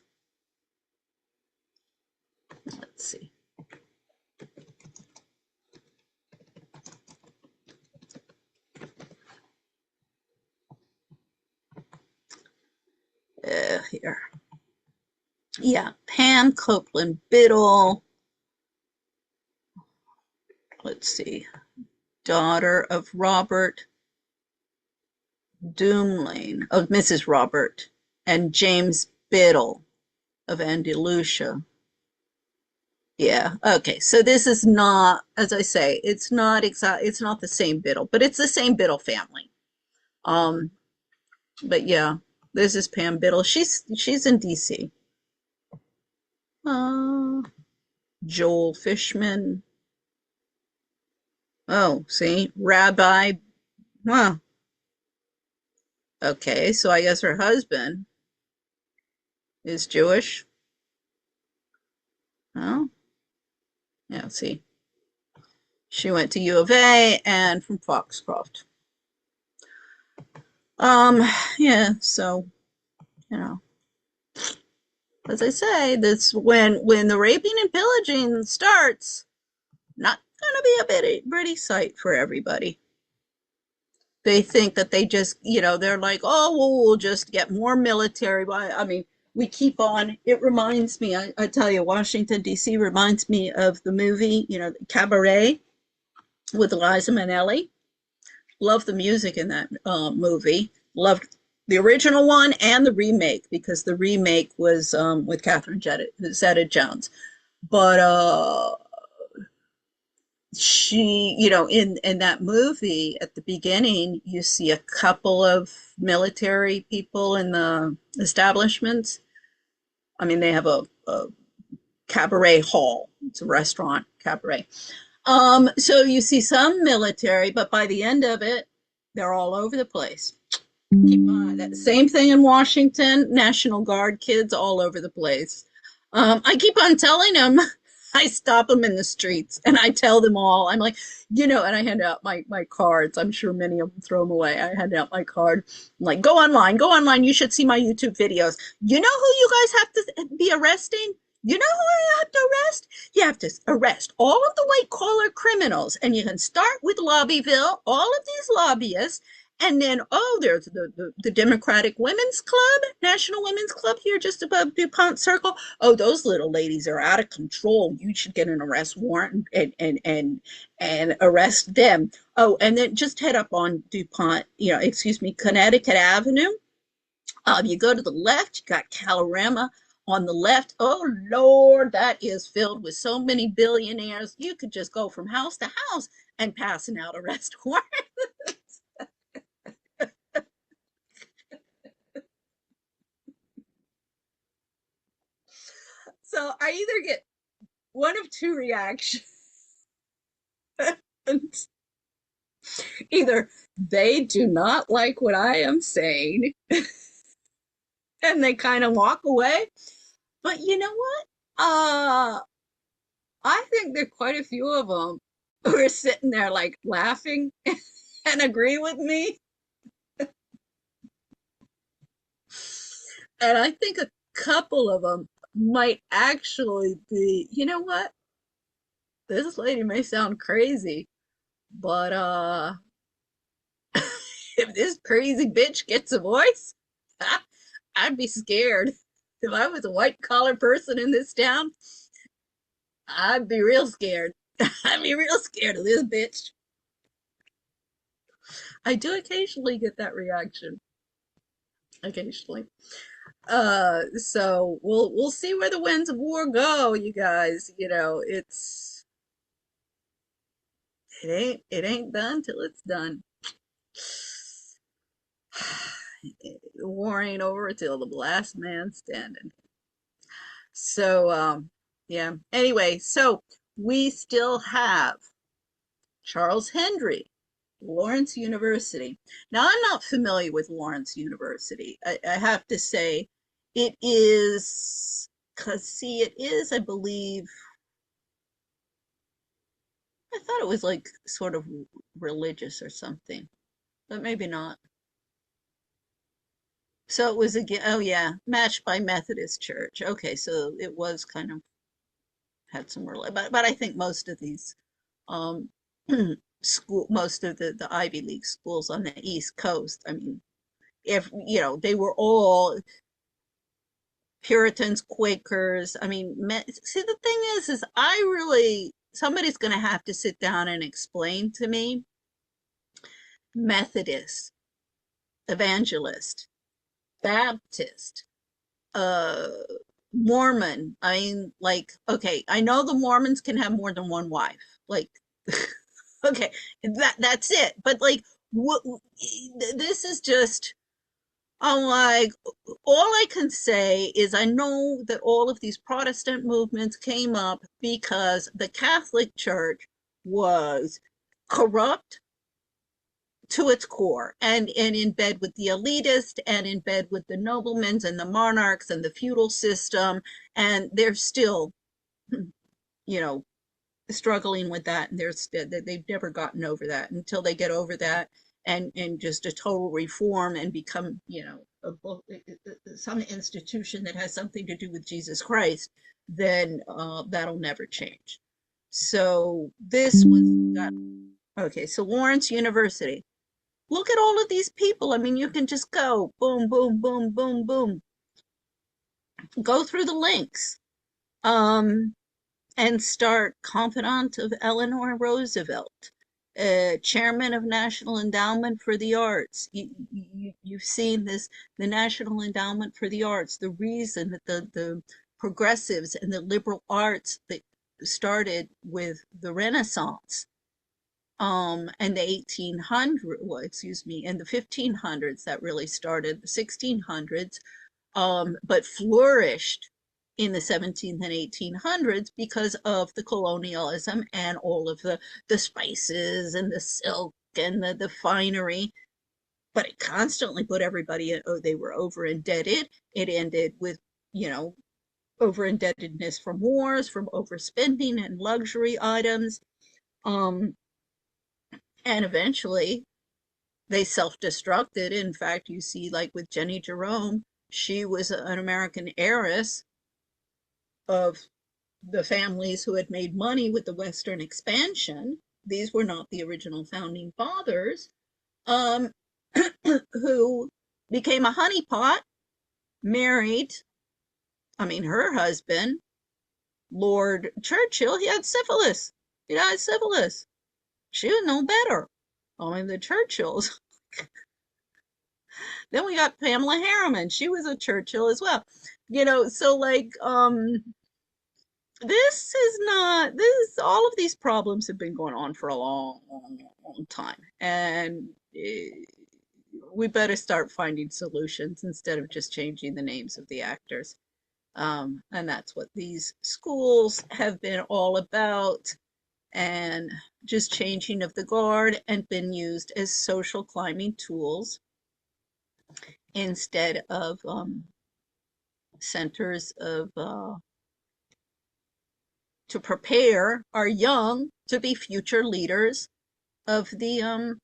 let's see. Here. Yeah, Pam Copeland Biddle. Let's see. Daughter of Robert Doomlane, of Mrs. Robert, and James Biddle of Andalusia. Yeah, okay. So this is not, as I say, it's not the same Biddle, but it's the same Biddle family. But yeah, this is Pam Biddle. She's in DC. Joel Fishman. Oh, see, Rabbi. Well, okay, so I guess her husband is Jewish. Oh, yeah, see. She went to U of A and from Foxcroft. Yeah, so, as I say, this when the raping and pillaging starts, not going to be a pretty sight for everybody. They think that they just, they're like, oh, well, we'll just get more military. I mean, we keep on. It reminds me, I tell you, Washington, D.C. reminds me of the movie, Cabaret with Liza Minnelli. Love the music in that movie. Loved the original one and the remake, because the remake was with Catherine Zeta-Jones. But she, in that movie at the beginning, you see a couple of military people in the establishments. I mean, they have a cabaret hall. It's a restaurant cabaret. So you see some military, but by the end of it, they're all over the place. Keep on that same thing in Washington. National Guard kids all over the place. I keep on telling them. I stop them in the streets and I tell them all. I'm like, and I hand out my cards. I'm sure many of them throw them away. I hand out my card. I'm like, go online, go online. You should see my YouTube videos. You know who you guys have to be arresting? You know who you have to arrest? You have to arrest all of the white collar criminals, and you can start with Lobbyville, all of these lobbyists, and then, there's the Democratic Women's Club, National Women's Club here just above DuPont Circle. Oh, those little ladies are out of control. You should get an arrest warrant and arrest them. Oh, and then just head up on DuPont, Connecticut Avenue. You go to the left, you got Calorama on the left. Oh, Lord, that is filled with so many billionaires. You could just go from house to house and passing out arrest warrants. So I either get one of two reactions. Either they do not like what I am saying and they kind of walk away. But you know what? I think there are quite a few of them who are sitting there like laughing and agree with me. And I think a couple of them might actually be, you know what? This lady may sound crazy, but if this crazy bitch gets a voice, I'd be scared. If I was a white collar person in this town, I'd be real scared. I'd be real scared of this bitch. I do occasionally get that reaction. Occasionally. So we'll see where the winds of war go, you guys. It ain't done till it's done. The war ain't over till the last man standing. So yeah. Anyway, so we still have Charles Hendry, Lawrence University. Now, I'm not familiar with Lawrence University. I have to say, it is, because see, it is, I believe, I thought it was like sort of religious or something, but maybe not. So it was again, oh yeah, matched by Methodist Church. Okay, so it was kind of had some, but I think most of these um, most of the Ivy League schools on the East Coast, I mean, if they were all Puritans, Quakers. I mean, see, the thing is somebody's going to have to sit down and explain to me Methodist, Evangelist, Baptist, uh, Mormon. I mean, like, okay, I know the Mormons can have more than one wife. Like, okay, that's it. But like, what? This is just. I'm like, all I can say is I know that all of these Protestant movements came up because the Catholic Church was corrupt to its core and in bed with the elitist and in bed with the noblemen and the monarchs and the feudal system. And they're still, you know, struggling with that, and they've never gotten over that. Until they get over that and just a total reform and become some institution that has something to do with Jesus Christ, then that'll never change. So this was that. Okay, so Lawrence University, look at all of these people. I mean, you can just go boom, boom, boom, boom, boom, go through the links. um and start confidant of Eleanor Roosevelt, chairman of National Endowment for the Arts. You've seen this, the National Endowment for the Arts, the reason that the progressives and the liberal arts, started with the Renaissance, and the 1800, well, excuse me, in the 1500s that really started, the 1600s, but flourished in the 17th and 1800s because of the colonialism and all of the spices and the silk and the finery. But it constantly put everybody, oh, they were over indebted. It ended with, you know, over indebtedness from wars, from overspending and luxury items. Um, and eventually they self-destructed. In fact, you see, like with Jenny Jerome, she was an American heiress of the families who had made money with the Western expansion. These were not the original founding fathers, um, who became a honeypot, married, I mean, her husband, Lord Churchill, he had syphilis. He died of syphilis. She was no better. I mean, the Churchills. Then we got Pamela Harriman. She was a Churchill as well. So like, this is not, this, all of these problems have been going on for a long, long, long time. And we better start finding solutions instead of just changing the names of the actors. And that's what these schools have been all about, and just changing of the guard and been used as social climbing tools instead of centers of to prepare our young to be future leaders of the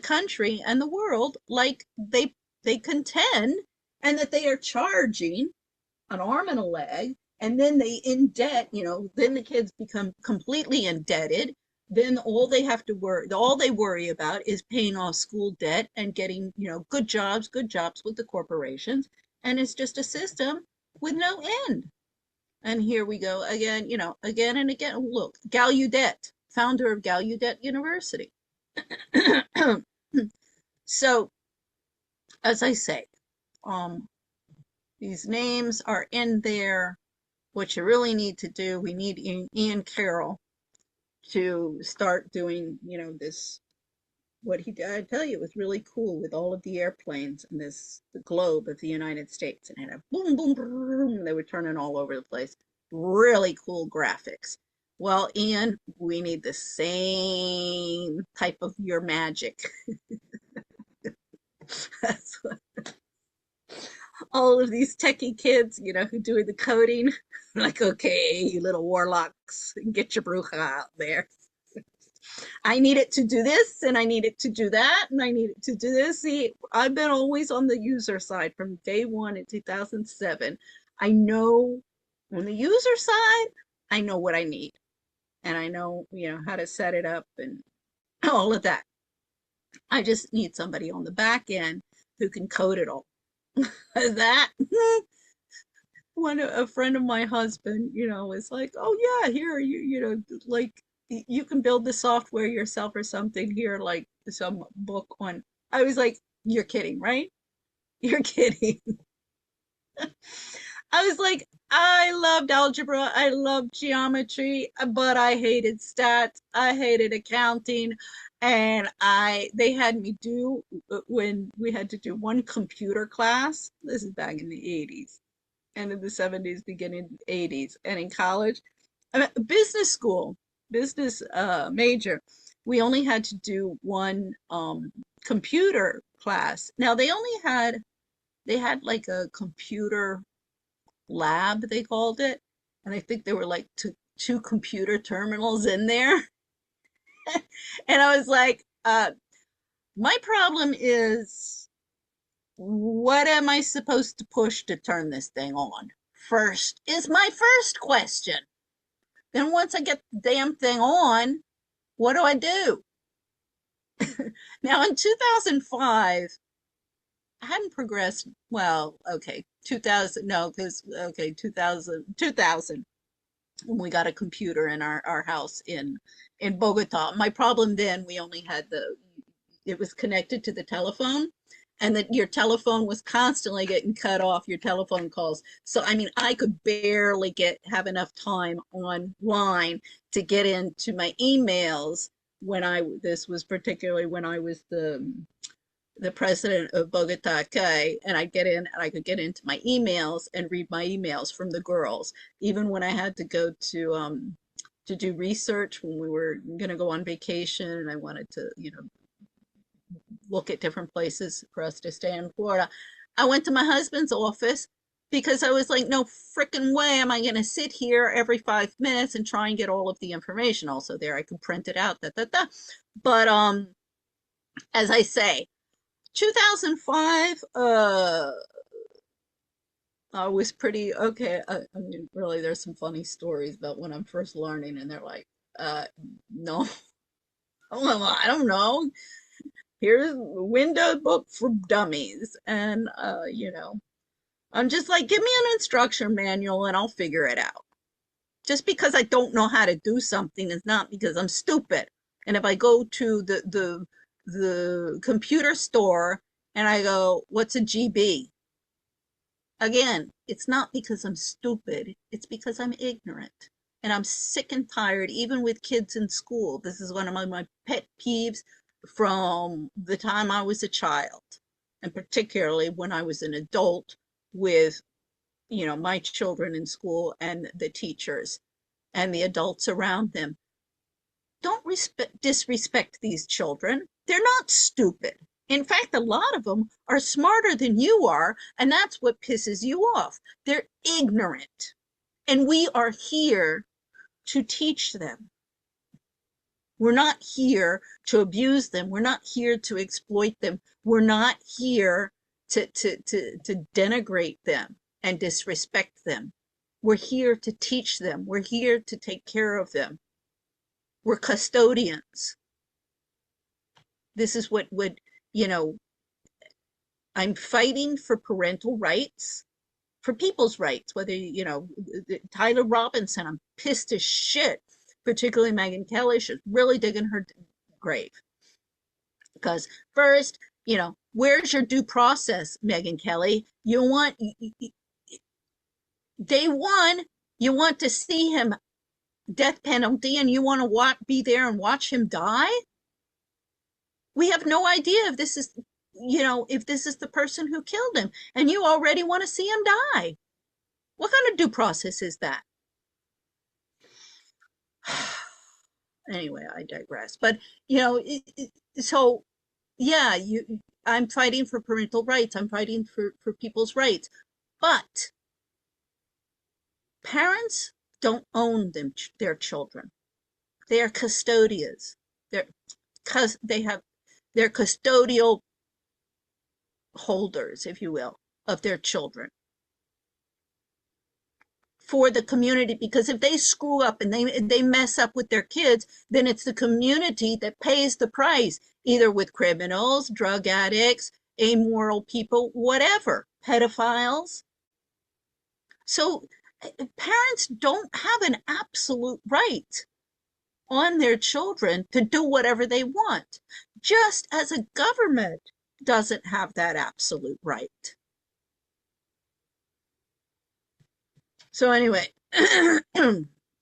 country and the world, like they contend, and that they are charging an arm and a leg, and then they in debt, then the kids become completely indebted. Then all they worry about is paying off school debt and getting, good jobs with the corporations. And it's just a system with no end. And here we go again, again and again. Look, Gallaudet, founder of Gallaudet University. So, as I say, these names are in there. What you really need to do, we need Ian Carroll to start doing, this, what he did. I tell you, it was really cool with all of the airplanes and the globe of the United States, and it had a boom, boom, boom, they were turning all over the place. Really cool graphics. Well, Ian, we need the same type of your magic. That's what all of these techie kids, who do the coding, like, okay, you little warlocks, get your bruja out there. I need it to do this, and I need it to do that, and I need it to do this. See, I've been always on the user side from day one in 2007. I know on the user side, I know what I need, and I know, how to set it up and all of that. I just need somebody on the back end who can code it all. That a friend of my husband, is like, oh yeah, here like you can build the software yourself or something here, like some book on. I was like, you're kidding, right? You're kidding. I was like, I loved algebra, I loved geometry, but I hated stats, I hated accounting, and they had me do, when we had to do one computer class. This is back in the 80s, end of the 70s, beginning of the 80s, and in college, I mean, business school, business major, we only had to do one computer class. Now they had like a computer lab, they called it, and I think there were like two computer terminals in there. And I was like, my problem is, what am I supposed to push to turn this thing on first, is my first question. Then once I get the damn thing on, what do I do? Now in 2005, I hadn't progressed. Well, okay, 2000, no, because, okay, 2000, when we got a computer in our house in Bogota. My problem then, we only had it was connected to the telephone, and that your telephone was constantly getting cut off, your telephone calls. So I mean, I could barely have enough time online to get into my emails when I this was particularly when I was the president of Bogota, and I'd get in and I could get into my emails and read my emails from the girls, even when I had to go to do research when we were going to go on vacation and I wanted to, look at different places for us to stay in Florida. I went to my husband's office because I was like, no freaking way am I going to sit here every 5 minutes and try and get all of the information. Also, there I could print it out. But as I say, 2005, I was pretty okay. I mean, really, there's some funny stories about when I'm first learning, and they're like, no, well, I don't know. Here's a window book for dummies. And, I'm just like, give me an instruction manual and I'll figure it out. Just because I don't know how to do something is not because I'm stupid. And if I go to the computer store and I go, what's a GB? Again, it's not because I'm stupid, it's because I'm ignorant. And I'm sick and tired, even with kids in school. This is one of my pet peeves from the time I was a child, and particularly when I was an adult with, my children in school and the teachers and the adults around them. Don't disrespect these children. They're not stupid. In fact, a lot of them are smarter than you are, and that's what pisses you off. They're ignorant, and we are here to teach them. We're not here to abuse them. We're not here to exploit them. We're not here to denigrate them and disrespect them. We're here to teach them. We're here to take care of them. We're custodians. This is what would, I'm fighting for parental rights, for people's rights, whether, Tyler Robinson, I'm pissed as shit, particularly Megyn Kelly. She's really digging her grave. Because first, where's your due process, Megyn Kelly? Day one, you want to see him death penalty and you want to be there and watch him die? We have no idea if this is, if this is the person who killed him, and you already want to see him die. What kind of due process is that? Anyway, I digress. But, so yeah, I'm fighting for parental rights. I'm fighting for people's rights. But parents don't own their children. They are custodians. They're custodial holders, if you will, of their children for the community. Because if they screw up and they mess up with their kids, then it's the community that pays the price, either with criminals, drug addicts, amoral people, whatever, pedophiles. So parents don't have an absolute right on their children to do whatever they want, just as a government doesn't have that absolute right. So anyway,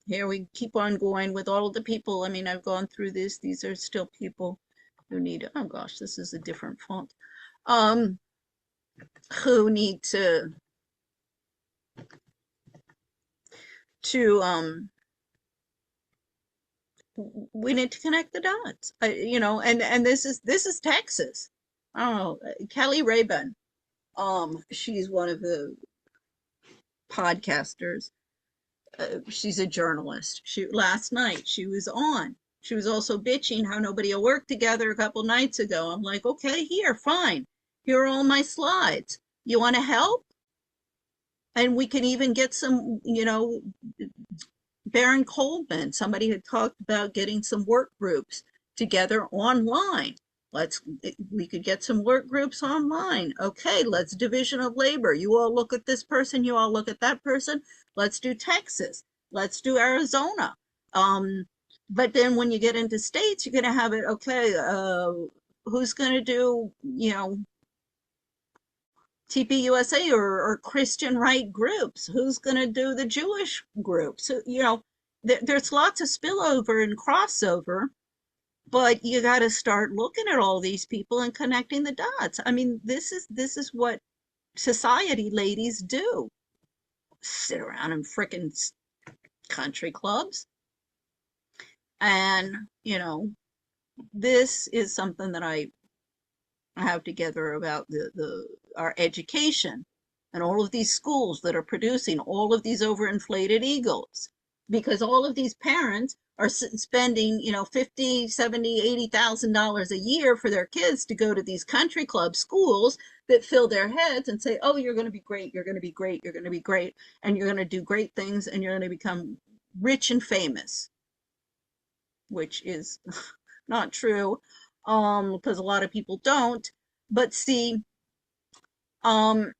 here we keep on going with all of the people. I mean, I've gone through this. These are still people who need, oh gosh, this is a different font, who need to we need to connect the dots, and this is Texas. I don't know, Kelly Rabin, she's one of the podcasters. She's a journalist. Last night she was on. She was also bitching how nobody will work together a couple nights ago. I'm like, okay, here, fine. Here are all my slides. You want to help? And we can even get some, Baron Coleman, somebody had talked about getting some work groups together online. We could get some work groups online. Okay, let's division of labor. You all look at this person, you all look at that person. Let's do Texas. Let's do Arizona. But then when you get into states, you're going to have it, okay, who's going to do, TPUSA or Christian right groups? Who's going to do the Jewish groups? So, there's lots of spillover and crossover, but you got to start looking at all these people and connecting the dots. I mean, this is what society ladies do. Sit around in frickin' country clubs. And, this is something that I have together about the our education and all of these schools that are producing all of these overinflated egos, because all of these parents are spending 50, 70, $80,000 a year for their kids to go to these country club schools that fill their heads and say, oh, you're going to be great, you're going to be great, you're going to be great, and you're going to do great things, and you're going to become rich and famous, which is not true, because a lot of people don't. But see, only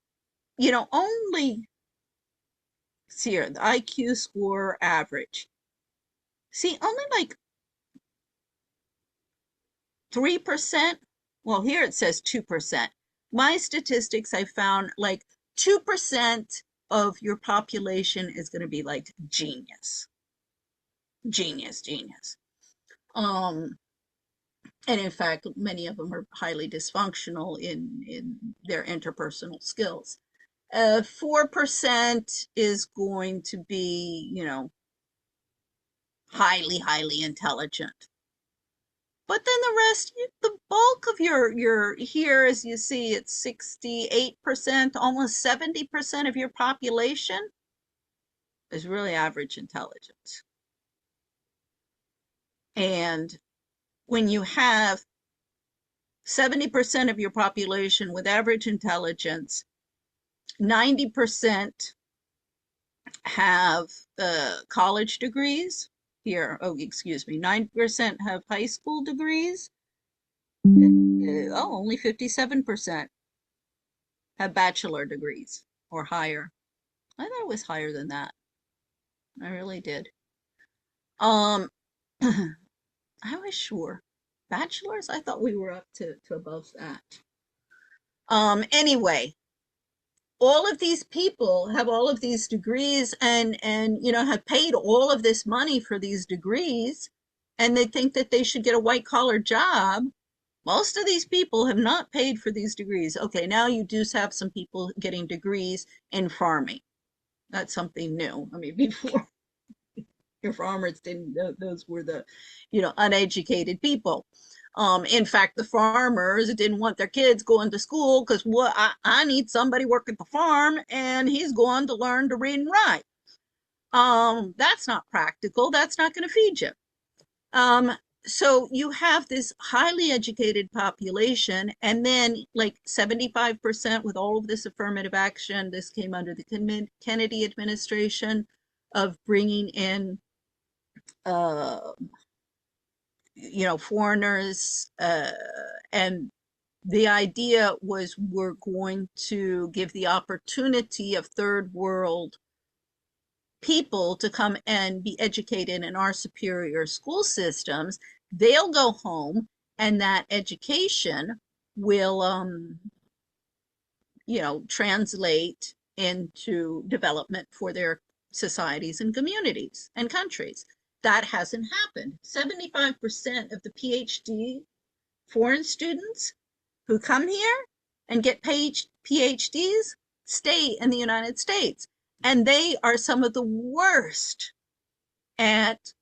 see here, the IQ score average. See, only like 3%. Well, here it says 2%. My statistics, I found like 2% of your population is going to be like genius. Genius, genius. And in fact, many of them are highly dysfunctional in their interpersonal skills. 4% is going to be, highly, highly intelligent. But then the rest, the bulk of your here, as you see, it's 68%, almost 70% of your population is really average intelligence. And when you have 70% of your population with average intelligence, 90% have college degrees. Here, oh, excuse me, 9% have high school degrees. Only 57% have bachelor degrees or higher. I thought it was higher than that. I really did. I was sure. Bachelors? I thought we were up to above that. Anyway, all of these people have all of these degrees and have paid all of this money for these degrees, and they think that they should get a white collar job. Most of these people have not paid for these degrees. Okay, now you do have some people getting degrees in farming. That's something new. I mean, before your farmers didn't, those were the uneducated people. In fact, the farmers didn't want their kids going to school because I need somebody working the farm, and he's going to learn to read and write. That's not practical. That's not going to feed you. So you have this highly educated population, and then like 75% with all of this affirmative action. This came under the Kennedy administration of bringing in foreigners, and the idea was we're going to give the opportunity of third world people to come and be educated in our superior school systems. They'll go home, and that education will translate into development for their societies and communities and countries. That hasn't happened. 75% of the PhD foreign students who come here and get paid PhDs stay in the United States. And they are some of the worst at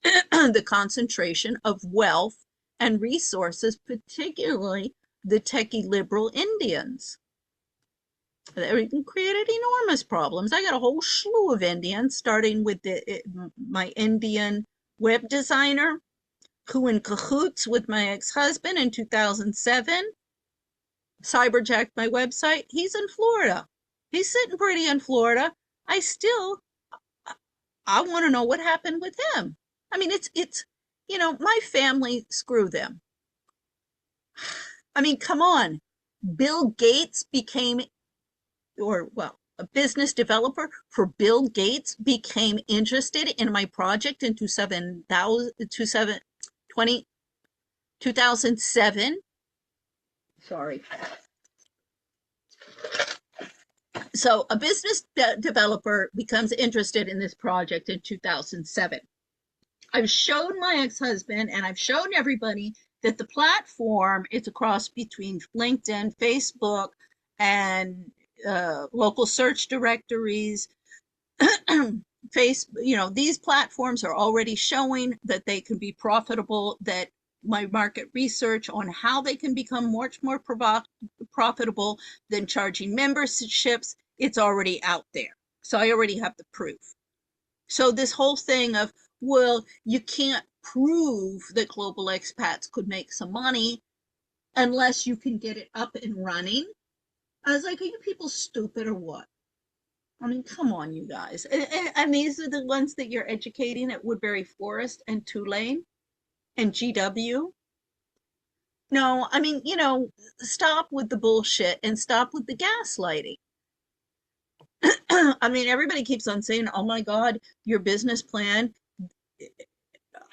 the concentration of wealth and resources, particularly the techie liberal Indians. They created enormous problems. I got a whole slew of Indians, starting with my Indian web designer, who in cahoots with my ex-husband in 2007 cyberjacked my website. He's in Florida. He's sitting pretty in Florida. I want to know what happened with him. I mean, it's my family, screw them. I mean, come on. Bill Gates became, a business developer for Bill Gates became interested in my project in 2007. Sorry. So a business developer becomes interested in this project in 2007. I've shown my ex-husband and I've shown everybody that the platform is a cross between LinkedIn, Facebook, and local search directories. These platforms are already showing that they can be profitable, that my market research on how they can become much more profitable than charging memberships, it's already out there. So I already have the proof. So this whole thing of, well, you can't prove that global expats could make some money unless you can get it up and running. I was like, are you people stupid or what? I mean, come on, you guys. And these are the ones that you're educating at Woodbury Forest and Tulane and GW. No, I mean, stop with the bullshit and stop with the gaslighting. I mean, everybody keeps on saying, oh my God, your business plan.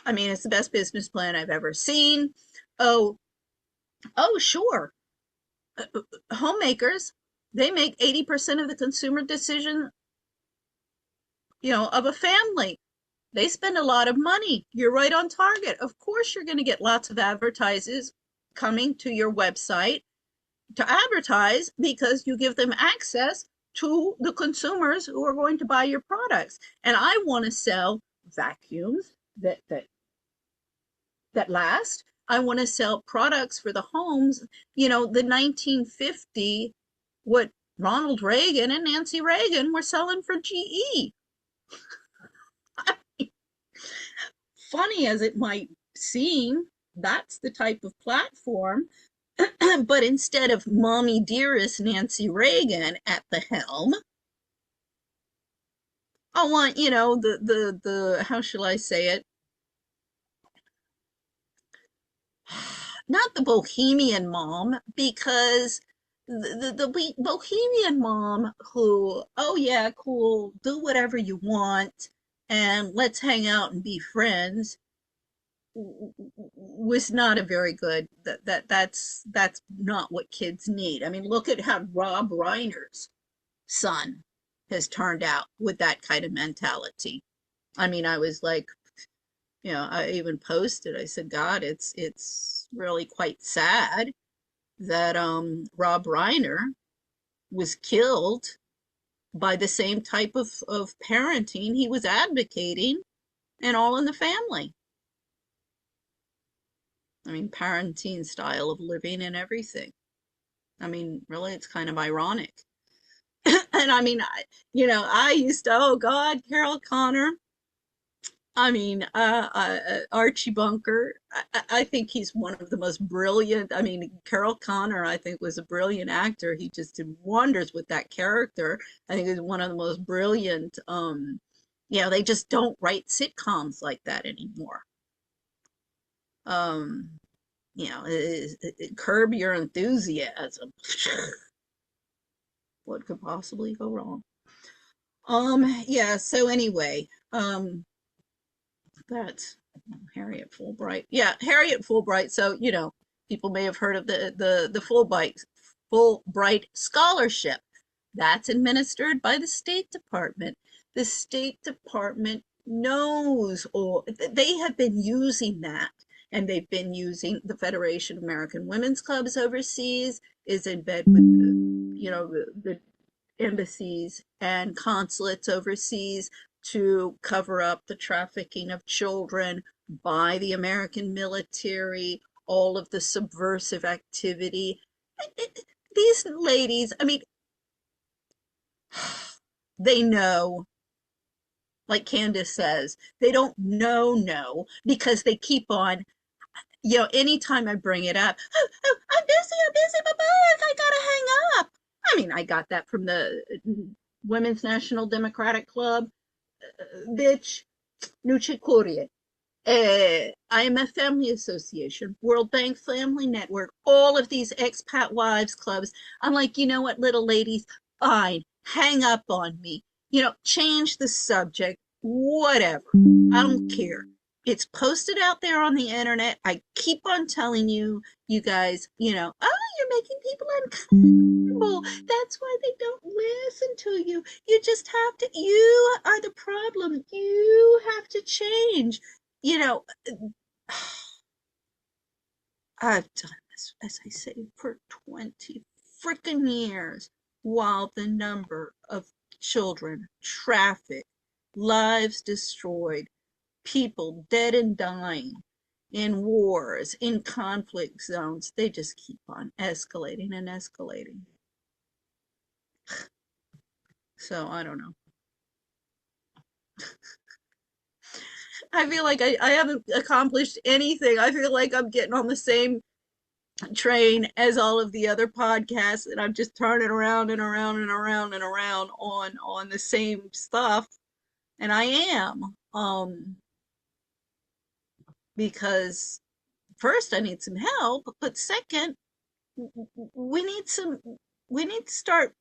I mean, it's the best business plan I've ever seen. Oh, oh, sure. Homemakers, they make 80% of the consumer decision, of a family. They spend a lot of money. You're right on target. Of course, you're going to get lots of advertisers coming to your website to advertise because you give them access to the consumers who are going to buy your products. And I want to sell vacuums that last. I want to sell products for the homes, the 1950, what Ronald Reagan and Nancy Reagan were selling for GE. Funny as it might seem, that's the type of platform. But instead of mommy dearest Nancy Reagan at the helm, I want, the how shall I say it? Not the bohemian mom, because the bohemian mom who, oh yeah, cool, do whatever you want and let's hang out and be friends, was not a very good, that's not what kids need. I mean, look at how Rob Reiner's son has turned out with that kind of mentality. I mean, I was like, I even posted, I said, God, it's really quite sad that Rob Reiner was killed by the same type of parenting he was advocating, and All in the Family. I mean, parenting style of living and everything. I mean, really, it's kind of ironic. And I mean, I used to, oh God, Carol Connor. I mean, Archie Bunker. I think he's one of the most brilliant. I mean, Carol Connor, I think, was a brilliant actor. He just did wonders with that character. I think he's one of the most brilliant. They just don't write sitcoms like that anymore. Um, Curb Your Enthusiasm. What could possibly go wrong? Yeah, so anyway, that's Harriet Fulbright. Yeah, Harriet Fulbright. So, people may have heard of the Fulbright Scholarship. That's administered by the State Department. The State Department knows, or they have been using that, and they've been using the Federation of American Women's Clubs overseas, is in bed with the embassies and consulates overseas to cover up the trafficking of children by the American military, all of the subversive activity. These ladies, I mean, they know, like Candace says, they don't know because they keep on, anytime I bring it up, oh, I'm busy, bye-bye, I gotta hang up. I mean, I got that from the Women's National Democratic Club. Bitch, Nuce Curie. IMF Family Association, World Bank Family Network, all of these expat wives clubs. I'm like, you know what, little ladies, fine, hang up on me. Change the subject, whatever. I don't care. It's posted out there on the internet. I keep on telling you, you guys, oh, you're making people uncomfortable. people. That's why they don't listen to you. You just have to, you are the problem. You have to change. You know, I've done this, as I say, for 20 freaking years, while the number of children trafficked, lives destroyed, people dead and dying in wars, in conflict zones, they just keep on escalating and escalating. So I don't know. I feel like I haven't accomplished anything. I feel like I'm getting on the same train as all of the other podcasts, and I'm just turning around and around and around and around on the same stuff. And I am, because first I need some help, but second, we need some, we need to start,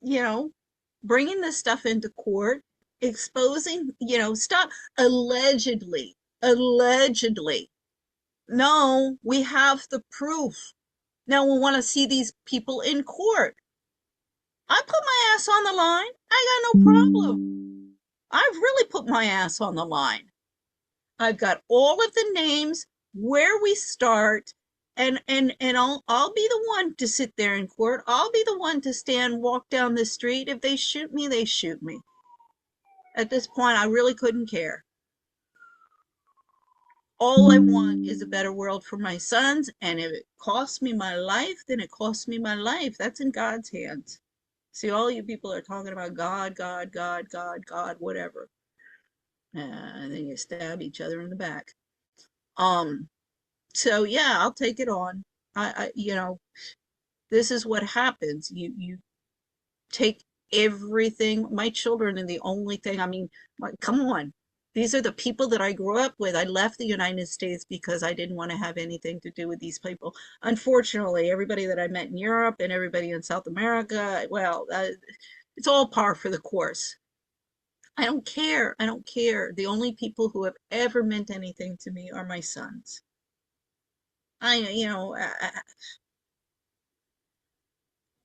you know, bringing this stuff into court, exposing, stop allegedly. No, we have the proof. Now we want to see these people in court. I put my ass on the line. I got no problem. I've really put my ass on the line. I've got all of the names, where we start, and I'll be the one to sit there in court. I'll be the one to stand, walk down the street. If they shoot me, they shoot me. At this point, I really couldn't care. All I want is a better world for my sons, and if it costs me my life, then it costs me my life. That's in God's hands. See, all you people are talking about God, God, God, God, God, whatever. And then you stab each other in the back. Um, so yeah, I'll take it on. This is what happens. You take everything. My children are the only thing. I mean, come on. These are the people that I grew up with. I left the United States because I didn't want to have anything to do with these people. Unfortunately, everybody that I met in Europe and everybody in South America, well, it's all par for the course. I don't care. I don't care. The only people who have ever meant anything to me are my sons. I, you know,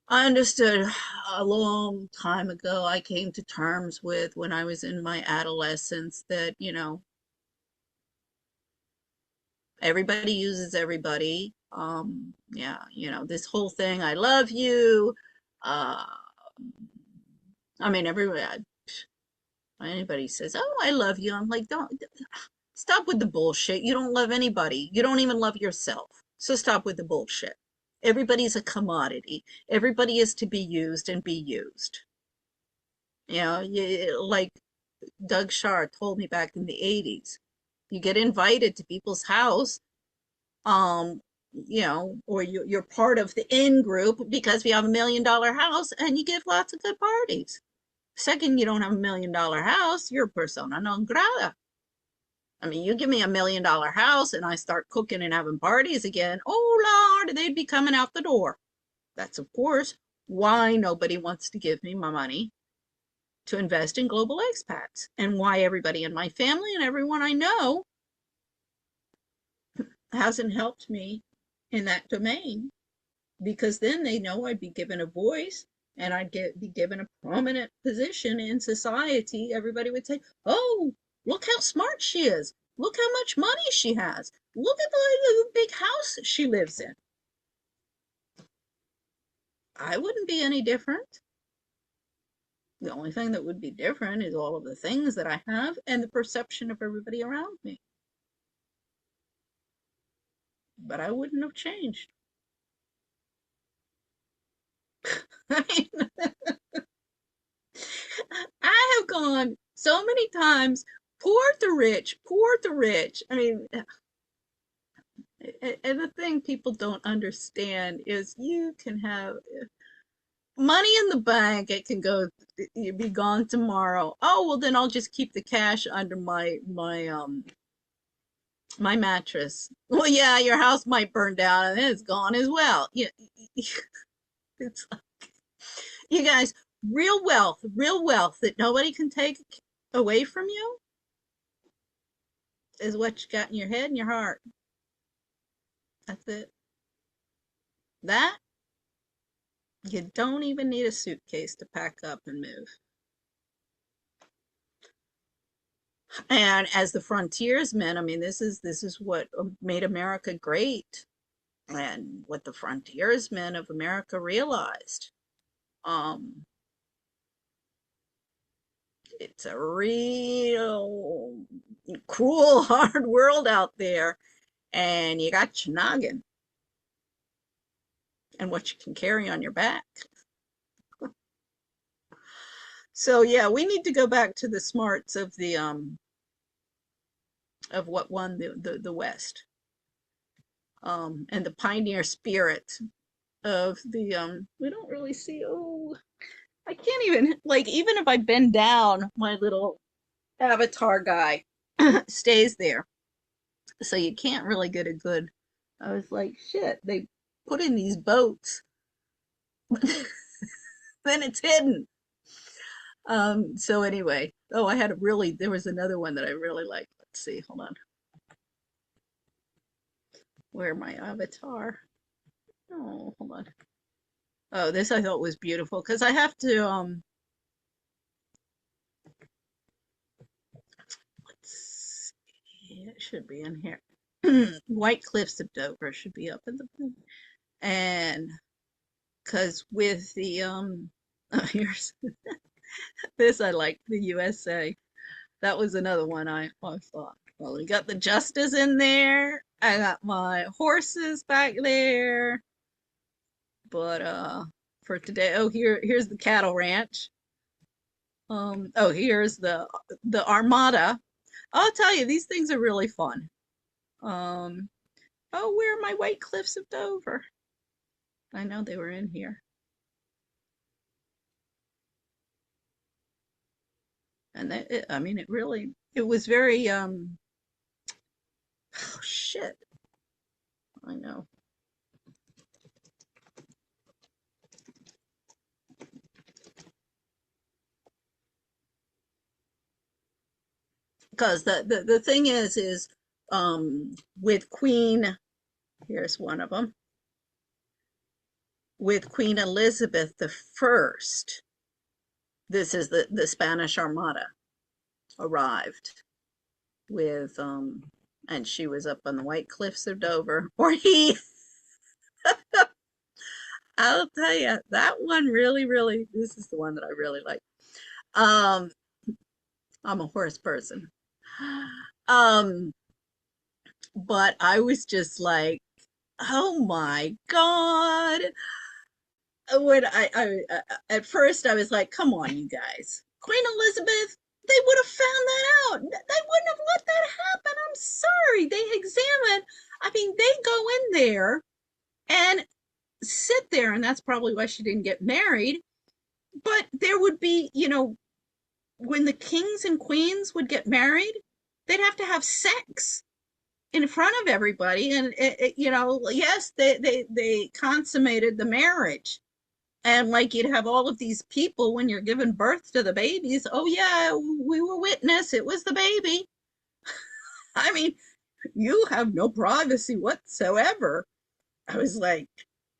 I understood a long time ago. I came to terms with when I was in my adolescence that, everybody uses everybody. Yeah, this whole thing, I love you. Uh, I mean, anybody says, "Oh, I love you." I'm like, don't stop with the bullshit. You don't love anybody. You don't even love yourself. So stop with the bullshit. Everybody's a commodity. Everybody is to be used and be used. Like Doug Shar told me back in the 80s. You get invited to people's house, um, or you're part of the in group because we have $1 million house and you give lots of good parties. Second, you don't have $1 million house, you're persona non grata. I mean, you give me $1 million house and I start cooking and having parties again, oh Lord, they'd be coming out the door. That's, of course, why nobody wants to give me my money to invest in global expats, and why everybody in my family and everyone I know hasn't helped me in that domain, because then they know I'd be given a voice and be given a prominent position in society. Everybody would say, "Oh, look how smart she is. Look how much money she has. Look at the big house she lives in." I wouldn't be any different. The only thing that would be different is all of the things that I have and the perception of everybody around me. But I wouldn't have changed. I mean, I have gone so many times, poor the rich, poor the rich. I mean, and the thing people don't understand is you can have money in the bank, it can go, you'd be gone tomorrow. Oh, well, then I'll just keep the cash under my mattress. Well, yeah, your house might burn down and it's gone as well. Yeah, it's like, you guys, real wealth that nobody can take away from you is what you got in your head and your heart. That's it. That You don't even need a suitcase to pack up and move. And as the frontiersmen, I mean, this is what made America great, and what the frontiersmen of America realized. Um, it's a real cruel, hard world out there, and you got your noggin and what you can carry on your back. So yeah, we need to go back to the smarts of the of what won the West, and the pioneer spirit of the we don't really see, oh, I can't even, like, even if I bend down, my little avatar guy stays there. So you can't really get a good, I was like, shit, they put in these boats, then it's hidden. So anyway, oh, I had a really, there was another one that I really liked. Let's see, hold on. Where my avatar? Oh, hold on. Oh, this I thought was beautiful because I have to let's see, it should be in here. White Cliffs of Dover should be up in the, and because with the oh, here's this, I like the USA. That was another one I thought. Well, we got the Justice in there. I got my horses back there. But for today, oh, here's the cattle ranch. Oh, here's the Armada. I'll tell you, these things are really fun. Um, oh, where are my White Cliffs of Dover? I know they were in here. And I mean, it really, it was very, oh, shit, I know. Because the thing is, with Queen, here's one of them, with Queen Elizabeth the First, this is the Spanish Armada arrived with, and she was up on the White Cliffs of Dover, or he, I'll tell you, that one really, really, this is the one that I really like. Um, I'm a horse person. Um, but I was just like, oh my God. When at first I was like, come on, you guys. Queen Elizabeth, they would have found that out. They wouldn't have let that happen. I'm sorry. They examined, I mean, they go in there and sit there, and that's probably why she didn't get married. But there would be, when the kings and queens would get married, they'd have to have sex in front of everybody, and yes, they consummated the marriage, and like you'd have all of these people when you're giving birth to the babies. Oh yeah, we were witness, it was the baby. I mean, you have no privacy whatsoever. I was like,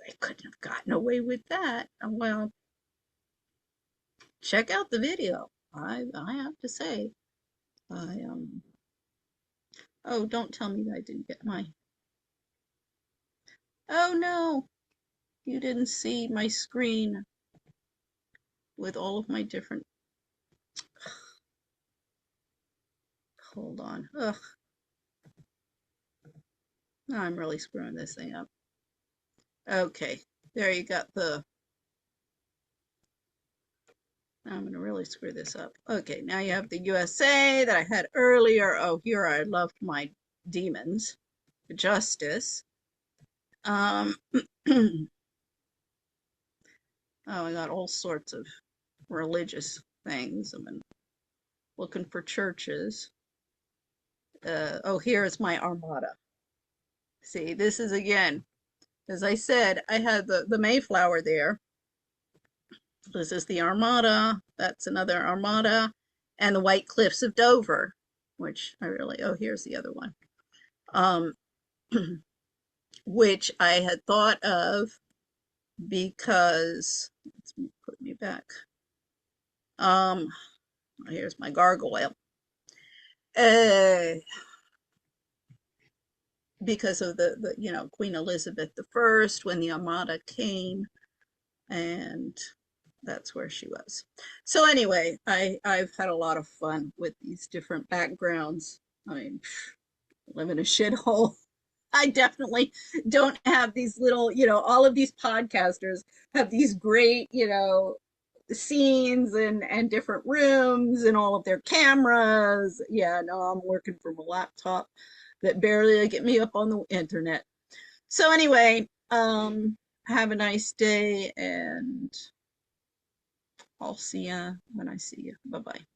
they couldn't have gotten away with that. Well, check out the video. I have to say, I oh, don't tell me that I didn't get my, oh no, you didn't see my screen with all of my different, hold on. Ugh, now I'm really screwing this thing up. Okay, there you got the, now I'm going to really screw this up. Okay, now you have the USA that I had earlier. Oh, here I loved my demons. Justice. Um, oh, I got all sorts of religious things. I've been looking for churches. Oh, here is my Armada. See, this is again, as I said, I had the Mayflower there. This is the Armada. That's another Armada. And the White Cliffs of Dover, which I really, oh, here's the other one. Um, which I had thought of. because let's put me back. Um, here's my gargoyle. Uh, because of the Queen Elizabeth I, when the Armada came, and that's where she was. So anyway, I've had a lot of fun with these different backgrounds. I mean, I live in a shithole. I definitely don't have these little, all of these podcasters have these great, scenes and different rooms and all of their cameras. Yeah, no, I'm working from a laptop that barely get me up on the internet. So anyway, have a nice day, and I'll see ya when I see you. Bye bye.